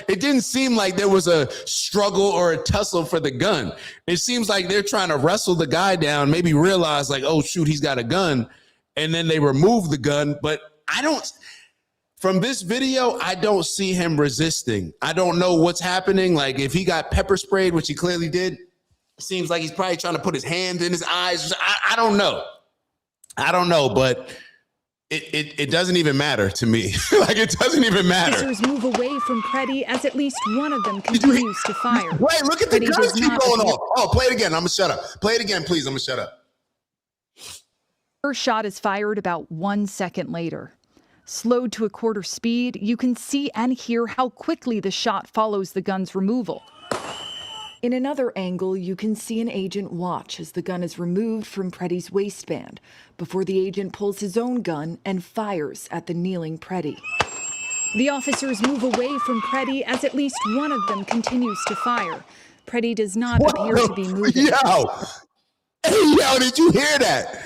it didn't seem like there was a struggle or a tussle for the gun. It seems like they're trying to wrestle the guy down, maybe realize like, oh shoot, he's got a gun, and then they remove the gun. But from this video, I don't see him resisting. I don't know what's happening. Like if he got pepper sprayed, which he clearly did, seems like he's probably trying to put his hand in his eyes. I don't know. But it doesn't even matter to me. Like it doesn't even matter. Officers move away from Pretti as at least one of them continues to fire. Wait, look at the guns keep going off. Oh, play it again. I'm gonna shut up. Play it again, please. I'm gonna shut up. First shot is fired about 1 second later. Slowed to a quarter speed, you can see and hear how quickly the shot follows the gun's removal. In another angle, you can see an agent watch as the gun is removed from Pretti's waistband before the agent pulls his own gun and fires at the kneeling Pretti. The officers move away from Pretti as at least one of them continues to fire. Pretti does not appear to be moving. Yo, did you hear that?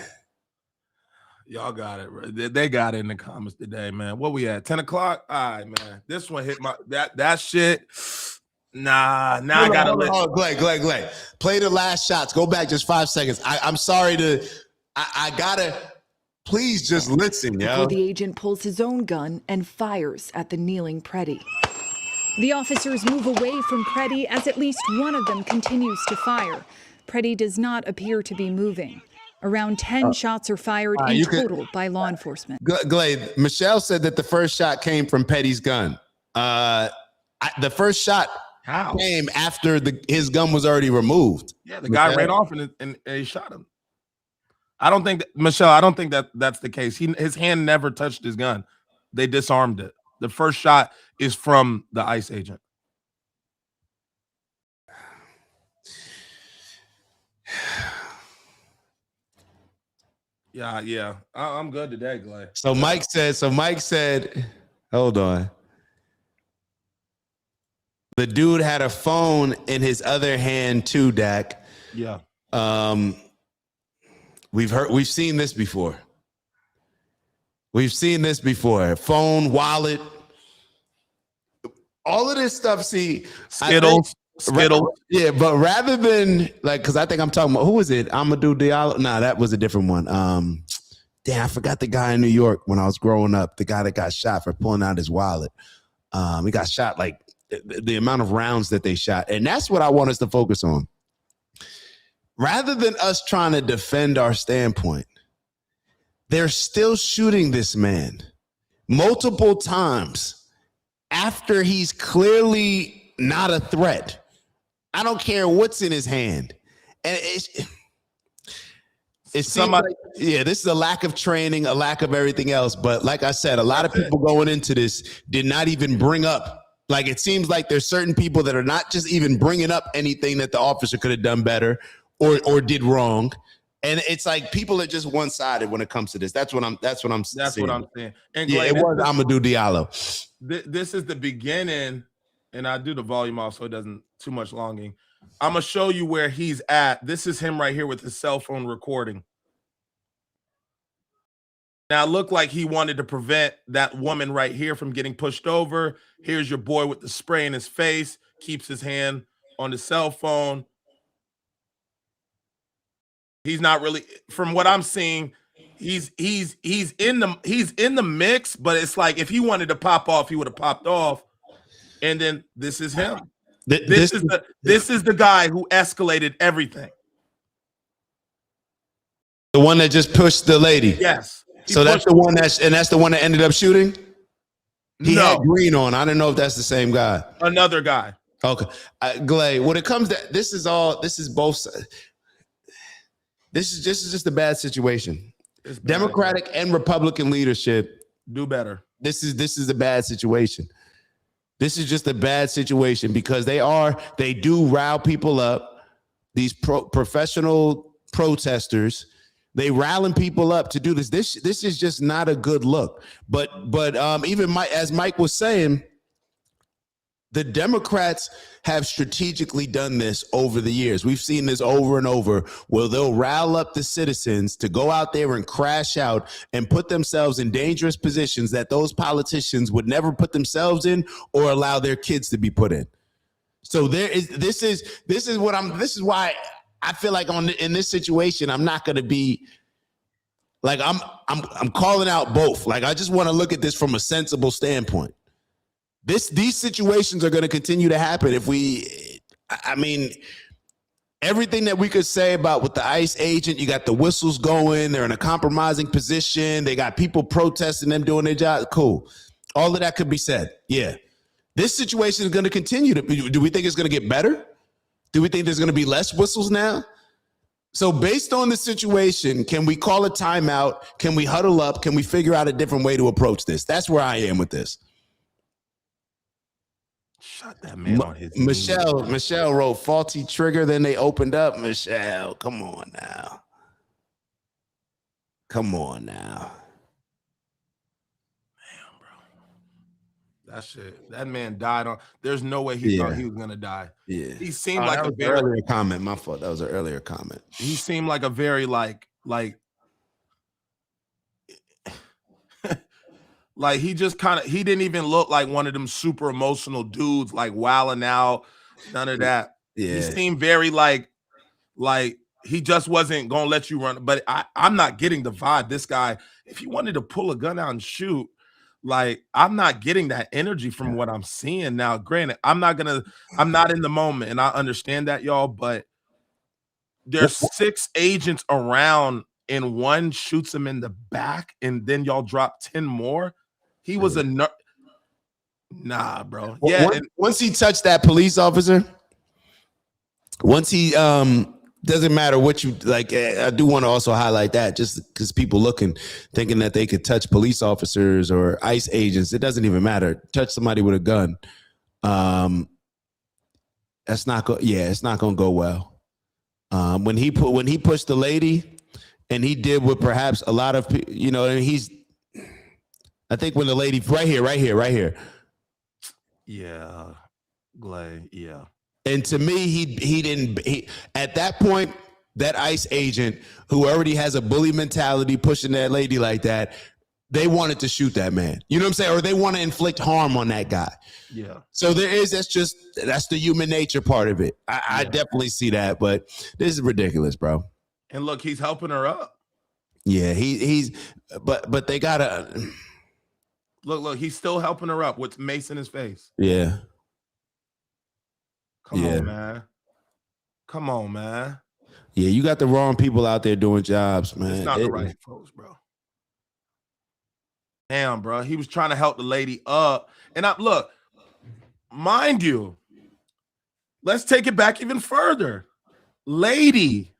Y'all got it. They got it in the comments today, man. What we at? 10 o'clock? All right, man. This one hit that shit. Nah, I gotta let. Oh, Glay. Play the last shots. Go back just 5 seconds. I'm sorry to. I gotta. Please just listen, yo. Before the agent pulls his own gun and fires at the kneeling Pretti. The officers move away from Pretti as at least one of them continues to fire. Pretti does not appear to be moving. Around 10 shots are fired in total by law enforcement. Glade, Michelle said that the first shot came from Petty's gun. The first shot came after his gun was already removed. Yeah, the guy ran off and he shot him. I don't think that's the case. His hand never touched his gun. They disarmed it. The first shot is from the ICE agent. Yeah. I'm good today, Glay. So Mike said, hold on. The dude had a phone in his other hand too, Dak. Yeah. We've seen this before. Phone, wallet, all of this stuff. See, Skittles. Yeah, but rather than because I think I'm talking about, who was it? Amadou Diallo? No, that was a different one. I forgot the guy in New York when I was growing up. The guy that got shot for pulling out his wallet. He got shot like the amount of rounds that they shot, and that's what I want us to focus on. Rather than us trying to defend our standpoint, they're still shooting this man multiple times after he's clearly not a threat. I don't care what's in his hand. And it seems like, this is a lack of training, a lack of everything else. But like I said, a lot of people going into this did not even bring up. Like, it seems like there's certain people that are not just even bringing up anything that the officer could have done better or did wrong. And it's like people are just one-sided when it comes to this. That's what I'm saying. And yeah, it was Amadou Diallo. This is the beginning, and I do the volume off so it doesn't too much longing. I'm gonna show you where he's at. This is him right here with his cell phone recording. Now, it looked like he wanted to prevent that woman right here from getting pushed over. Here's your boy with the spray in his face, keeps his hand on the cell phone. He's not really, from what I'm seeing, he's in the mix, but it's like if he wanted to pop off, he would have popped off. And then this is him. This is the guy who escalated everything. The one that just pushed the lady. Yes. So that's the one that's the one that ended up shooting? He had No. green on. I don't know if that's the same guy. Another guy. Okay. Glay, when it comes to this is both. This is just a bad situation. Bad. Democratic and Republican leadership do better. This is a bad situation. This is just a bad situation because they do rile people up. These professional protesters, they riling people up to do this. This is just not a good look. But even as Mike was saying, the Democrats have strategically done this over the years. We've seen this over and over where they'll rile up the citizens to go out there and crash out and put themselves in dangerous positions that those politicians would never put themselves in or allow their kids to be put in. So this is why I feel like in this situation, I'm not going to be like, I'm calling out both. Like, I just want to look at this from a sensible standpoint. These situations are going to continue to happen everything that we could say about with the ICE agent, you got the whistles going, they're in a compromising position, they got people protesting them doing their job. Cool. All of that could be said. Yeah. This situation is going to continue do we think it's going to get better? Do we think there's going to be less whistles now? So based on the situation, can we call a timeout? Can we huddle up? Can we figure out a different way to approach this? That's where I am with this. Shut that man on his Michelle wrote faulty trigger, then they opened up. Michelle, come on now. Damn, bro. That man died on. There's no way he thought he was gonna die. Yeah. He seemed like a very earlier comment. My fault. That was an earlier comment. He seemed like a very like like he just he didn't even look like one of them super emotional dudes, like wilding out, none of that. Yeah. He seemed very like he just wasn't gonna let you run. But I'm not getting the vibe. This guy, if he wanted to pull a gun out and shoot, like, I'm not getting that energy from what I'm seeing now. Granted, I'm not in the moment, and I understand that, y'all, but there's 6 agents around and one shoots him in the back, and then y'all drop 10 more. He was nah, bro. Yeah. Once he touched that police officer, once he doesn't matter what you like. I do want to also highlight that just because people thinking that they could touch police officers or ICE agents. It doesn't even matter. Touch somebody with a gun. It's not going to go well. When he pushed the lady, and he did what perhaps a lot of people, and I think when the lady right here. Yeah, Glay. Yeah. And to me, he didn't at that point, that ICE agent who already has a bully mentality pushing that lady like that, they wanted to shoot that man. You know what I'm saying? Or they want to inflict harm on that guy. Yeah. So that's the human nature part of it. I definitely see that, but this is ridiculous, bro. And look, he's helping her up. Yeah, but they gotta look, he's still helping her up with mace in his face. Yeah. Come on, man. Yeah, you got the wrong people out there doing jobs, man. It's not the right folks, bro. Damn, bro. He was trying to help the lady up. And look, mind you, let's take it back even further. Lady,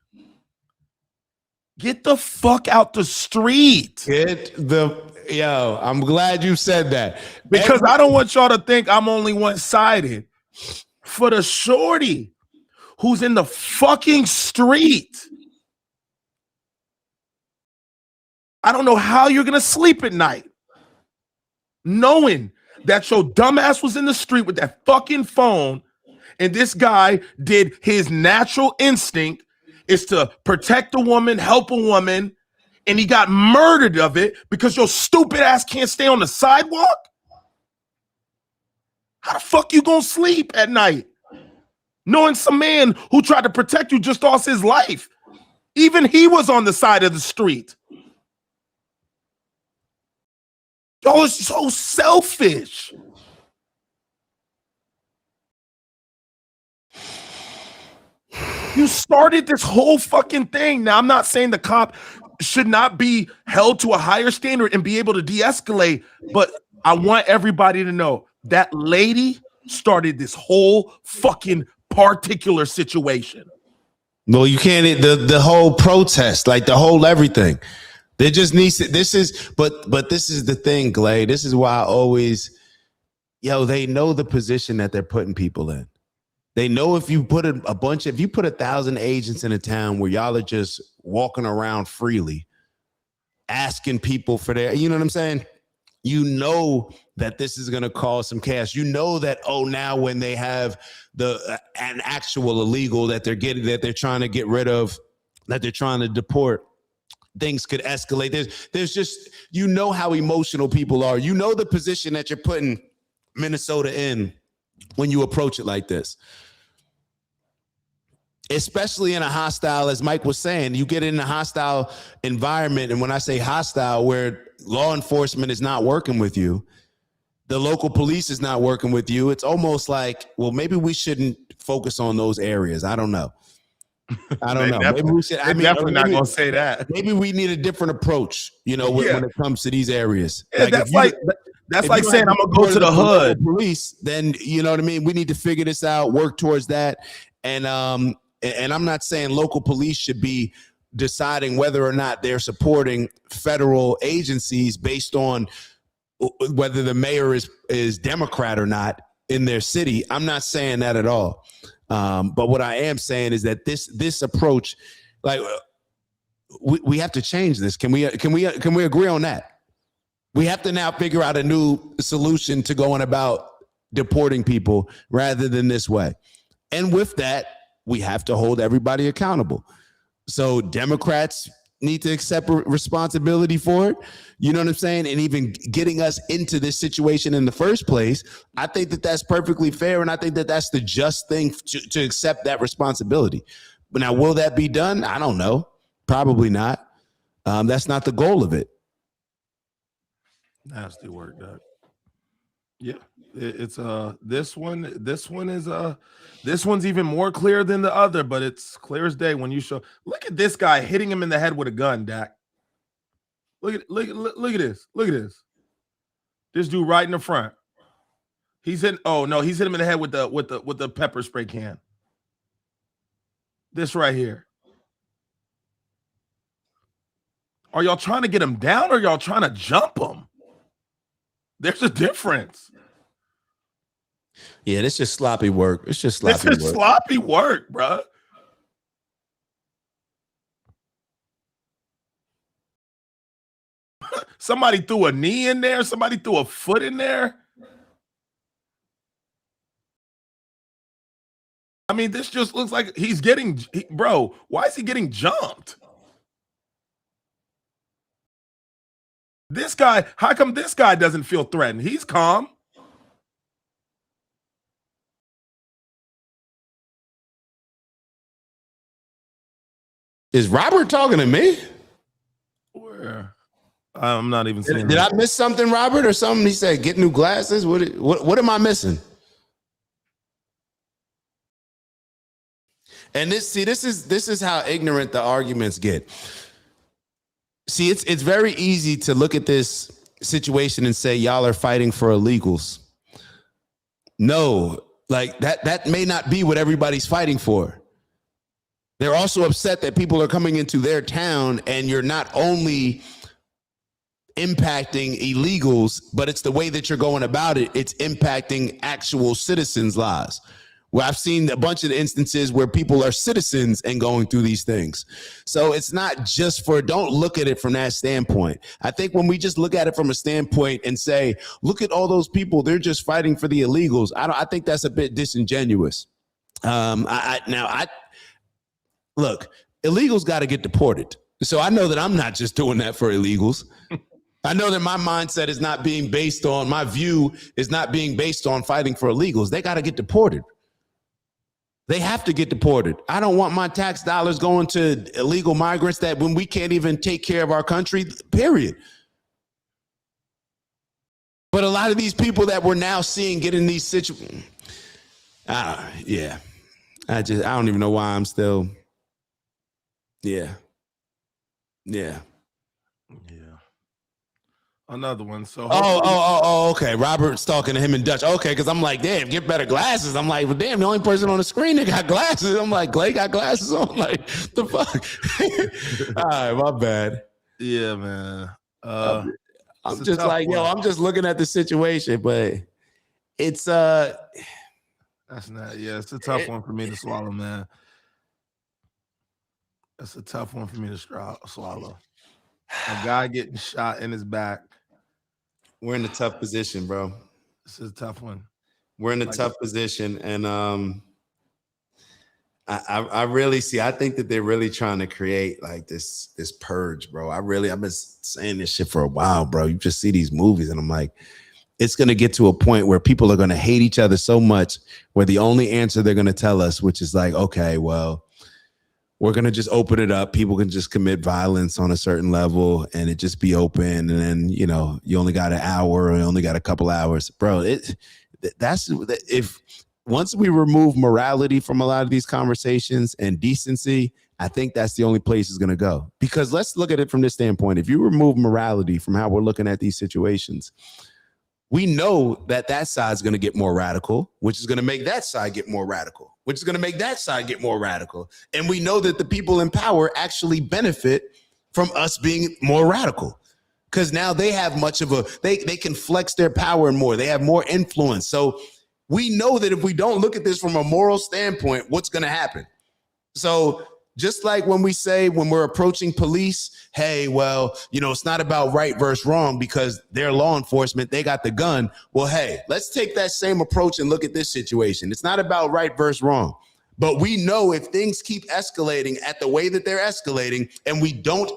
get the fuck out the street. I'm glad you said that. Because I don't want y'all to think I'm only one-sided. For the shorty who's in the fucking street, I don't know how you're gonna sleep at night knowing that your dumbass was in the street with that fucking phone, and this guy did his natural instinct is to protect a woman, help a woman, and he got murdered of it because your stupid ass can't stay on the sidewalk? How the fuck you gonna sleep at night knowing some man who tried to protect you just lost his life? Even he was on the side of the street. Y'all are so selfish. You started this whole fucking thing. Now, I'm not saying the cop should not be held to a higher standard and be able to de-escalate, but I want everybody to know that lady started this whole fucking particular situation. Well, you can't the whole protest, like the whole everything. There just needs to, this is the thing, Glade. This is why I always, they know the position that they're putting people in. They know if you put if you put 1,000 agents in a town where y'all are just walking around freely, asking people for their, you know what I'm saying? You know that this is going to cause some chaos. You know that, now when they have an actual illegal that they're trying to get rid of, that they're trying to deport, things could escalate. There's just, how emotional people are. You know the position that you're putting Minnesota in when you approach it like this. Especially in a hostile, as Mike was saying, you get in a hostile environment. And when I say hostile, where law enforcement is not working with you, the local police is not working with you, it's almost like, well, maybe we shouldn't focus on those areas. I don't know. Maybe we should. Definitely not going to say that. Maybe we need a different approach, when it comes to these areas. Yeah, that's like saying I'm going to go to the hood. Police, then, you know what I mean? We need to figure this out, work towards that. And I'm not saying local police should be deciding whether or not they're supporting federal agencies based on whether the mayor is Democrat or not in their city. I'm not saying that at all. But what I am saying is that this approach, like, we have to change this. Can we agree on that? We have to now figure out a new solution to going about deporting people rather than this way. And with that, we have to hold everybody accountable. So Democrats need to accept responsibility for it. You know what I'm saying? And even getting us into this situation in the first place, I think that that's perfectly fair. And I think that that's the just thing to accept that responsibility. But now, will that be done? I don't know. Probably not. That's not the goal of it. Nasty work, Doug. Yeah. It's this one's even more clear than the other, but it's clear as day when you show. Look at this guy hitting him in the head with a gun, Dak. Look at this. Look at this. This dude right in the front. He's hit him in the head with the pepper spray can. This right here. Are y'all trying to get him down or y'all trying to jump him? There's a difference. Yeah, it's just sloppy work. It's just sloppy work. Sloppy work, bro. Somebody threw a knee in there. Somebody threw a foot in there. I mean, this just looks like he's getting, bro, why is he getting jumped? This guy, how come this guy doesn't feel threatened? He's calm. Is Robert talking to me? Where? I'm not even seeing. Did I miss something, Robert, or something? He said, "Get new glasses." What am I missing? And this is how ignorant the arguments get. See, it's very easy to look at this situation and say y'all are fighting for illegals. No, like that may not be what everybody's fighting for. They're also upset that people are coming into their town and you're not only impacting illegals, but it's the way that you're going about it. It's impacting actual citizens' lives. Well, I've seen a bunch of instances where people are citizens and going through these things. So it's not just don't look at it from that standpoint. I think when we just look at it from a standpoint and say, look at all those people, they're just fighting for the illegals. I think that's a bit disingenuous. Look, illegals got to get deported. So I know that I'm not just doing that for illegals. I know that my mindset is not being based on, my view is not being based on fighting for illegals. They got to get deported. They have to get deported. I don't want my tax dollars going to illegal migrants that when we can't even take care of our country, period. But a lot of these people that we're now seeing get in these situations, yeah. I don't even know why I'm still. Yeah. Another one. So okay. Robert's talking to him in Dutch. Okay, because I'm like, damn, get better glasses. I'm like, well, damn, the only person on the screen that got glasses. I'm like, Clay got glasses on. I'm like, the fuck. All right, my bad. Yeah, man. I'm just like, yo, I'm just looking at the situation, but it's that's not. Yeah, it's a tough one for me to swallow, man. That's a tough one for me to swallow. A guy getting shot in his back. We're in a tough position, bro. This is a tough one. We're in a tough position, and I really see. I think that they're really trying to create like this purge, bro. I've been saying this shit for a while, bro. You just see these movies, and I'm like, it's gonna get to a point where people are gonna hate each other so much, where the only answer they're gonna tell us, which is like, okay, well, we're going to just open it up. People can just commit violence on a certain level and it just be open. And then, you know, you only got an hour or you only got a couple hours. Bro, if once we remove morality from a lot of these conversations and decency, I think that's the only place it's going to go. Because let's look at it from this standpoint. If you remove morality from how we're looking at these situations, we know that side is going to get more radical, which is going to make that side get more radical, which is going to make that side get more radical. And we know that the people in power actually benefit from us being more radical because now they have they can flex their power more. They have more influence. So we know that if we don't look at this from a moral standpoint, what's going to happen? So just like when we're approaching police, hey, well, you know, it's not about right versus wrong because they're law enforcement. They got the gun. Well, hey, let's take that same approach and look at this situation. It's not about right versus wrong. But we know if things keep escalating at the way that they're escalating and we don't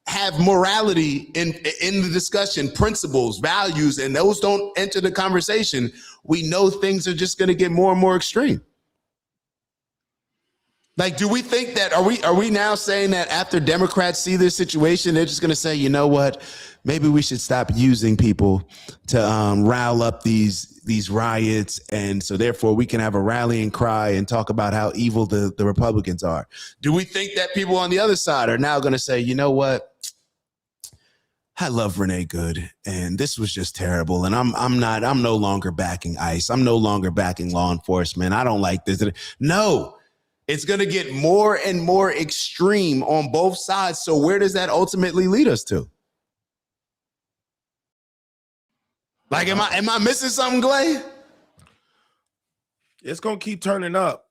have morality in the discussion, principles, values, and those don't enter the conversation, we know things are just going to get more and more extreme. Like, do we think that are we now saying that after Democrats see this situation, they're just going to say, you know what, maybe we should stop using people to rile up these riots, and so therefore we can have a rallying cry and talk about how evil the Republicans are? Do we think that people on the other side are now going to say, you know what, I love Renee Good, and this was just terrible, and I'm no longer backing ICE, I'm no longer backing law enforcement, I don't like this? No. It's going to get more and more extreme on both sides. So where does that ultimately lead us to? Like, am I missing something, Clay? It's going to keep turning up.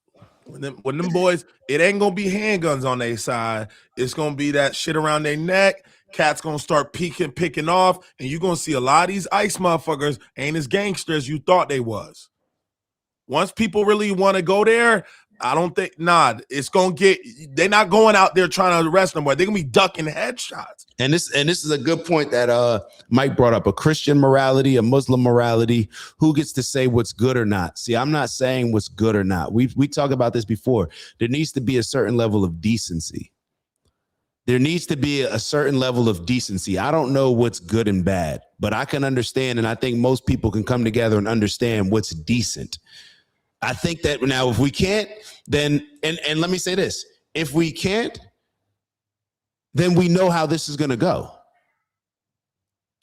When them boys, it ain't going to be handguns on their side. It's going to be that shit around their neck. Cats going to start picking off. And you're going to see a lot of these ICE motherfuckers ain't as gangsters you thought they was. Once people really want to go there, I don't think, it's going to they're not going out there trying to arrest them, but they're going to be ducking headshots. And this is a good point that Mike brought up, a Christian morality, a Muslim morality. Who gets to say what's good or not? See, I'm not saying what's good or not. We talked about this before. There needs to be a certain level of decency. There needs to be a certain level of decency. I don't know what's good and bad, but I can understand, and I think most people can come together and understand what's decent. I think that now if we can't, then, and let me say this, if we can't, then we know how this is going to go.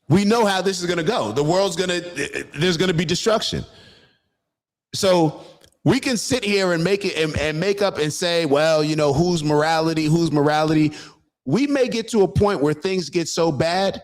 We know how this is going to go. The world's there's going to be destruction. So we can sit here and make it and make up and say, well, you know, whose morality? We may get to a point where things get so bad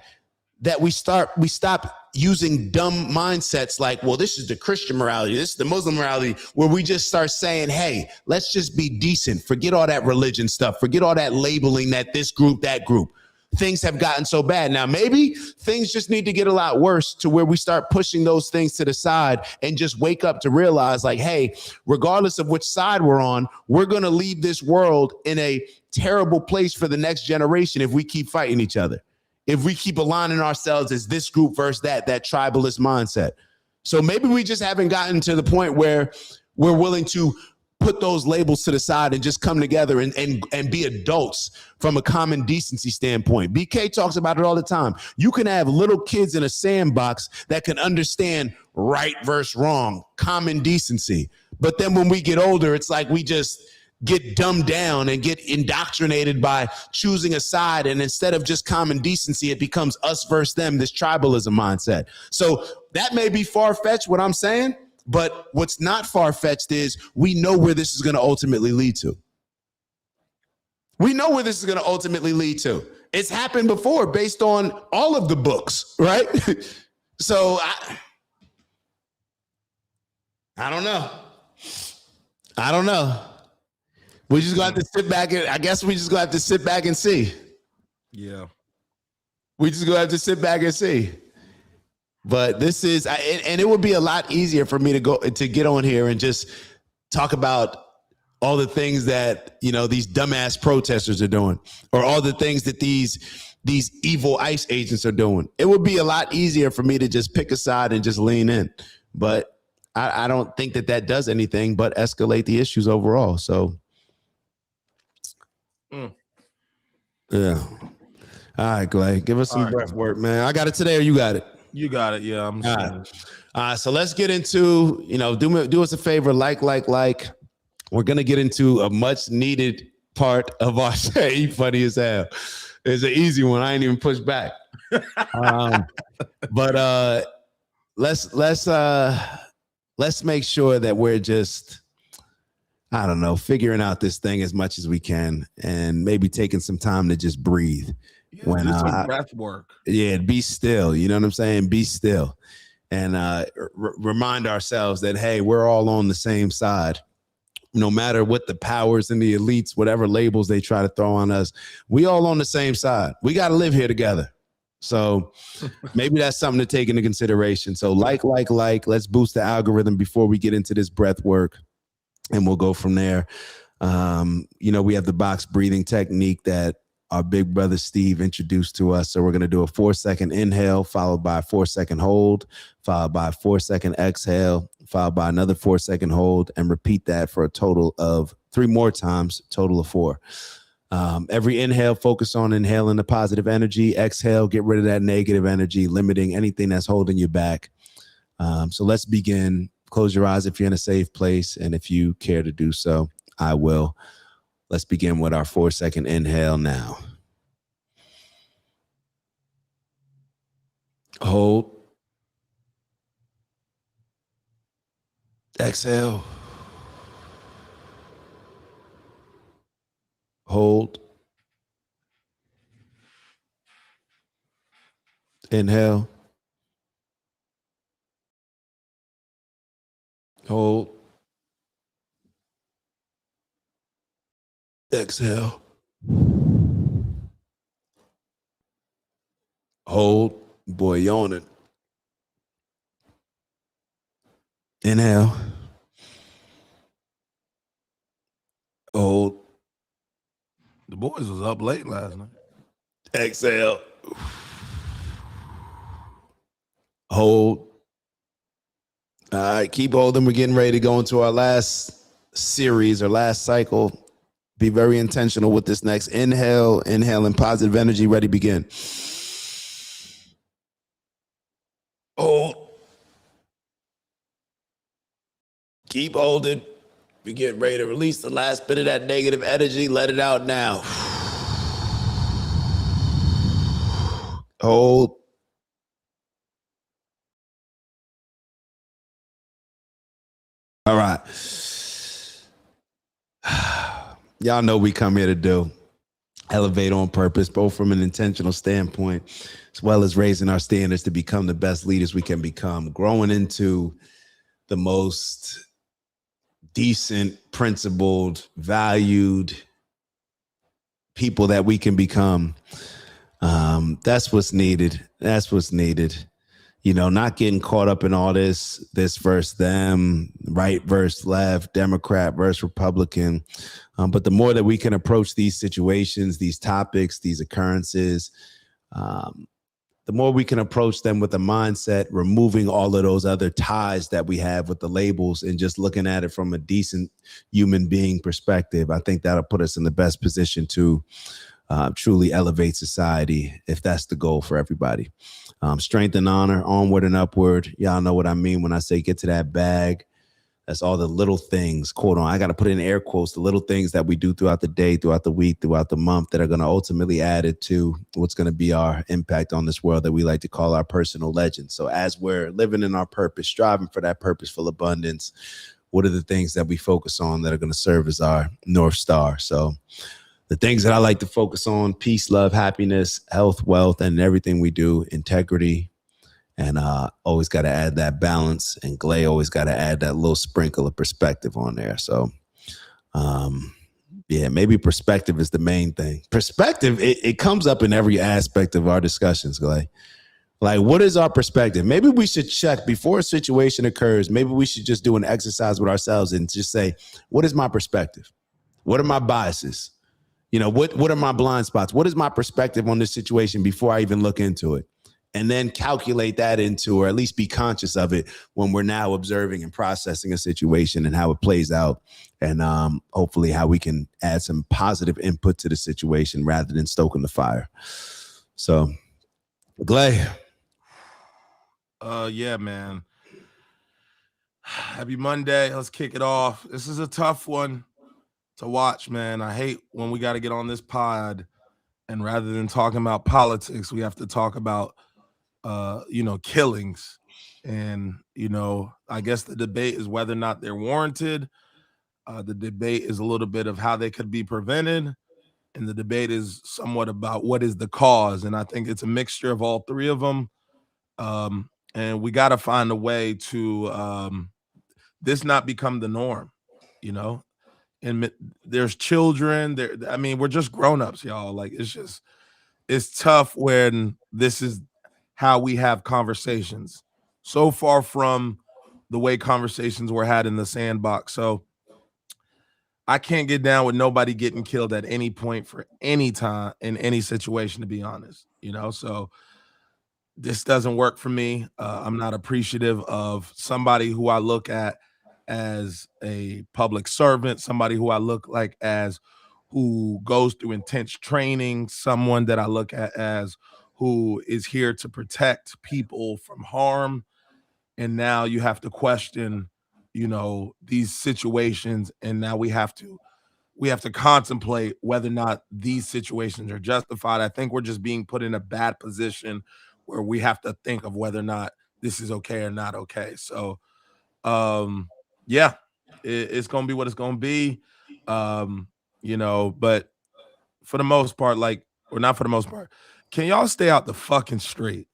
that we stop using dumb mindsets like, well, this is the Christian morality, this is the Muslim morality, where we just start saying, hey, let's just be decent. Forget all that religion stuff. Forget all that labeling that this group, that group. Things have gotten so bad. Now, maybe things just need to get a lot worse to where we start pushing those things to the side and just wake up to realize like, hey, regardless of which side we're on, we're going to leave this world in a terrible place for the next generation if we keep fighting each other. If we keep aligning ourselves as this group versus that tribalist mindset. So maybe we just haven't gotten to the point where we're willing to put those labels to the side and just come together and be adults from a common decency standpoint. BK talks about it all the time. You can have little kids in a sandbox that can understand right versus wrong, common decency. But then when we get older, it's like we just get dumbed down and get indoctrinated by choosing a side. And instead of just common decency, it becomes us versus them, this tribalism mindset. So that may be far-fetched, what I'm saying, but what's not far-fetched is we know where this is going to ultimately lead to. We know where this is going to ultimately lead to. It's happened before based on all of the books, right? So I don't know. We just got to sit back and I guess we just gonna have to sit back and see. Yeah. We just gonna have to sit back and see. But this is, and it would be a lot easier for me to get on here and just talk about all the things that, you know, these dumbass protesters are doing, or all the things that these evil ICE agents are doing. It would be a lot easier for me to just pick a side and just lean in. But I don't think that does anything but escalate the issues overall. So, yeah. All right, Clay, give us some breath work, man. I got it today, or you got it? You got it. Yeah, I'm all right. So let's get into, you know, do us a favor, like. We're gonna get into a much needed part of our show. Funny as hell. It's an easy one. I ain't even pushed back. But let's make sure that we're just, I don't know, figuring out this thing as much as we can, and maybe taking some time to just breathe. Yeah, when do some breath work. Yeah, be still. You know what I'm saying? Be still, and remind ourselves that, hey, we're all on the same side. No matter what the powers and the elites, whatever labels they try to throw on us, we all on the same side. We got to live here together. So maybe that's something to take into consideration. So like, let's boost the algorithm before we get into this breath work, and we'll go from there. You know, we have the box breathing technique that our big brother Steve introduced to us. So we're going to do a 4-second inhale, followed by a 4-second hold, followed by a 4-second exhale, followed by another 4-second hold, and repeat that for a total of 3 more times, total of 4. Every inhale, focus on inhaling the positive energy. Exhale, get rid of that negative energy, limiting anything that's holding you back. So let's begin. Close your eyes if you're in a safe place, and if you care to do so, I will. Let's begin with our 4-second inhale now. Hold. Exhale. Hold. Inhale. Hold. Exhale. Hold. Boy, yawning. Inhale. Hold. The boys was up late last night. Exhale. Hold. All right, keep holding. We're getting ready to go into our last series or last cycle. Be very intentional with this next inhale. Inhaling positive energy. Ready, begin. Hold. Keep holding. We get ready to release the last bit of that negative energy. Let it out now. Hold. All right. Y'all know we come here to do elevate on purpose, both from an intentional standpoint, as well as raising our standards to become the best leaders we can become, growing into the most decent, principled, valued people that we can become. That's what's needed. That's what's needed. You know, not getting caught up in all this versus them, right versus left, Democrat versus Republican. But the more that we can approach these situations, these topics, these occurrences, the more we can approach them with a mindset, removing all of those other ties that we have with the labels and just looking at it from a decent human being perspective, I think that'll put us in the best position to truly elevate society, if that's the goal for everybody. Strength and honor, onward and upward. Y'all know what I mean when I say get to that bag. That's all the little things, quote on. I got to put in air quotes, the little things that we do throughout the day, throughout the week, throughout the month that are going to ultimately add it to what's going to be our impact on this world that we like to call our personal legend. So as we're living in our purpose, striving for that purposeful abundance, what are the things that we focus on that are going to serve as our North Star? So the things that I like to focus on: peace, love, happiness, health, wealth, and everything we do, integrity. And always got to add that balance. And Glay always got to add that little sprinkle of perspective on there. So, yeah, maybe perspective is the main thing. Perspective, it comes up in every aspect of our discussions, Glay. Like, what is our perspective? Maybe we should check before a situation occurs. Maybe we should just do an exercise with ourselves and just say, what is my perspective? What are my biases? You know, what are my blind spots? What is my perspective on this situation before I even look into it? And then calculate that into, or at least be conscious of it when we're now observing and processing a situation and how it plays out. And hopefully how we can add some positive input to the situation rather than stoking the fire. So, Glay. Yeah, man. Happy Monday. Let's kick it off. This is a tough one to watch, man. I hate when we got to get on this pod and rather than talking about politics, we have to talk about killings. And, I guess the debate is whether or not they're warranted. The debate is a little bit of how they could be prevented. And the debate is somewhat about what is the cause. And I think it's a mixture of all three of them. And we got to find a way to this not become the norm, and there's children there. I mean, we're just grown-ups, y'all. Like, it's tough when this is how we have conversations, so far from the way conversations were had in the sandbox. So I can't get down with nobody getting killed at any point for any time in any situation, to be honest, so this doesn't work for me. I'm not appreciative of somebody who I look at as a public servant, somebody who I look like as who goes through intense training, someone that I look at as who is here to protect people from harm. And now you have to question, these situations. And now we have to contemplate whether or not these situations are justified. I think we're just being put in a bad position where we have to think of whether or not this is okay or not okay. So, yeah, it's going to be what it's going to be. But for the most part, or not for the most part, can y'all stay out the fucking street?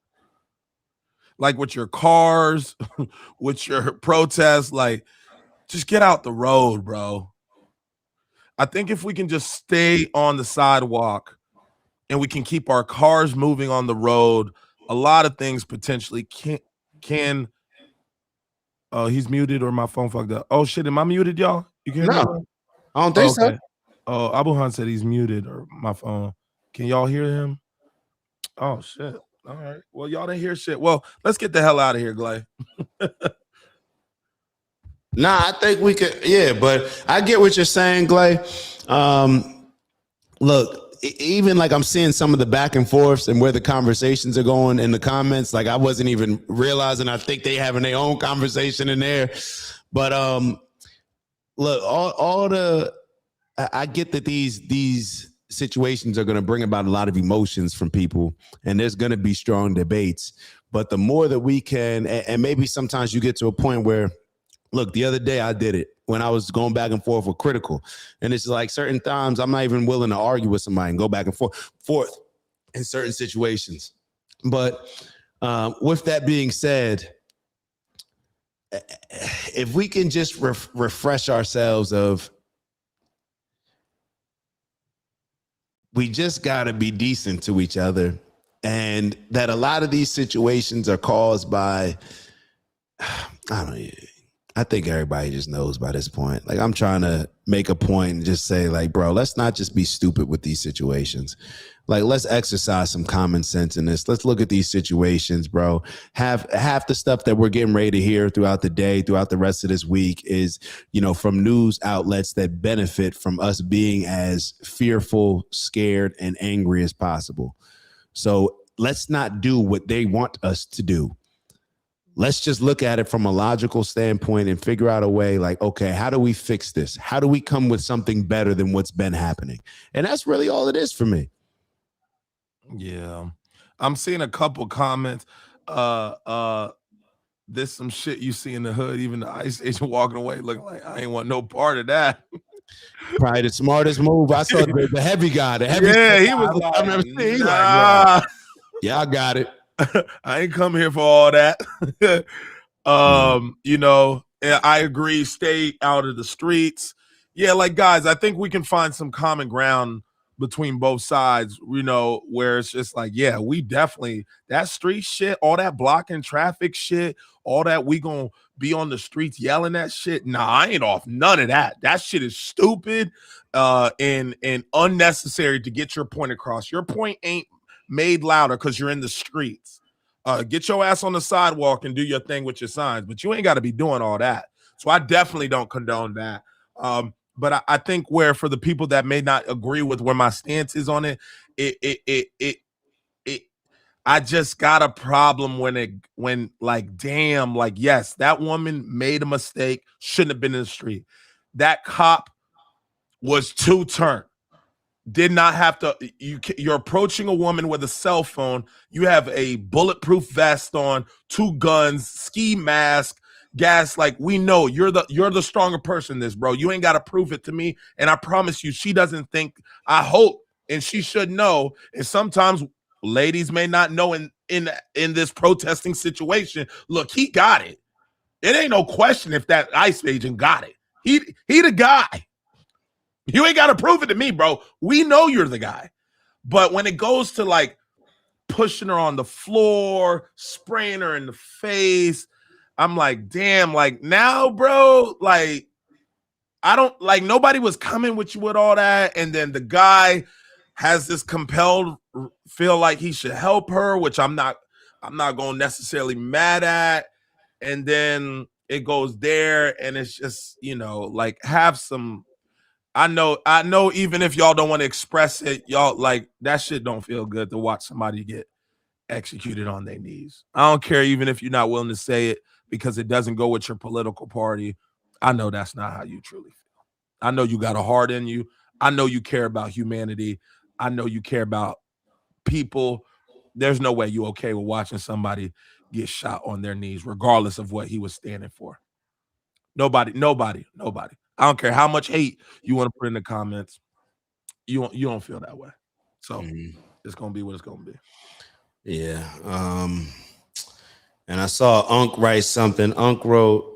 Like with your cars, with your protests, just get out the road, bro. I think if we can just stay on the sidewalk and we can keep our cars moving on the road, a lot of things potentially can. Oh, he's muted or my phone fucked up. Oh shit, am I muted, y'all? You can hear me? I don't think so. Oh, Abuhan said he's muted or my phone. Can y'all hear him? Oh shit. All right. Well, y'all didn't hear shit. Well, let's get the hell out of here, Glay. Nah, I think we could. Yeah, but I get what you're saying, Glay. Look, even I'm seeing some of the back and forths and where the conversations are going in the comments. Like, I wasn't even realizing. I think they having their own conversation in there. But look, I get that these situations are going to bring about a lot of emotions from people, and there's going to be strong debates. But the more that we can, and maybe sometimes you get to a point where, look, the other day I did it when I was going back and forth with Critical. And it's like certain times I'm not even willing to argue with somebody and go back and forth in certain situations. But with that being said, if we can just refresh ourselves of, we just got to be decent to each other. And that a lot of these situations are caused by, I think everybody just knows by this point. I'm trying to make a point and just say, bro, let's not just be stupid with these situations. Let's exercise some common sense in this. Let's look at these situations, bro. Half the stuff that we're getting ready to hear throughout the day, throughout the rest of this week is, from news outlets that benefit from us being as fearful, scared, and angry as possible. So let's not do what they want us to do. let's just look at it from a logical standpoint and figure out a way like, okay, how do we fix this? How do we come with something better than what's been happening? And that's really all it is for me. Yeah. I'm seeing a couple comments. There's some shit you see in the hood, even the ICE agent walking away looking like I ain't want no part of that. Probably the smartest move. I saw the heavy guy. The heavy yeah, he guy, was like, I've never seen. He's like, nah. yeah, I got it. I ain't come here for all that. You know, I agree. Stay out of the streets. Yeah, like guys, I think we can find some common ground between both sides, you know, where it's just like, yeah, we definitely, that street shit, all that blocking traffic shit, all that we gonna be on the streets yelling that shit. Nah, I ain't off none of that. That shit is stupid and unnecessary to get your point across. Your point ain't made louder because you're in the streets. Get your ass on the sidewalk and do your thing with your signs, but you ain't got to be doing all that. So I definitely don't condone that. But I think where for the people that may not agree with where my stance is on it, I just got a problem when like, damn, like, yes, that woman made a mistake, shouldn't have been in the street. That cop was too turned. Did not have to. You're approaching a woman with a cell phone. You have a bulletproof vest on, 2 guns, ski mask, gas. Like, we know you're the stronger person in this, bro. You ain't got to prove it to me. And I promise you, she doesn't think. I hope, and she should know. And sometimes ladies may not know in this protesting situation. Look, he got it. It ain't no question if that ICE agent got it. He the guy. You ain't got to prove it to me, bro. We know you're the guy. But when it goes to like pushing her on the floor, spraying her in the face, I'm like, damn, like now, bro, like I don't like nobody was coming with you with all that. And then the guy has this compelled feel like he should help her, which I'm not going necessarily mad at. And then it goes there and it's just, you know, like have some. I know even if y'all don't want to express it, y'all like that shit don't feel good to watch somebody get executed on their knees. I don't care even if you're not willing to say it because it doesn't go with your political party. I know that's not how you truly feel. I know you got a heart in you. I know you care about humanity. I know you care about people. There's no way you okay with watching somebody get shot on their knees, regardless of what he was standing for. Nobody. I don't care how much hate you want to put in the comments. You don't feel that way. So it's gonna be what it's gonna be. Yeah. And I saw Unc write something. Unc wrote,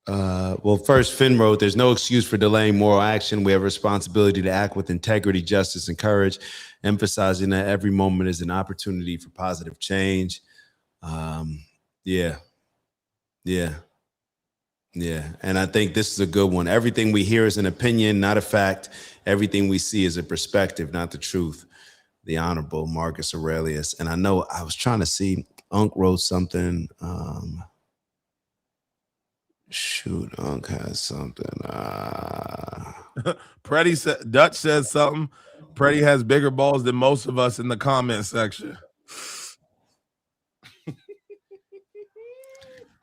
well, first Finn wrote, there's no excuse for delaying moral action. We have a responsibility to act with integrity, justice, and courage, emphasizing that every moment is an opportunity for positive change. Yeah, and I think this is a good one. Everything we hear is an opinion, not a fact. Everything we see is a perspective, not the truth. The Honorable Marcus Aurelius. And I know I was trying to see, Unc wrote something. Shoot, Unc has something. Pretti said, Dutch says something. Pretti has bigger balls than most of us in the comment section.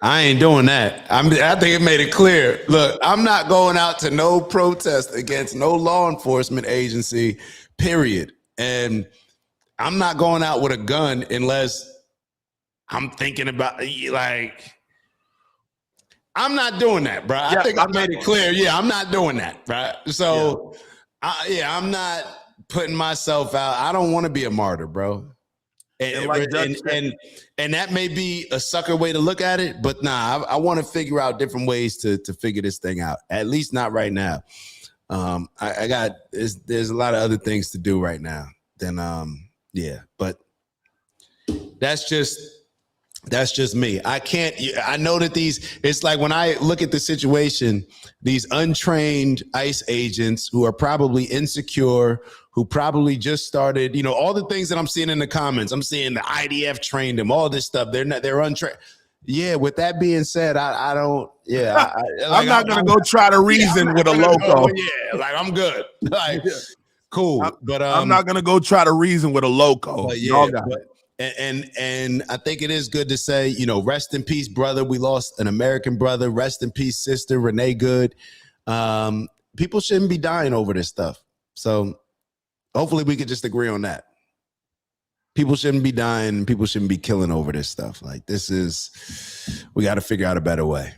I ain't doing that. I think it made it clear. Look, I'm not going out to no protest against no law enforcement agency, period. And I'm not going out with a gun unless I'm thinking about, like, I'm not doing that, bro. I think I made it clear. Yeah, I'm not doing that, bro. So, I'm not putting myself out. I don't want to be a martyr, bro. And that may be a sucker way to look at it, but nah, I want to figure out different ways to figure this thing out. At least not right now. There's a lot of other things to do right now. Then but that's just me. I know that it's like when I look at the situation, these untrained ICE agents who are probably insecure, who probably just started, all the things that I'm seeing in the comments. I'm seeing the IDF trained them, all this stuff. They're untrained. Yeah, with that being said, I don't, I'm not going to go try to reason with a loco. Like I'm good. Like, cool. But I'm not going to go try to reason with a loco. Y'all got it. And I think it is good to say, you know, rest in peace, brother. We lost an American brother. Rest in peace, sister Renee Good. People shouldn't be dying over this stuff. So hopefully we could just agree on that. People shouldn't be dying. People shouldn't be killing over this stuff. Like, we got to figure out a better way.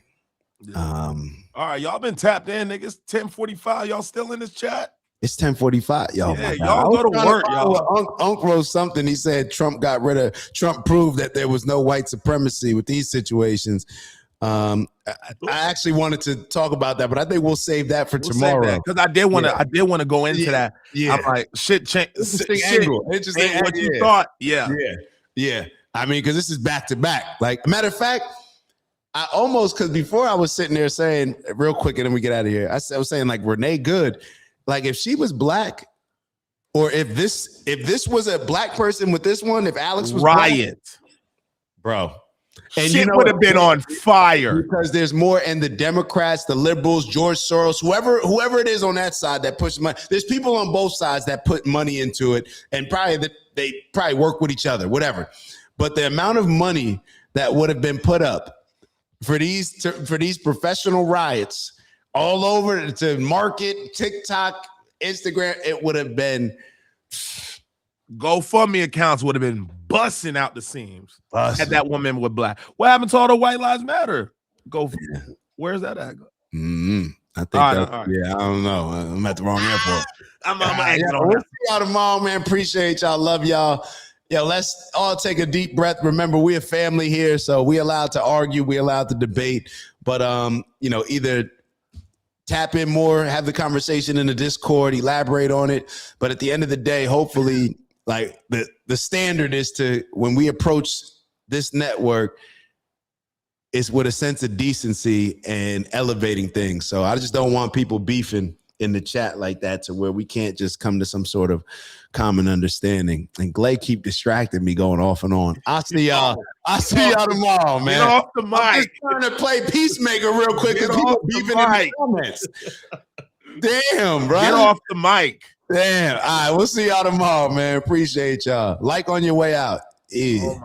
Yeah. All right, y'all been tapped in, niggas. 10:45. Y'all still in this chat? It's 10:45, y'all. Yeah, y'all go to work, y'all. Unc wrote something. He said Trump proved that there was no white supremacy with these situations. I actually wanted to talk about that, but I think we'll save that for tomorrow. Because I did want to go into that. Yeah, I'm like, interesting angle. Interesting what you thought. Yeah. I mean, because this is back to back. Like, matter of fact, I almost, because before I was sitting there saying real quick, and then we get out of here. I was saying, like, Renee Good, like, if she was black, or if this was a black person with this one, if Alex was riot, black, bro. And shit would have been on fire, because there's more. And the Democrats, the liberals, George Soros, whoever it is on that side that pushes money. There's people on both sides that put money into it, and they probably work with each other, whatever. But the amount of money that would have been put up for these professional riots all over to market, TikTok, Instagram, it would have been. GoFundMe accounts would have been busting out the seams had that woman with black. What happened to all the White Lives Matter? Where's that at? I think I don't know. I'm at the wrong airport. We'll see y'all tomorrow, man. Appreciate y'all. Love y'all. Yo, let's all take a deep breath. Remember, we're a family here, so we allowed to argue, we allowed to debate, but you know, either tap in more, have the conversation in the Discord, elaborate on it. But at the end of the day, hopefully, like, the standard is to, when we approach this network, is with a sense of decency and elevating things. So I just don't want people beefing in the chat like that, to where we can't just come to some sort of common understanding. And Glay keep distracting me going off and on. I'll see y'all tomorrow, man. Get off the mic. I'm just trying to play peacemaker real quick, because people beefing in the comments. Damn, bro. Get off the mic. Damn. All right, we'll see y'all tomorrow, man. Appreciate y'all. Like on your way out. Yeah.